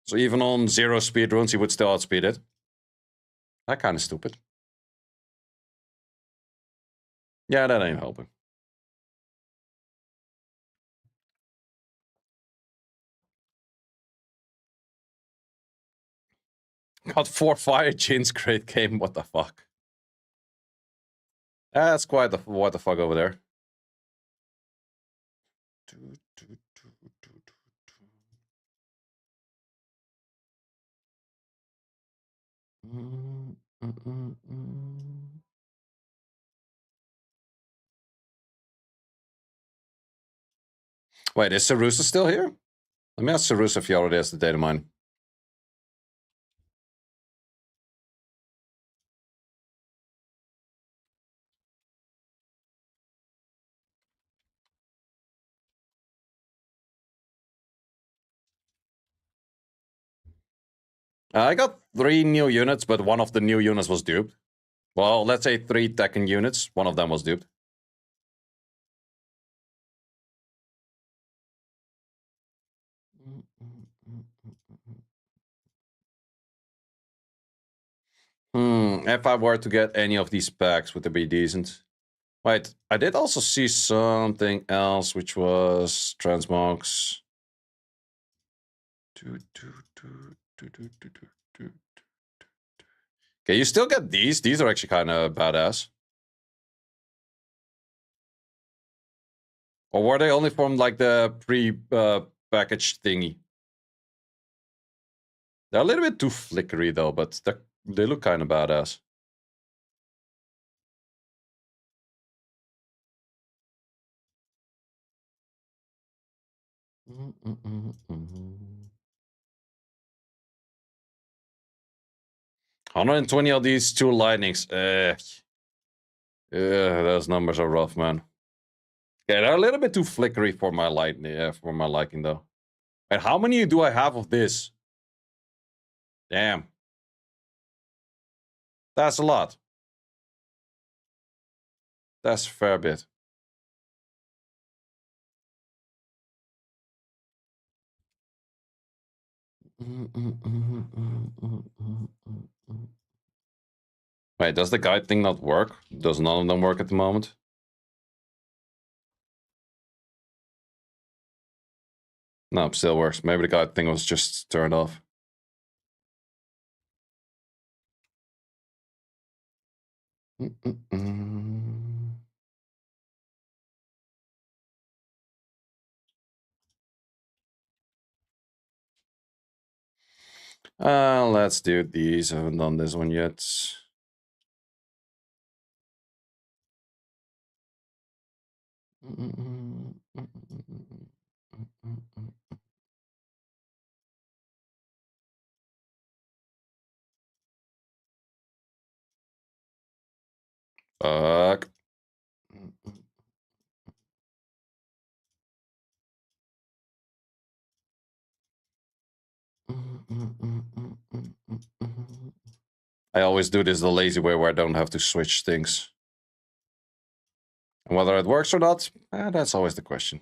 So even on 0 speed runes, he would still outspeed it. That kind of stupid. Yeah, that ain't helping. Got 4 fire chains, great game, what the fuck. That's quite the what the fuck over there. Wait, is Sarusa still here? Let me ask Sarusa if he already has the data mine. I got 3 new units, but one of the new units was duped. Well, let's say 3 Tekken units. One of them was duped. If I were to get any of these packs, would it be decent? Wait, I did also see something else, which was transmogs. Okay, you still get these. These are actually kind of badass. Or were they only from like the pre-packaged thingy? They're a little bit too flickery though, but they look kind of badass. Mm-mm-mm-mm. 120 of these 2 lightnings. Yeah, those numbers are rough, man. Yeah, they're a little bit too flickery for my for my liking though. And how many do I have of this? Damn. That's a lot. That's a fair bit. Wait, does the guide thing not work? Does none of them work at the moment? No, it still works. Maybe the guide thing was just turned off. Let's do these. I haven't done this one yet. Fuck. I always do this the lazy way where I don't have to switch things. And whether it works or not, that's always the question.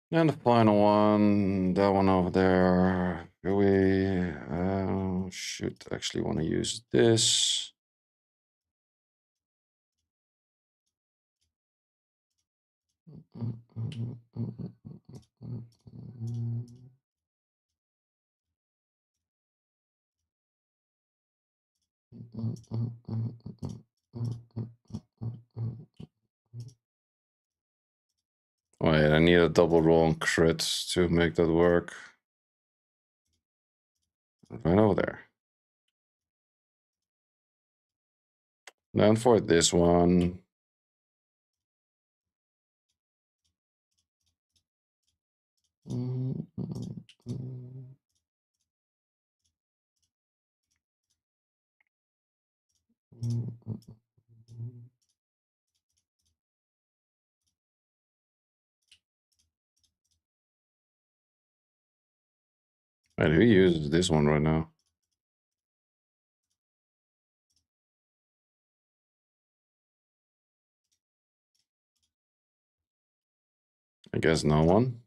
And the final one, that one over there. Do we should actually want to use this. Wait, I need a double roll on crit to make that work. Right over there. Then for this one. Wait, who uses this one right now? I guess no one.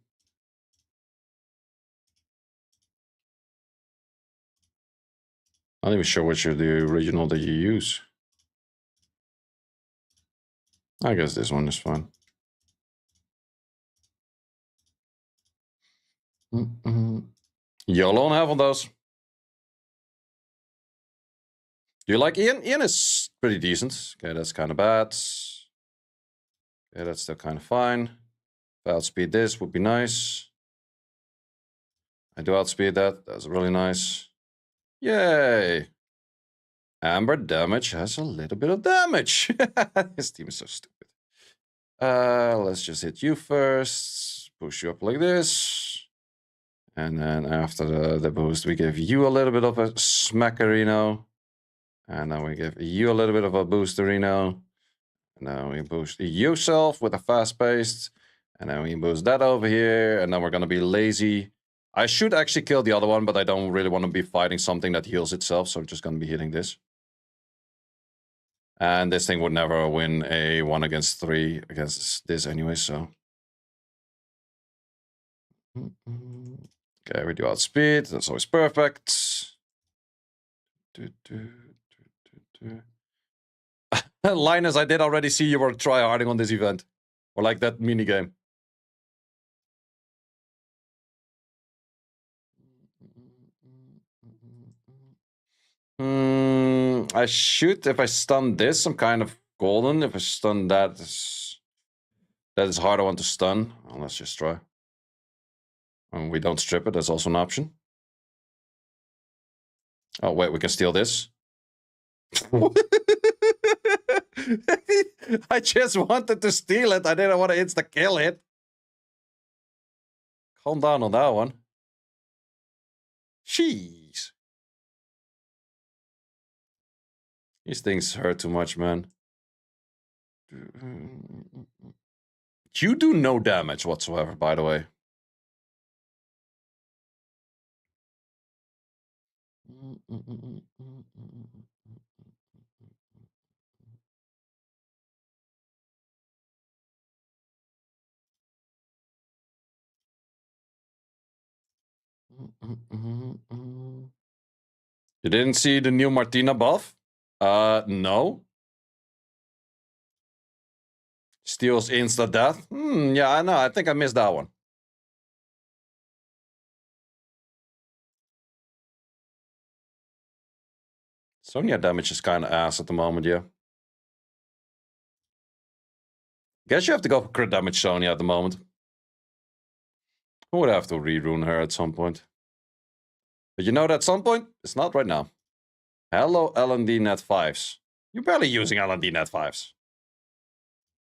Not even sure which of the original that you use. I guess this one is fine. You alone have on those. Do you like Ian? Ian is pretty decent. Okay, that's kind of bad. Okay, that's still kind of fine. If I outspeed this would be nice. I do outspeed that. That's really nice. Yay! Amber damage has a little bit of damage. This team is so stupid. Let's just hit you first. Push you up like this. And then after the boost, we give you a little bit of a smackerino. And then we give you a little bit of a boosterino. And now we boost yourself with a fast pace. And then we boost that over here. And then we're going to be lazy. I should actually kill the other one, but I don't really want to be fighting something that heals itself. So I'm just going to be hitting this. And this thing would never win a 1 against 3 against this anyway, so. Okay, we do outspeed. That's always perfect. Linus, I did already see you were tryharding on this event. Or like that minigame. I should, if I stun this, I'm kind of golden. If I stun that, that is harder one to stun. Well, let's just try. And we don't strip it, that's also an option. Oh, wait, we can steal this. I just wanted to steal it. I didn't want to insta-kill it. Calm down on that one. Jeez. These things hurt too much, man. You do no damage whatsoever, by the way. You didn't see the new Martina buff? No. Steals insta-death? Yeah, I know. I think I missed that one. Sonya damage is kind of ass at the moment, yeah. Guess you have to go for crit damage Sonya at the moment. I would have to rerune her at some point. But you know that at some point? It's not right now. Hello, LND net 5s. You're barely using LND net 5s.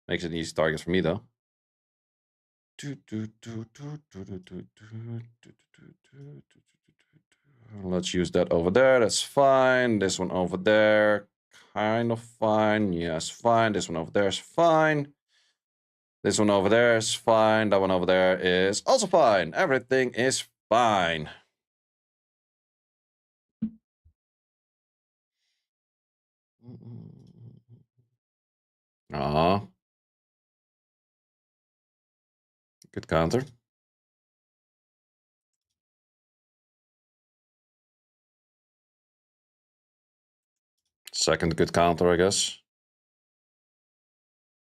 Makes it an easy target for me, though. Let's use that over there. That's fine. This one over there. Kind of fine. Yes, fine. This one over there is fine. This one over there is fine. That one over there is also fine. Everything is fine. Good counter. Second good counter, I guess.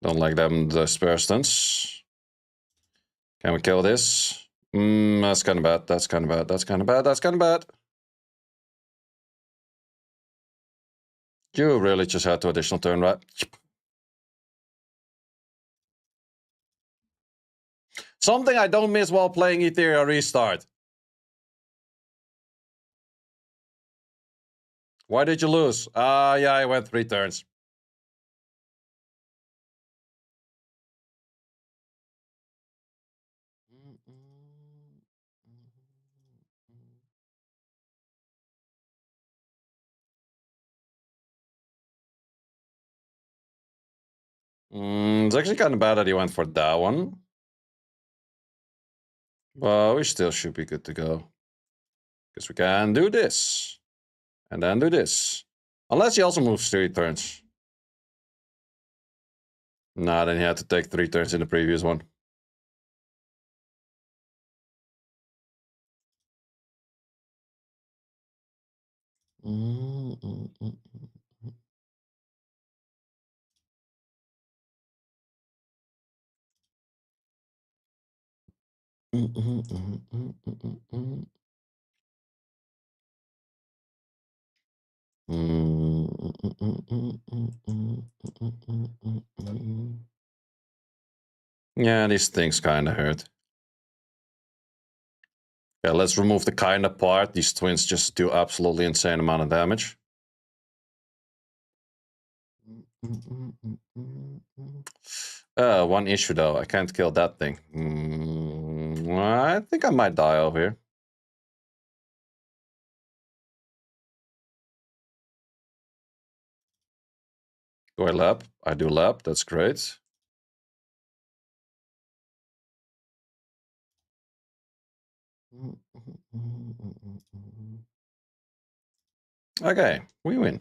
Don't like them, the spare stunts. Can we kill this? That's kind of bad. That's kind of bad. That's kind of bad. That's kind of bad. You really just had to additional turn, right? Something I don't miss while playing Ethereal Restart. Why did you lose? Yeah, I went 3 turns. It's actually kind of bad that he went for that one. Well, we still should be good to go. Because we can do this. And then do this. Unless he also moves 3 turns. Nah, then he had to take 3 turns in the previous one. Yeah, these things kind of hurt. Yeah, let's remove the kind of part. These twins just do absolutely insane amount of damage. One issue though, I can't kill that thing. I think I might die over here. Do I lap? I do lap. That's great. Okay, we win.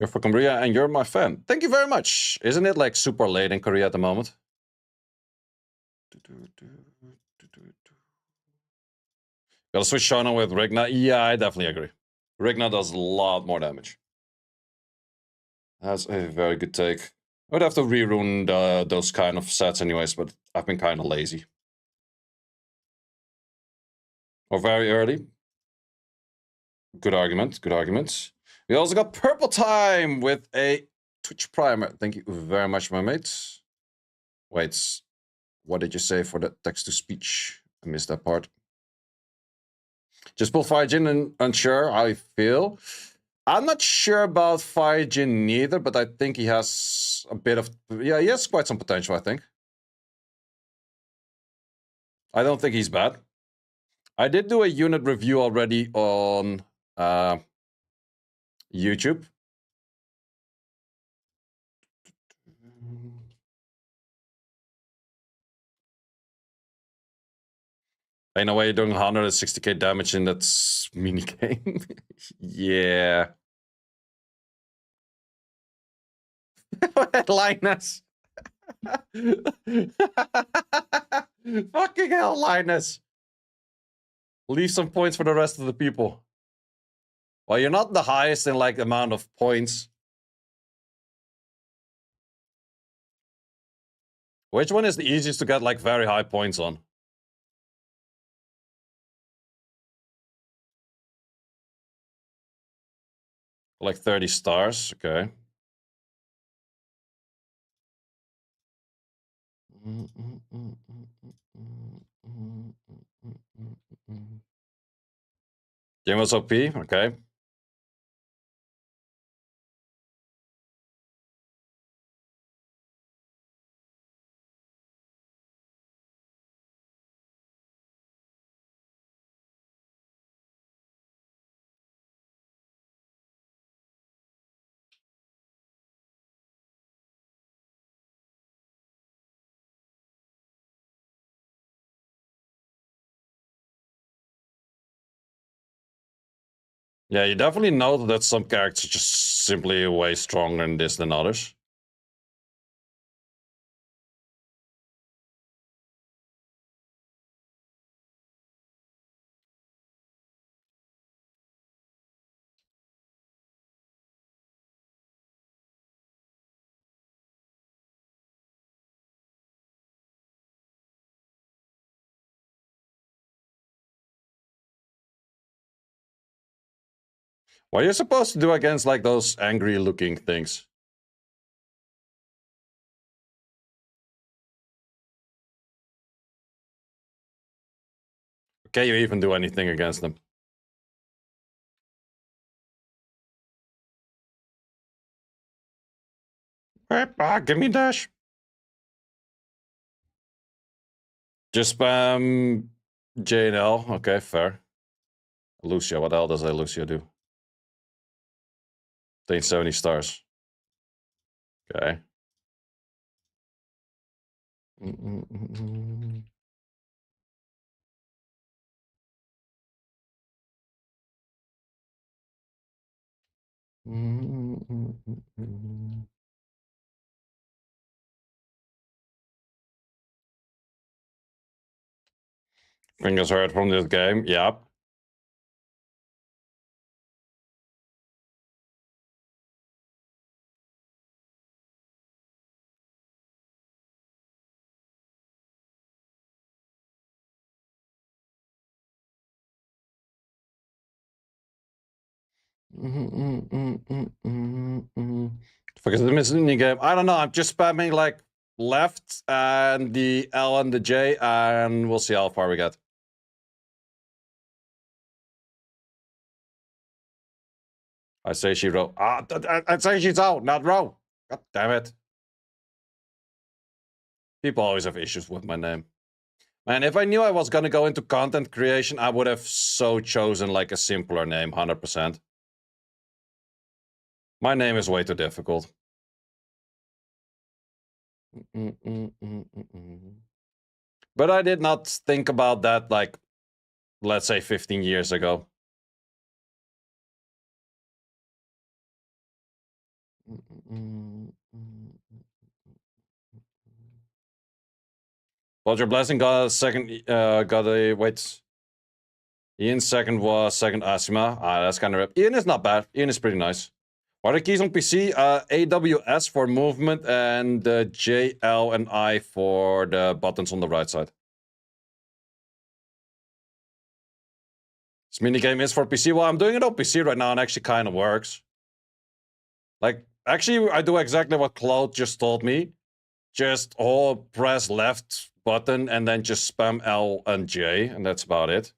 You're from Korea and you're my fan. Thank you very much. Isn't it like super late in Korea at the moment? Gotta switch Shana with Rigna. Yeah, I definitely agree. Rigna does a lot more damage. That's a very good take. I would have to rerun those kind of sets anyways, but I've been kind of lazy. Or very early. Good argument, good argument. We also got Purple Time with a Twitch Primer. Thank you very much, my mates. Wait, what did you say for the text-to-speech? I missed that part. Just pull Fire-Jin and unsure how you feel. I'm not sure about Fire-Jin neither, but I think he has a bit of... Yeah, he has quite some potential, I think. I don't think he's bad. I did do a unit review already on YouTube. In a way, you're doing 160k damage in that mini game. Yeah. Linus. Fucking hell, Linus. Leave some points for the rest of the people. Well, you're not the highest in like amount of points. Which one is the easiest to get like very high points on? Like 30 stars, okay. Game was OP, okay. Yeah, you definitely know that some characters are just simply way stronger in this than others. What are you supposed to do against like those angry looking things? Can you even do anything against them? Give me dash. Just spam J and L. Okay, fair. Lucia, what the hell does a Lucia do? Gain 70 stars. Okay. Fingers hurt from this game. Yep. Because the mini game, I don't know. I'm just spamming like left and the L and the J, and we'll see how far we get. I say she row. I say she's out, not row. God damn it. People always have issues with my name. Man, if I knew I was gonna go into content creation, I would have so chosen like a simpler name, 100%. My name is way too difficult. But I did not think about that, like, let's say 15 years ago. Roger Blessing got a second, wait. Ian's second was second Asima. That's kind of rip. Ian is not bad. Ian is pretty nice. What are the keys on PC? AWS for movement and J, L, and I for the buttons on the right side. This minigame is for PC. Well, I'm doing it on PC right now and actually kind of works. Like, actually, I do exactly what Claude just told me. Just press left button and then just spam L and J, and that's about it.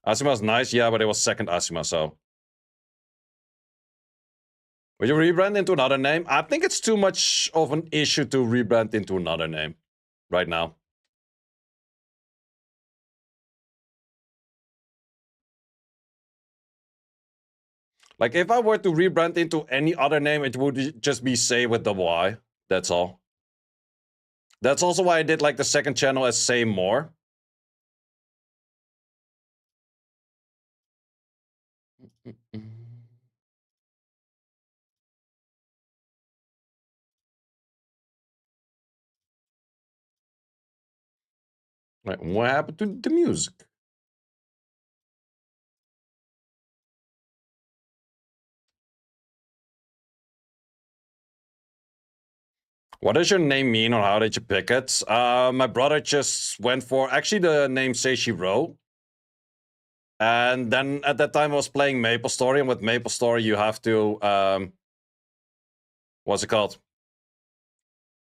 Asima's nice, yeah, but it was second Asima, so. Will you rebrand into another name? I think it's too much of an issue to rebrand into another name right now. Like, if I were to rebrand into any other name, it would just be Say with the Y. That's all. That's also why I did, like, the second channel as Say More. Wait, what happened to the music? What does your name mean, or how did you pick it? My brother just went for actually the name Seishiro. And then at that time I was playing Maple Story, and with Maple Story you have to what's it called?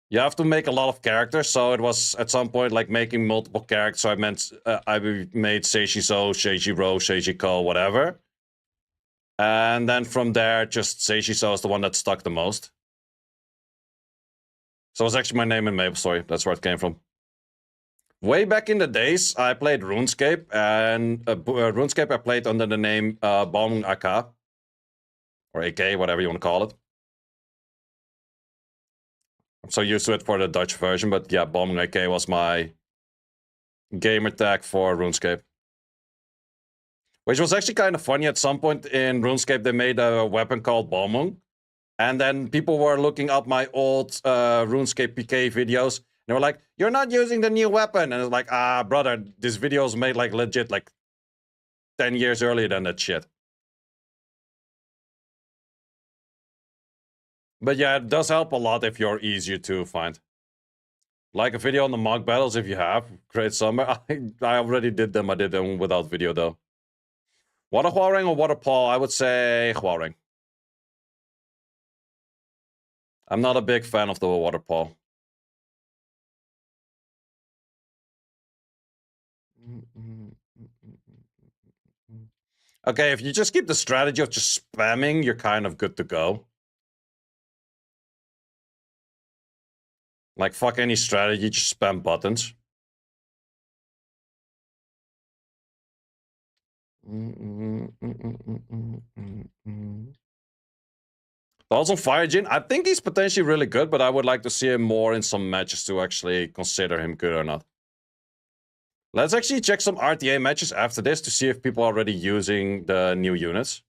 You have to make a lot of characters, so it was at some point like making multiple characters. So I made Seishizo, Seishiro, Seishiko, whatever. And then from there, just Seishizo is the one that stuck the most. So it's actually my name in Maple Story. That's where it came from. Way back in the days, I played RuneScape, and RuneScape I played under the name Baumung AK, or AK, whatever you want to call it. I'm so used to it for the Dutch version, but yeah, Baumung AK was my gamer tag for RuneScape. Which was actually kind of funny. At some point in RuneScape, they made a weapon called Baumung, and then people were looking up my old RuneScape PK videos. They were like, "You're not using the new weapon," and it's like, brother, this video was made like legit like 10 years earlier than that shit. But yeah, it does help a lot if you're easier to find. Like a video on the mock battles if you have. Great summer. I already did them. I did them without video though. Water Huarang or Water Paul? I would say Huarang. I'm not a big fan of the Water Paul. Okay, if you just keep the strategy of just spamming, you're kind of good to go. Like, fuck any strategy, just spam buttons. Thoughts on Firejin? I think he's potentially really good, but I would like to see him more in some matches to actually consider him good or not. Let's actually check some RTA matches after this to see if people are already using the new units.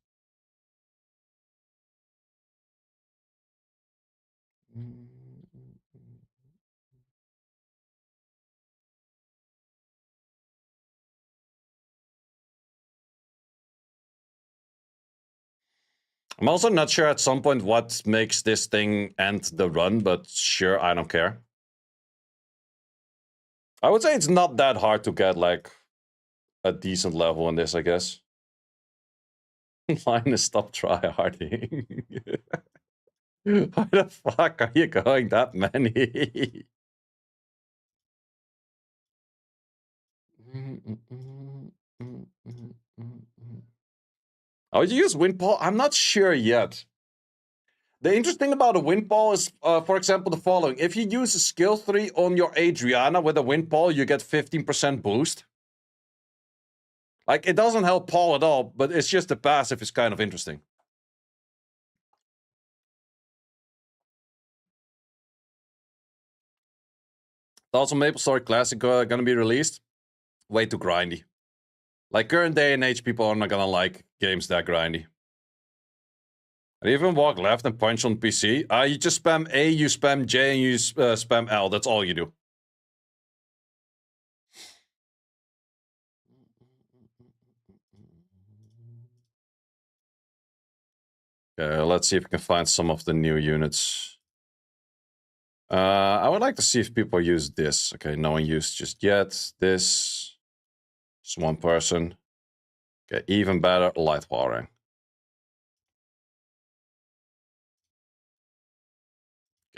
I'm also not sure at some point what makes this thing end the run, but sure, I don't care. I would say it's not that hard to get, like, a decent level in this, I guess. Linus, stop tryharding. Why the fuck are you going that many? Oh, you use Windpole? I'm not sure yet. The interesting about a windfall is, for example, the following. If you use a skill 3 on your Adriana with a windfall, you get 15% boost. Like, it doesn't help Paul at all, but it's just the passive is kind of interesting. Also, Maple Story Classic gonna be released. Way too grindy. Like, current day and age, people are not gonna like games that grindy. And even walk left and punch on PC. You just spam A, you spam J, and you spam L. That's all you do. Okay, let's see if we can find some of the new units. I would like to see if people use this. Okay, no one used just yet. This. Just one person. Okay, even better, light watering.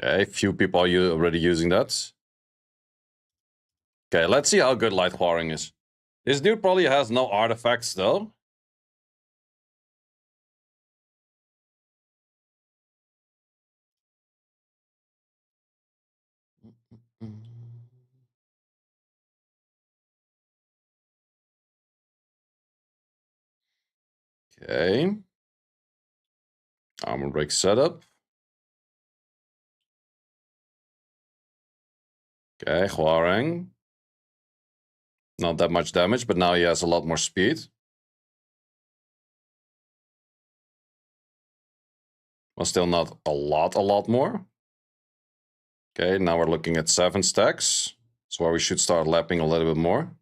Okay, few people are already using that. Okay, let's see how good light watering is. This dude probably has no artifacts though. Okay. Armor break setup. Okay, Huarang. Not that much damage, but now he has a lot more speed. Well, still not a lot more. Okay, now we're looking at 7 stacks. That's where we should start lapping a little bit more.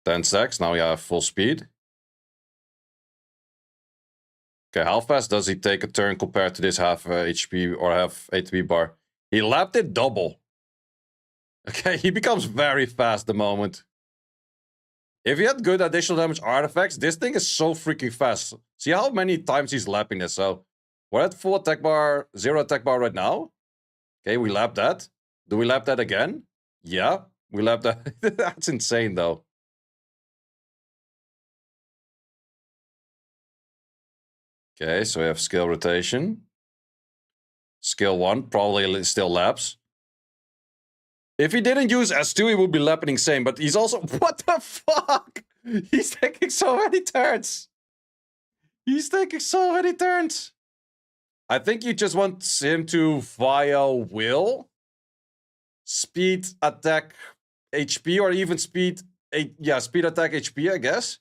10 stacks, now we have full speed. Okay, how fast does he take a turn compared to this half HP or half ATB bar? He lapped it double. Okay, he becomes very fast the moment. If he had good additional damage artifacts, this thing is so freaking fast. See how many times he's lapping this. So we're at full attack bar, 0 attack bar right now. Okay, we lap that. Do we lap that again? Yeah, we lap that. That's insane though. Okay, so we have skill rotation. Skill 1 probably still laps. If he didn't use S2, he would be lapping insane, but he's also... What the fuck? He's taking so many turns. He's taking so many turns. I think you just want him to, via will, speed attack HP, or even speed... Yeah, speed attack HP, I guess.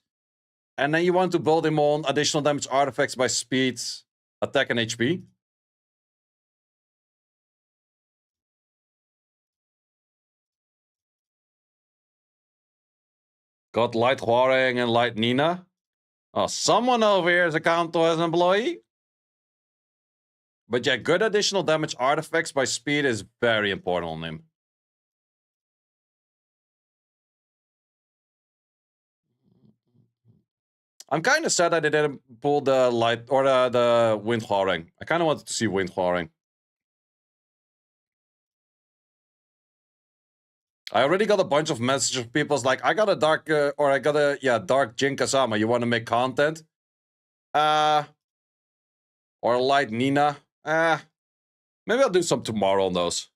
And then you want to build him on additional damage artifacts by speed, attack, and HP. Got Light Huarang and Light Nina. Oh, someone over here is a Kanto as an employee. But yeah, good additional damage artifacts by speed is very important on him. I'm kind of sad that they didn't pull the light or the wind Huarang. I kind of wanted to see wind Huarang. I already got a bunch of messages from people like, I got a dark, or I got a, dark Jin Kazama. You want to make content? Or light Nina? Maybe I'll do some tomorrow on those.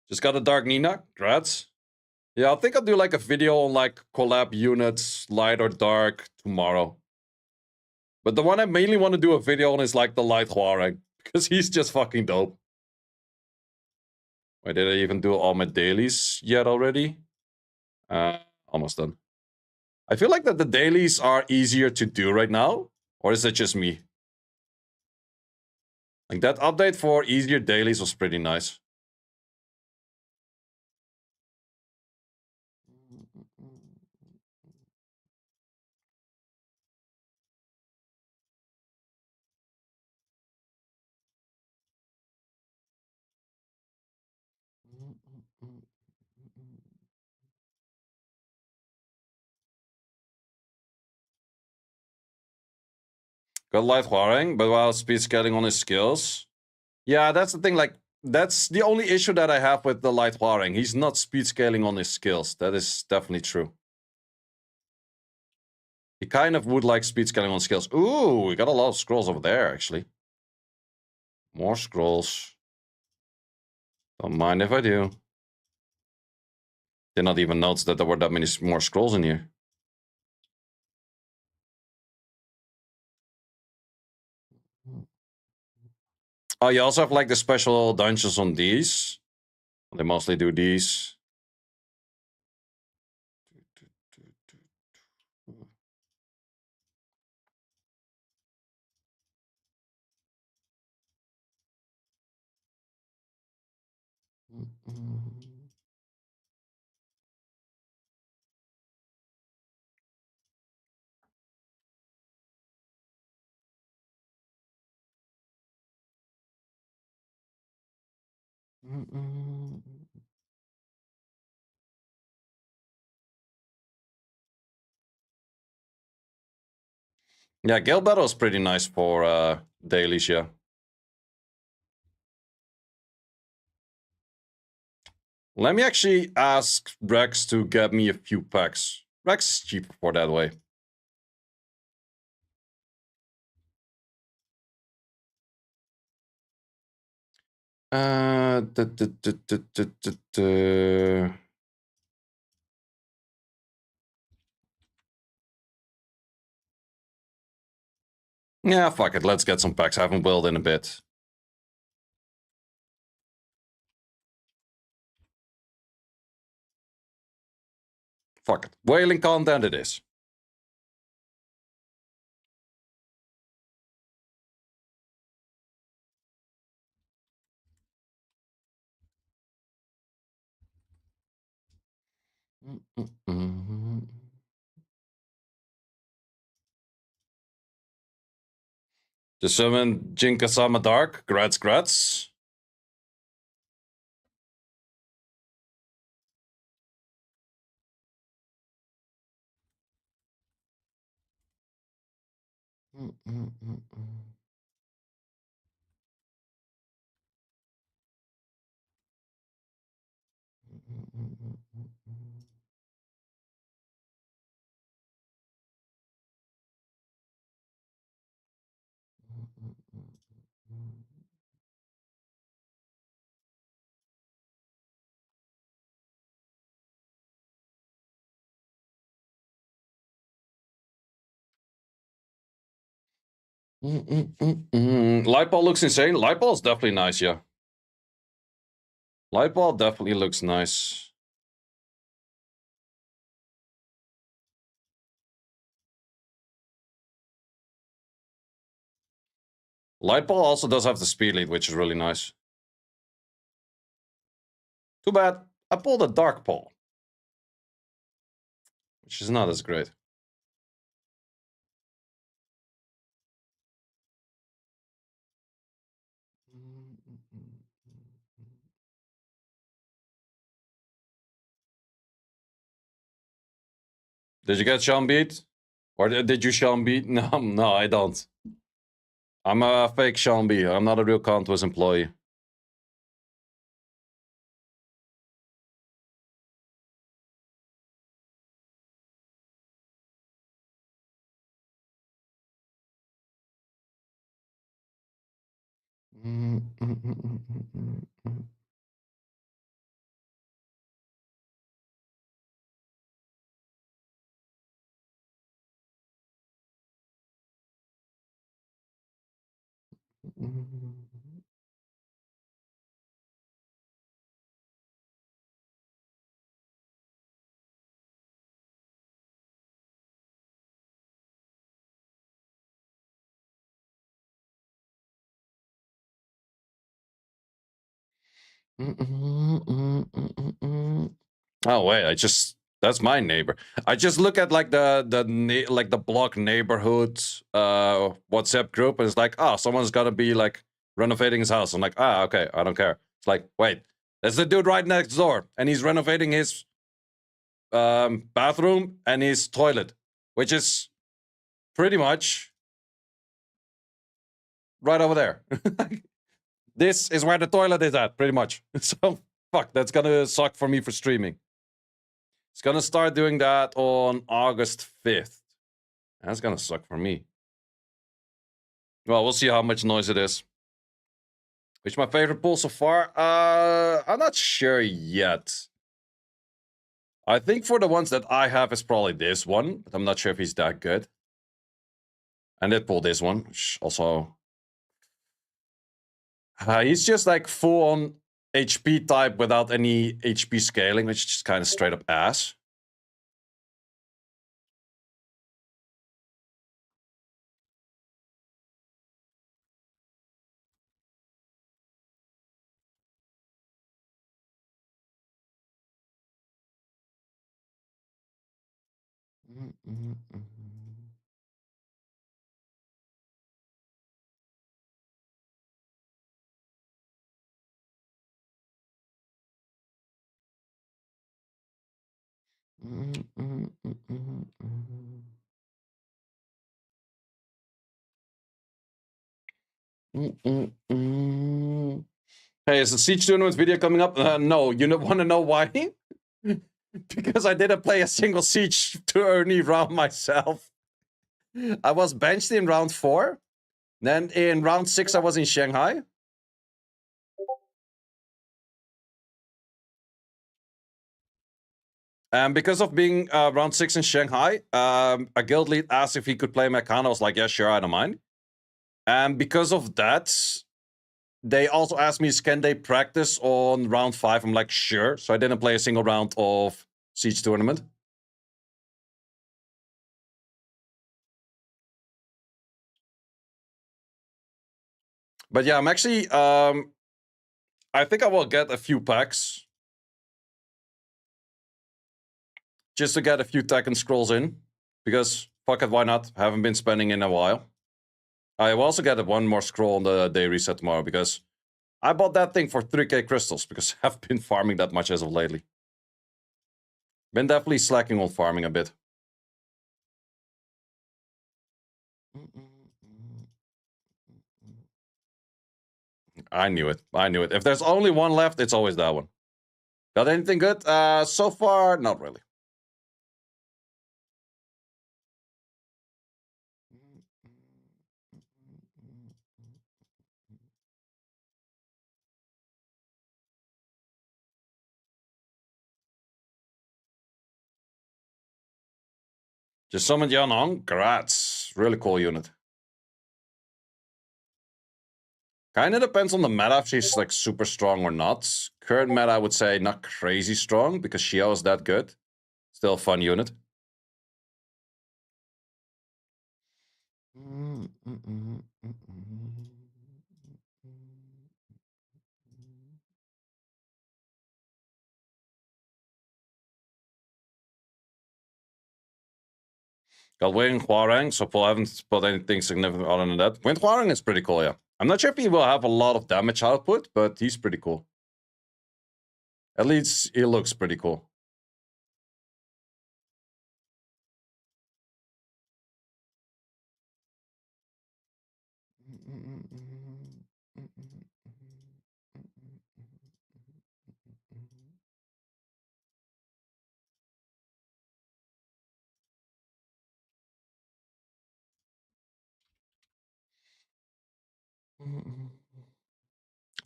Just got a dark Nina. Congrats. Yeah, I think I'll do like a video on like collab units, light or dark, tomorrow. But the one I mainly want to do a video on is like the light Huarang, because he's just fucking dope. Wait, did I even do all my dailies yet already? Almost done. I feel like that the dailies are easier to do right now, or is it just me? Like that update for easier dailies was pretty nice. Got light Huarang, but while speed scaling on his skills. Yeah, that's the thing, like, that's the only issue that I have with the light Huarang. He's not speed scaling on his skills. That is definitely true. He kind of would like speed scaling on skills. Ooh, we got a lot of scrolls over there, actually. More scrolls. Don't mind if I do. Did not even notice that there were that many more scrolls in here. Oh, you also have like the special dungeons on these. They mostly do these. Yeah, Guild Battle is pretty nice for dailies, yeah. Let me actually ask Rex to get me a few packs. Rex is cheaper for that way. Uh, duh, duh, duh, duh, duh, duh, duh. Yeah, fuck it. Let's get some packs. I haven't built in a bit. Fuck it. Whaling content it is. The summon Jinkasama Dark. Grats, grats. Lightball looks insane. Lightball is definitely nice, yeah. Lightball definitely looks nice. Lightball also does have the speed lead, which is really nice. Too bad I pulled a Dark Ball, which is not as great. Did you get Sean beat? Or did you Sean beat? No, no, I don't. I'm a fake Sean B. I'm not a real Contours employee. Oh wait, that's my neighbor. I just look at like the block neighborhood WhatsApp group, and it's like, oh, someone's gotta be like renovating his house. I'm like, ah, okay, I don't care. It's like, wait, there's the dude right next door, and he's renovating his bathroom and his toilet, which is pretty much right over there. This is where the toilet is at, pretty much. So fuck, that's gonna suck for me for streaming. It's gonna start doing that on August 5th. That's gonna suck for me. Well, we'll see how much noise it is. Which my favorite pool so far? I'm not sure yet. I think for the ones that I have is probably this one, but I'm not sure if he's that good. And did pull this one, which also... he's just like full on HP type without any HP scaling, which is just kind of straight up ass. Hey, is the Siege Tournament video coming up? No, you want to know why? Because I didn't play a single Siege tourney round myself. I was benched in round 4. Then in round 6, I was in Shanghai. And because of being round 6 in Shanghai, a guild lead asked if he could play Mechana. I was like, yeah, sure, I don't mind. And because of that, they also asked me, can they practice on round 5? I'm like, sure. So I didn't play a single round of Siege Tournament. But yeah, I'm actually... I think I will get a few packs. Just to get a few Tekken scrolls in. Because, fuck it, why not? Haven't been spending in a while. I will also get one more scroll on the day reset tomorrow, because I bought that thing for 3k crystals, because I haven't been farming that much as of lately. Been definitely slacking on farming a bit. I knew it. I knew it. If there's only one left, it's always that one. Got anything good? So far, not really. Just summoned Yanong. Congrats. Really cool unit. Kinda depends on the meta if she's like super strong or not. Current meta, I would say not crazy strong because Xiao is that good. Still a fun unit. Got Wing Huarang, so Paul haven't put anything significant other than that. Wing Huarang is pretty cool, yeah. I'm not sure if he will have a lot of damage output, but he's pretty cool. At least he looks pretty cool.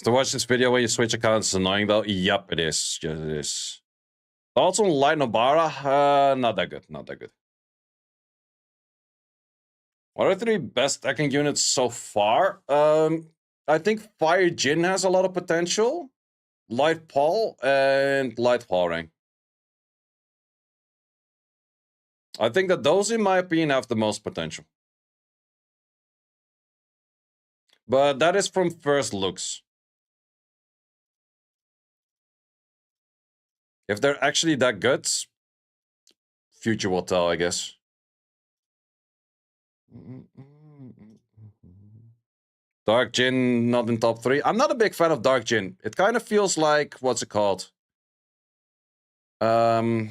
To watch this video when you switch accounts is annoying though. Yep, it is. Yes, it is. Also, Light Nobara, not that good. Not that good. What are the 3 best Tekken units so far? I think Fire Jin has a lot of potential. Light Paul and Light Huarang. I think that those, in my opinion, have the most potential. But that is from first looks. If they're actually that good, future will tell, I guess. Dark Jin not in top 3. I'm not a big fan of Dark Jin. It kind of feels like, what's it called? The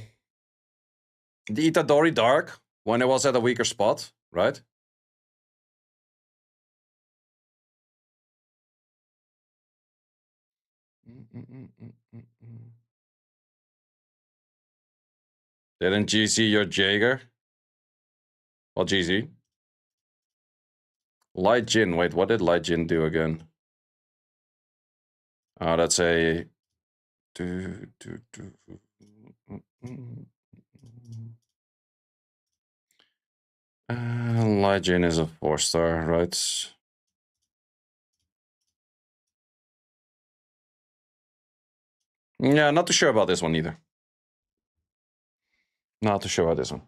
Itadori Dark, when it was at a weaker spot, right? Didn't GC your Jaeger? Well, GC. Light Jin. Wait, what did Light Jin do again? That's a... Lyjin is a 4-star, right? Yeah, not too sure about this one either. Not too sure about this one.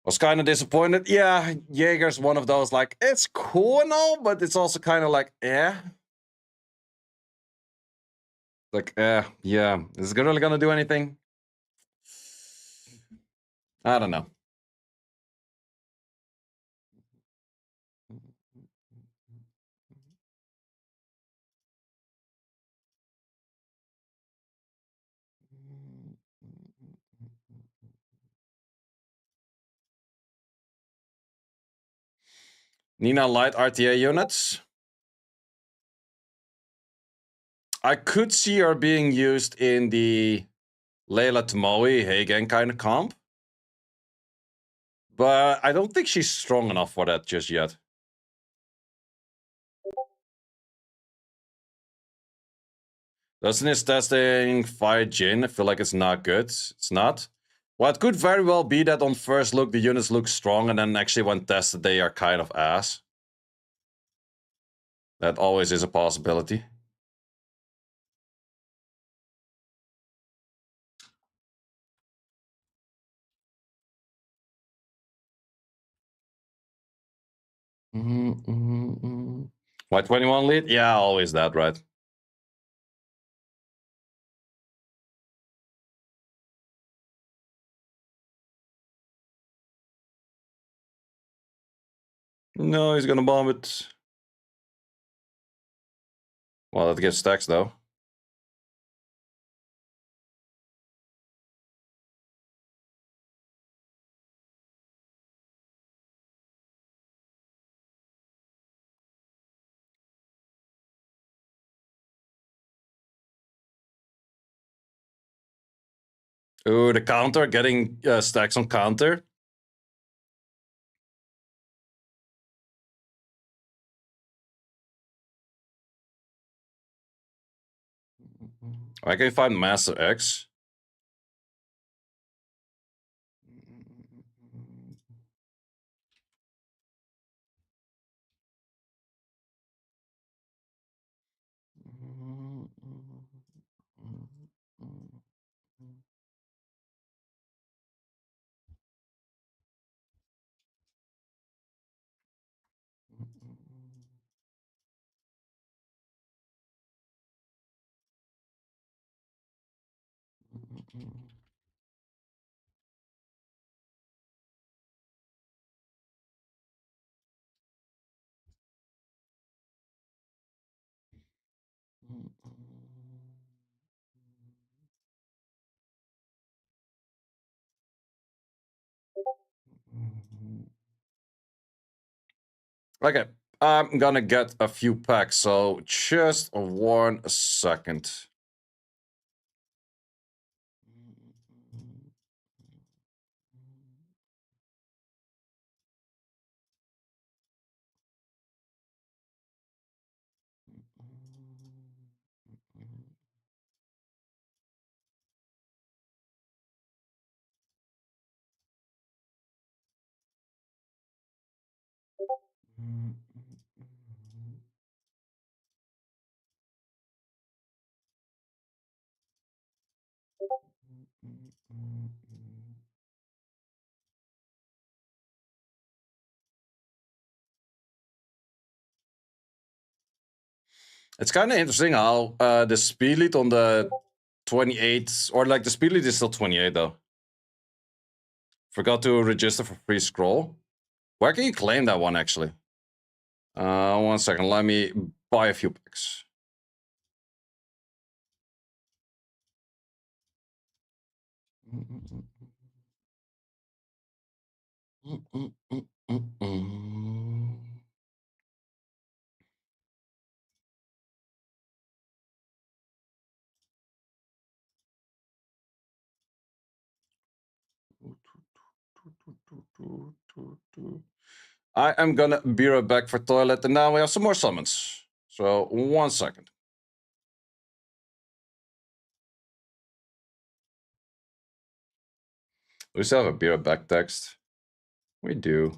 Was kind of disappointed. Yeah, Jaeger's one of those, like, it's cool and all, but it's also kind of like, eh. Like, yeah. Is it really gonna do anything? I don't know. Nina light RTA units. I could see her being used in the Layla Tomoe Hagen kind of comp. But I don't think she's strong enough for that just yet. Dustin is testing Fire Jin. I feel like it's not good. It's not. Well, it could very well be that on first look the units look strong, and then actually when tested they are kind of ass. That always is a possibility. Why 21 lead? Yeah, always that, right? No, he's gonna bomb it. Well, that gives stacks though. Ooh, the counter, getting stacks on counter. I can find Master X. Okay, I'm gonna get a few packs, so just 1 second. It's kind of interesting how the speed lead on the 28, or like the speed lead is still 28 though. Forgot to register for free scroll. Where can you claim that one actually? 1 second, let me buy a few packs. I am gonna be right back for toilet, and now we have some more summons. So 1 second. We still have a beer back text. We do.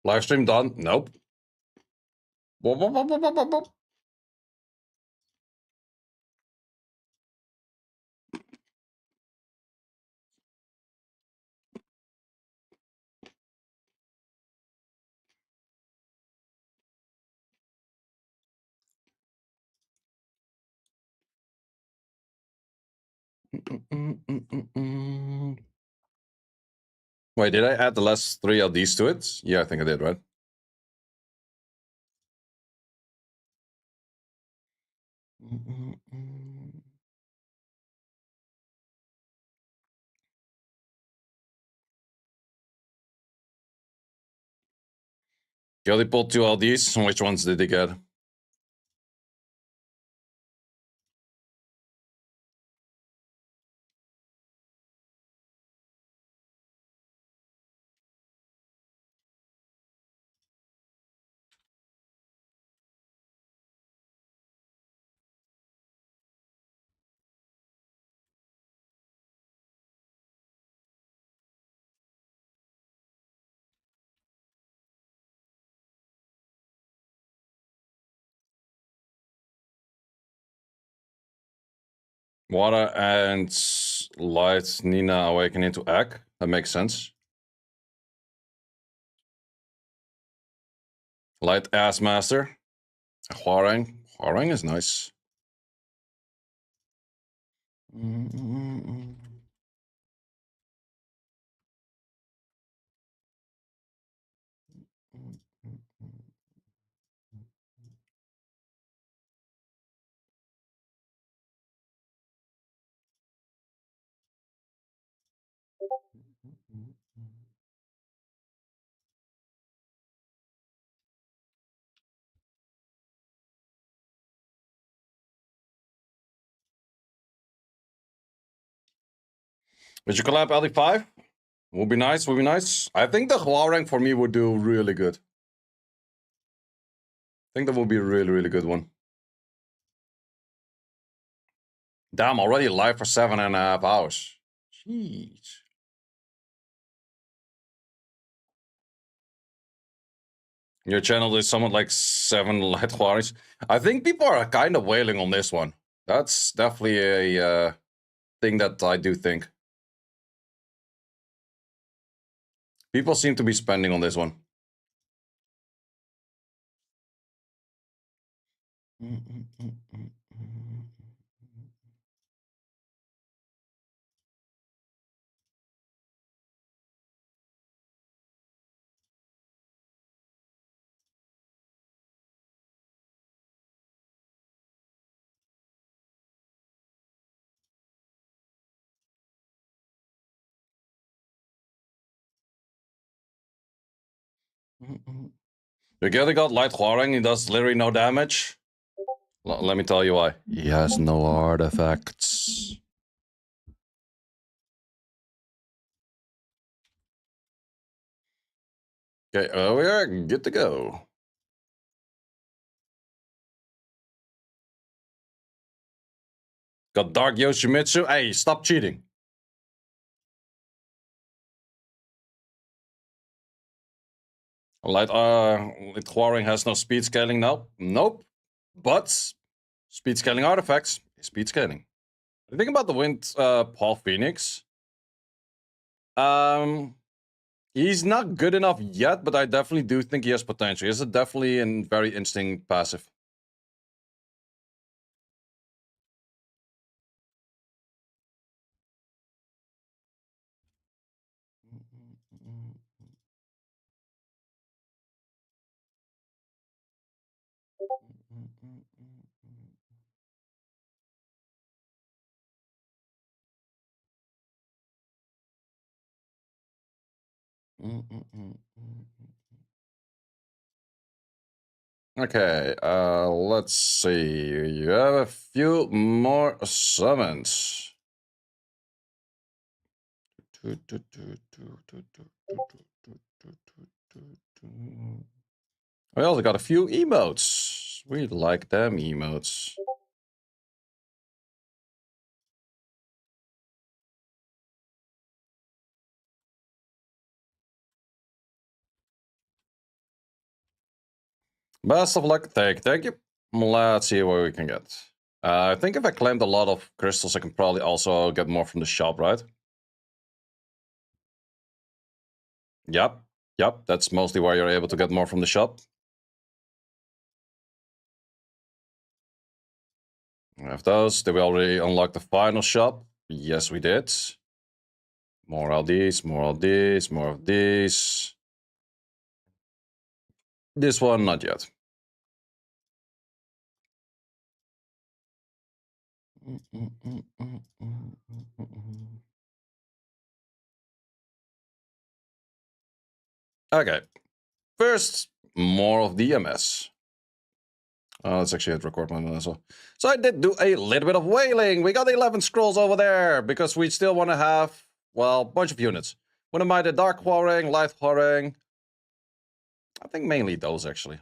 Live stream done? Nope. Wop, wop, wop, wop, wop, wop. Wait, did I add the last 3 of these to it? Yeah, I think I did, right? You only pulled 2 LDs. Which ones did he get? Water and light Nina awaken into egg. That makes sense. Light ass master. Huarang. Huarang is nice. Would you collab LD5? Would be nice, would be nice. I think the Huarang for me would do really good. I think that would be a really, really good one. Damn, already live for 7.5 hours. Jeez. Your channel is somewhat like 7 light Huarings. I think people are kind of wailing on this one. That's definitely a thing that I do think. People seem to be spending on this one. You get a god light Huarang, he does literally no damage. Let me tell you why. He has no artifacts. Okay, we are good to go. Got Dark Yoshimitsu. Hey, stop cheating. Light Huarang has no speed scaling now. Nope. But speed scaling artifacts is speed scaling. The thing about the Wind Paul Phoenix. He's not good enough yet, but I definitely do think he has potential. He has definitely a very interesting passive. Okay, let's see. You have a few more summons. We also got a few emotes. We like them emotes. Best of luck. Thank you. Let's see what we can get. I think if I claimed a lot of crystals, I can probably also get more from the shop, right? Yep. That's mostly where you're able to get more from the shop. We have those. Did we already unlock the final shop? Yes, we did. More LDs, more LDs, more of these. This one, not yet. Okay. First, more of the MS. Let's actually hit record mode as well. So I did do a little bit of whaling. We got 11 scrolls over there because we still want to have, well, a bunch of units. What am I? The Dark Huarang, Light Huarang. I think mainly those actually.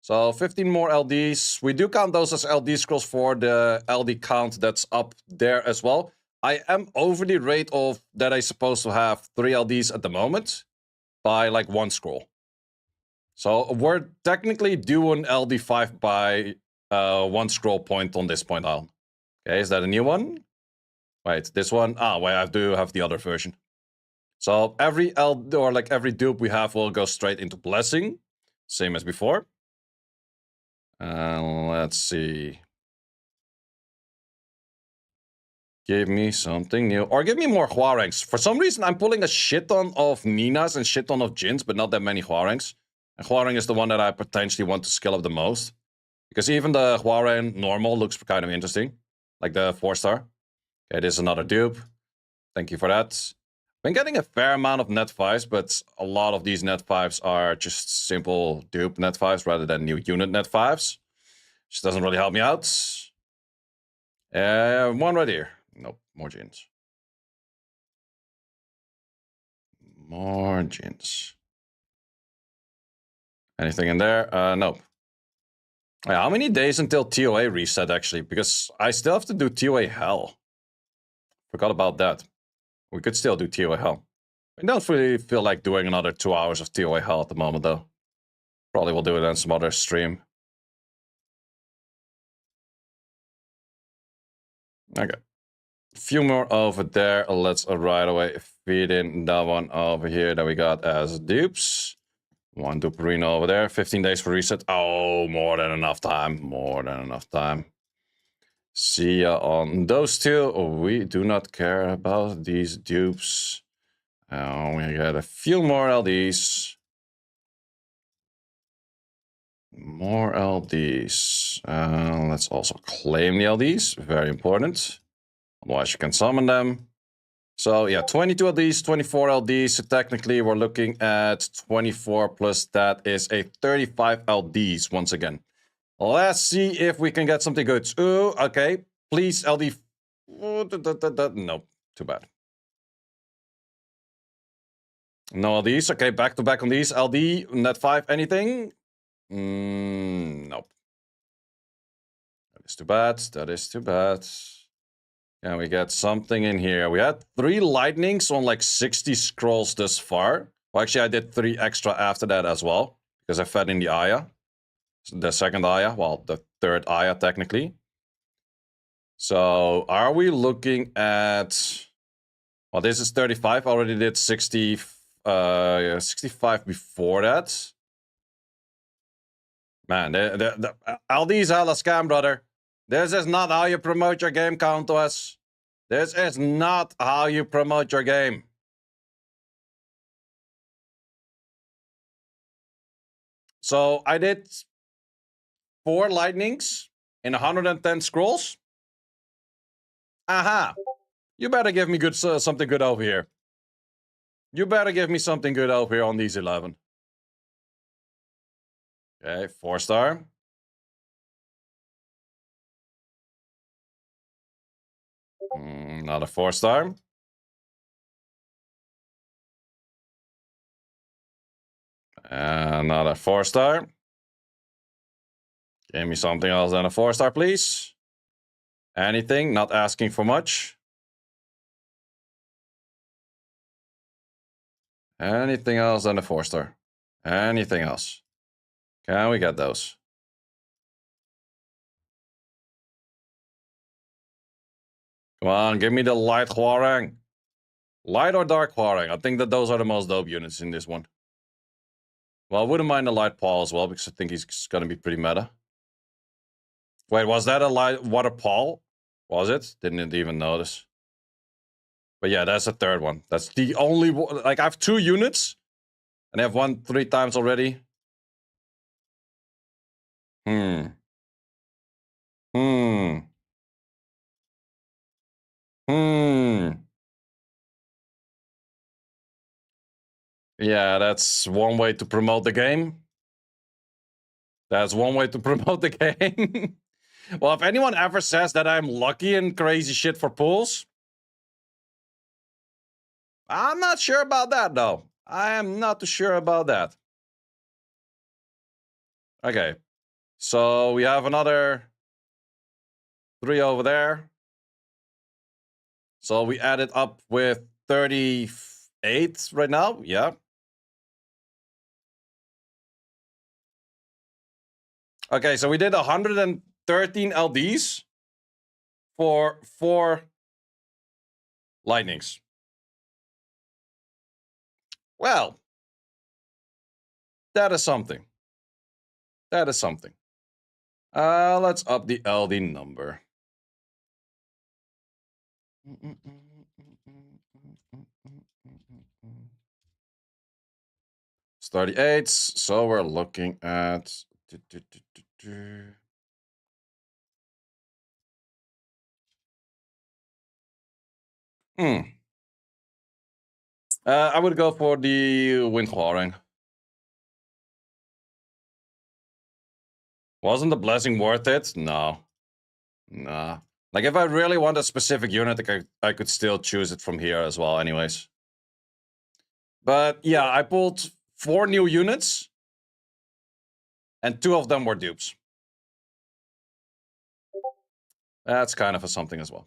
So 15 more LDs. We do count those as LD scrolls for the LD count that's up there as well. I am over the rate of that I'm supposed to have 3 LDs at the moment by like 1 scroll. So we're technically doing LD5 by 1 scroll point on this point out. Okay, is that a new one? Wait, this one? Ah, wait, I do have the other version. So every LD or like every dupe we have will go straight into Blessing. Same as before. Let's see. Give me something new. Or give me more Huarangs. For some reason, I'm pulling a shit ton of Ninas and shit ton of Jins, but not that many Huarangs. And Huarang is the one that I potentially want to skill up the most. Because even the Huarang normal looks kind of interesting. Like the 4-star. Okay, this is another dupe. Thank you for that. Been getting a fair amount of net 5s, but a lot of these net 5s are just simple dupe net 5s rather than new unit net 5s. Which doesn't really help me out. One right here. Nope, more Jins. More Jins. Anything in there? Nope. Yeah, how many days until TOA reset, actually? Because I still have to do TOA Hell. Forgot about that. We could still do TOA Hell. I don't really feel like doing another 2 hours of TOA Hell at the moment, though. Probably will do it on some other stream. Okay. A few more over there. Let's right away feed in that one over here that we got as dupes. 1 Duperino over there. 15 days for reset. Oh, more than enough time. More than enough time. See ya on those 2. We do not care about these dupes. We got a few more LDs. More LDs. Let's also claim the LDs. Very important. Otherwise, you can summon them. So yeah, 22 LDs, 24 LDs. So technically we're looking at 24 plus that is a 35 LDs once again. Let's see if we can get something good. Ooh, okay. Please, LD. No, too bad. No LDs. Okay, back to back on these. LD, net 5, anything? Nope. That is too bad. That is too bad. Can we get something in here? We had 3 lightnings on like 60 scrolls thus far. Well, actually, I did 3 extra after that as well, because I fed in the Aya. The second Aya, well, the third Aya technically. So, are we looking at... Well, this is 35. I already did 60, 65 before that. Man, Aldi's hella scam, brother. This is not how you promote your game, Countess. This is not how you promote your game. So I did 4 lightnings in 110 scrolls. Aha. You better give me good something good over here. You better give me something good over here on these 11. Okay, 4-star. Another 4-star. Another 4-star. Give me something else than a 4-star, please. Anything, not asking for much. Anything else than a 4-star? Anything else? Can we get those? Come on, give me the light Hwarang. Light or dark Hwarang? I think that those are the most dope units in this one. Well, I wouldn't mind the light Paul as well, because I think he's going to be pretty meta. Wait, was that a light water Paul? Was it? Didn't even notice. But yeah, that's the third one. That's the only one. Like, I have 2 units, and I have won 3 times already. Hmm. Yeah, that's one way to promote the game. That's one way to promote the game. Well, if anyone ever says that I'm lucky and crazy shit for pulls, I'm not sure about that, though. I am not too sure about that. Okay. So we have another 3 over there. So we added up with 38 right now. Yeah. Okay, so we did 113 LDs for 4 lightnings. Well, that is something. That is something. Let's up the LD number. It's 38, so we're looking at... I would go for the Wind Hwarang. Wasn't the blessing worth it? No. Nah. Like, if I really want a specific unit, I could still choose it from here as well, anyways. But yeah, I pulled 4 new units, and 2 of them were dupes. That's kind of a something as well.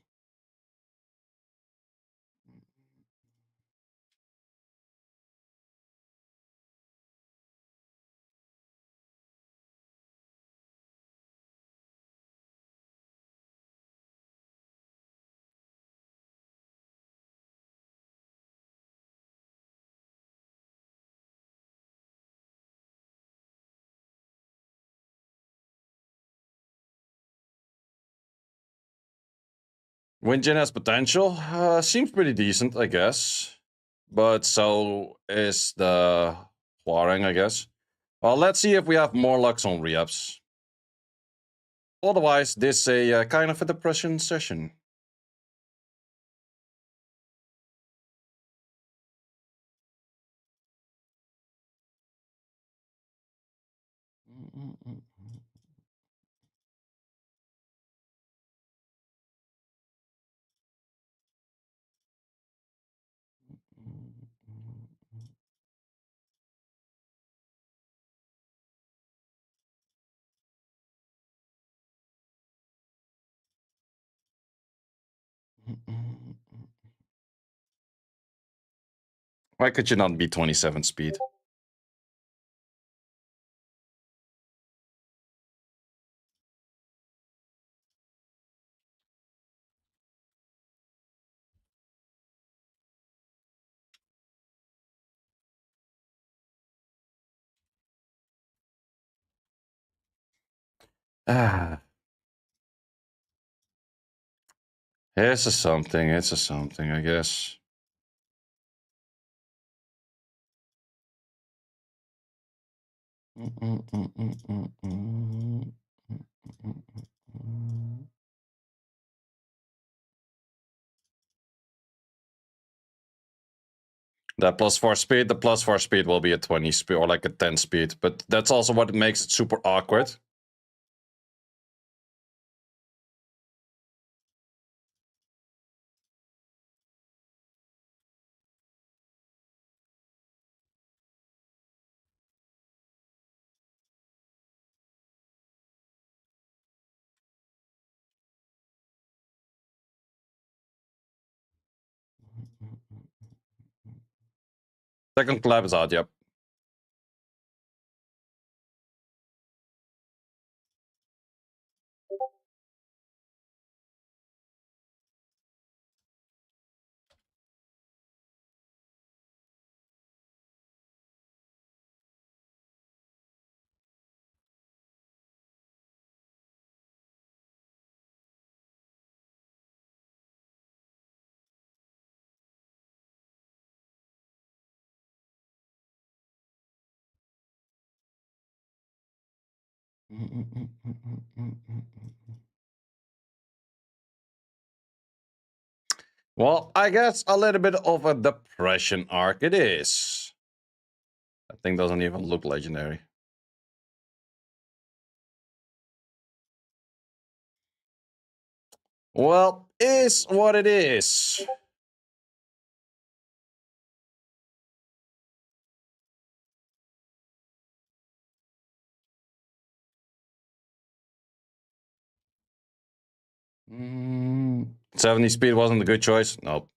Windjin has potential. Seems pretty decent, I guess. But so is the Hwarang, I guess. Well, let's see if we have more lucks on re-ups. Otherwise, this is a kind of a depression session. Why could you not be 27 speed? Ah. It's a something, I guess. That +4 speed, the +4 speed will be a 20 speed or like a 10 speed, but that's also what makes it super awkward. Tekken Collab is out, yep. Well, I guess a little bit of a depression arc it is. That thing doesn't even look legendary. Well, is what it is. Mm, 70 speed wasn't a good choice. Nope.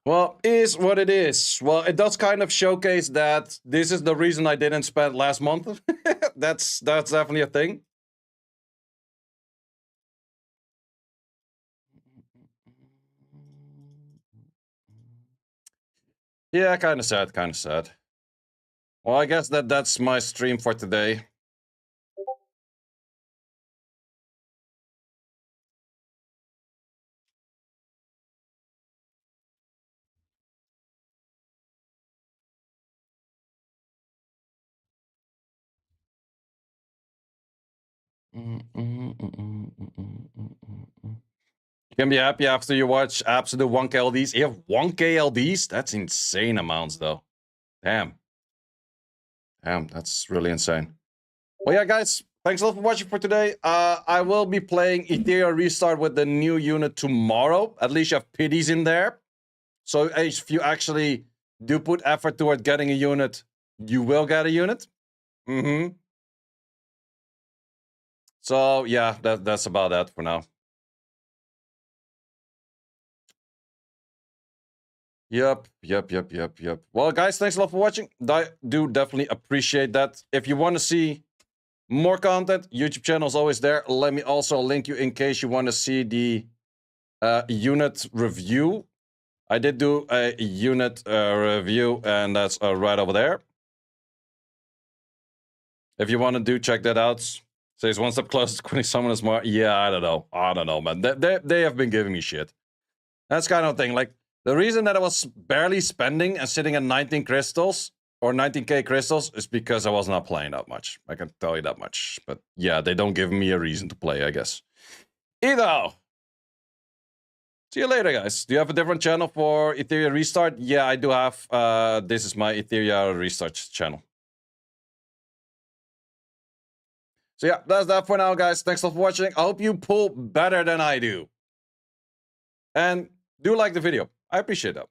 Well, is what it is. Well, it does kind of showcase that this is the reason I didn't spend last month. that's definitely a thing. Yeah, kind of sad, kind of sad. Well, I guess that's my stream for today. You can be happy after you watch absolute 1K LDs. You have 1K LDs? That's insane amounts, though. Damn. Damn, that's really insane. Well, yeah, guys, thanks a lot for watching for today. I will be playing Ethereum Restart with the new unit tomorrow. At least you have pities in there. So if you actually do put effort toward getting a unit, you will get a unit. So yeah, that's about that for now. Yep. Well, guys, thanks a lot for watching. I do definitely appreciate that. If you want to see more content, YouTube channel is always there. Let me also link you in case you want to see the unit review. I did do a unit review, and that's right over there. If you want to check that out. Says one step closer to quitting Summoners more. Yeah, I don't know, man. They have been giving me shit. That's kind of thing. Like, the reason that I was barely spending and sitting at 19 crystals or 19k crystals is because I was not playing that much. I can tell you that much. But yeah, they don't give me a reason to play, I guess. Either. See you later, guys. Do you have a different channel for Ethereum Restart? Yeah, I do have. This is my Ethereum Restart channel. So yeah, that's that for now, guys. Thanks for watching. I hope you pull better than I do. And do like the video. I appreciate that.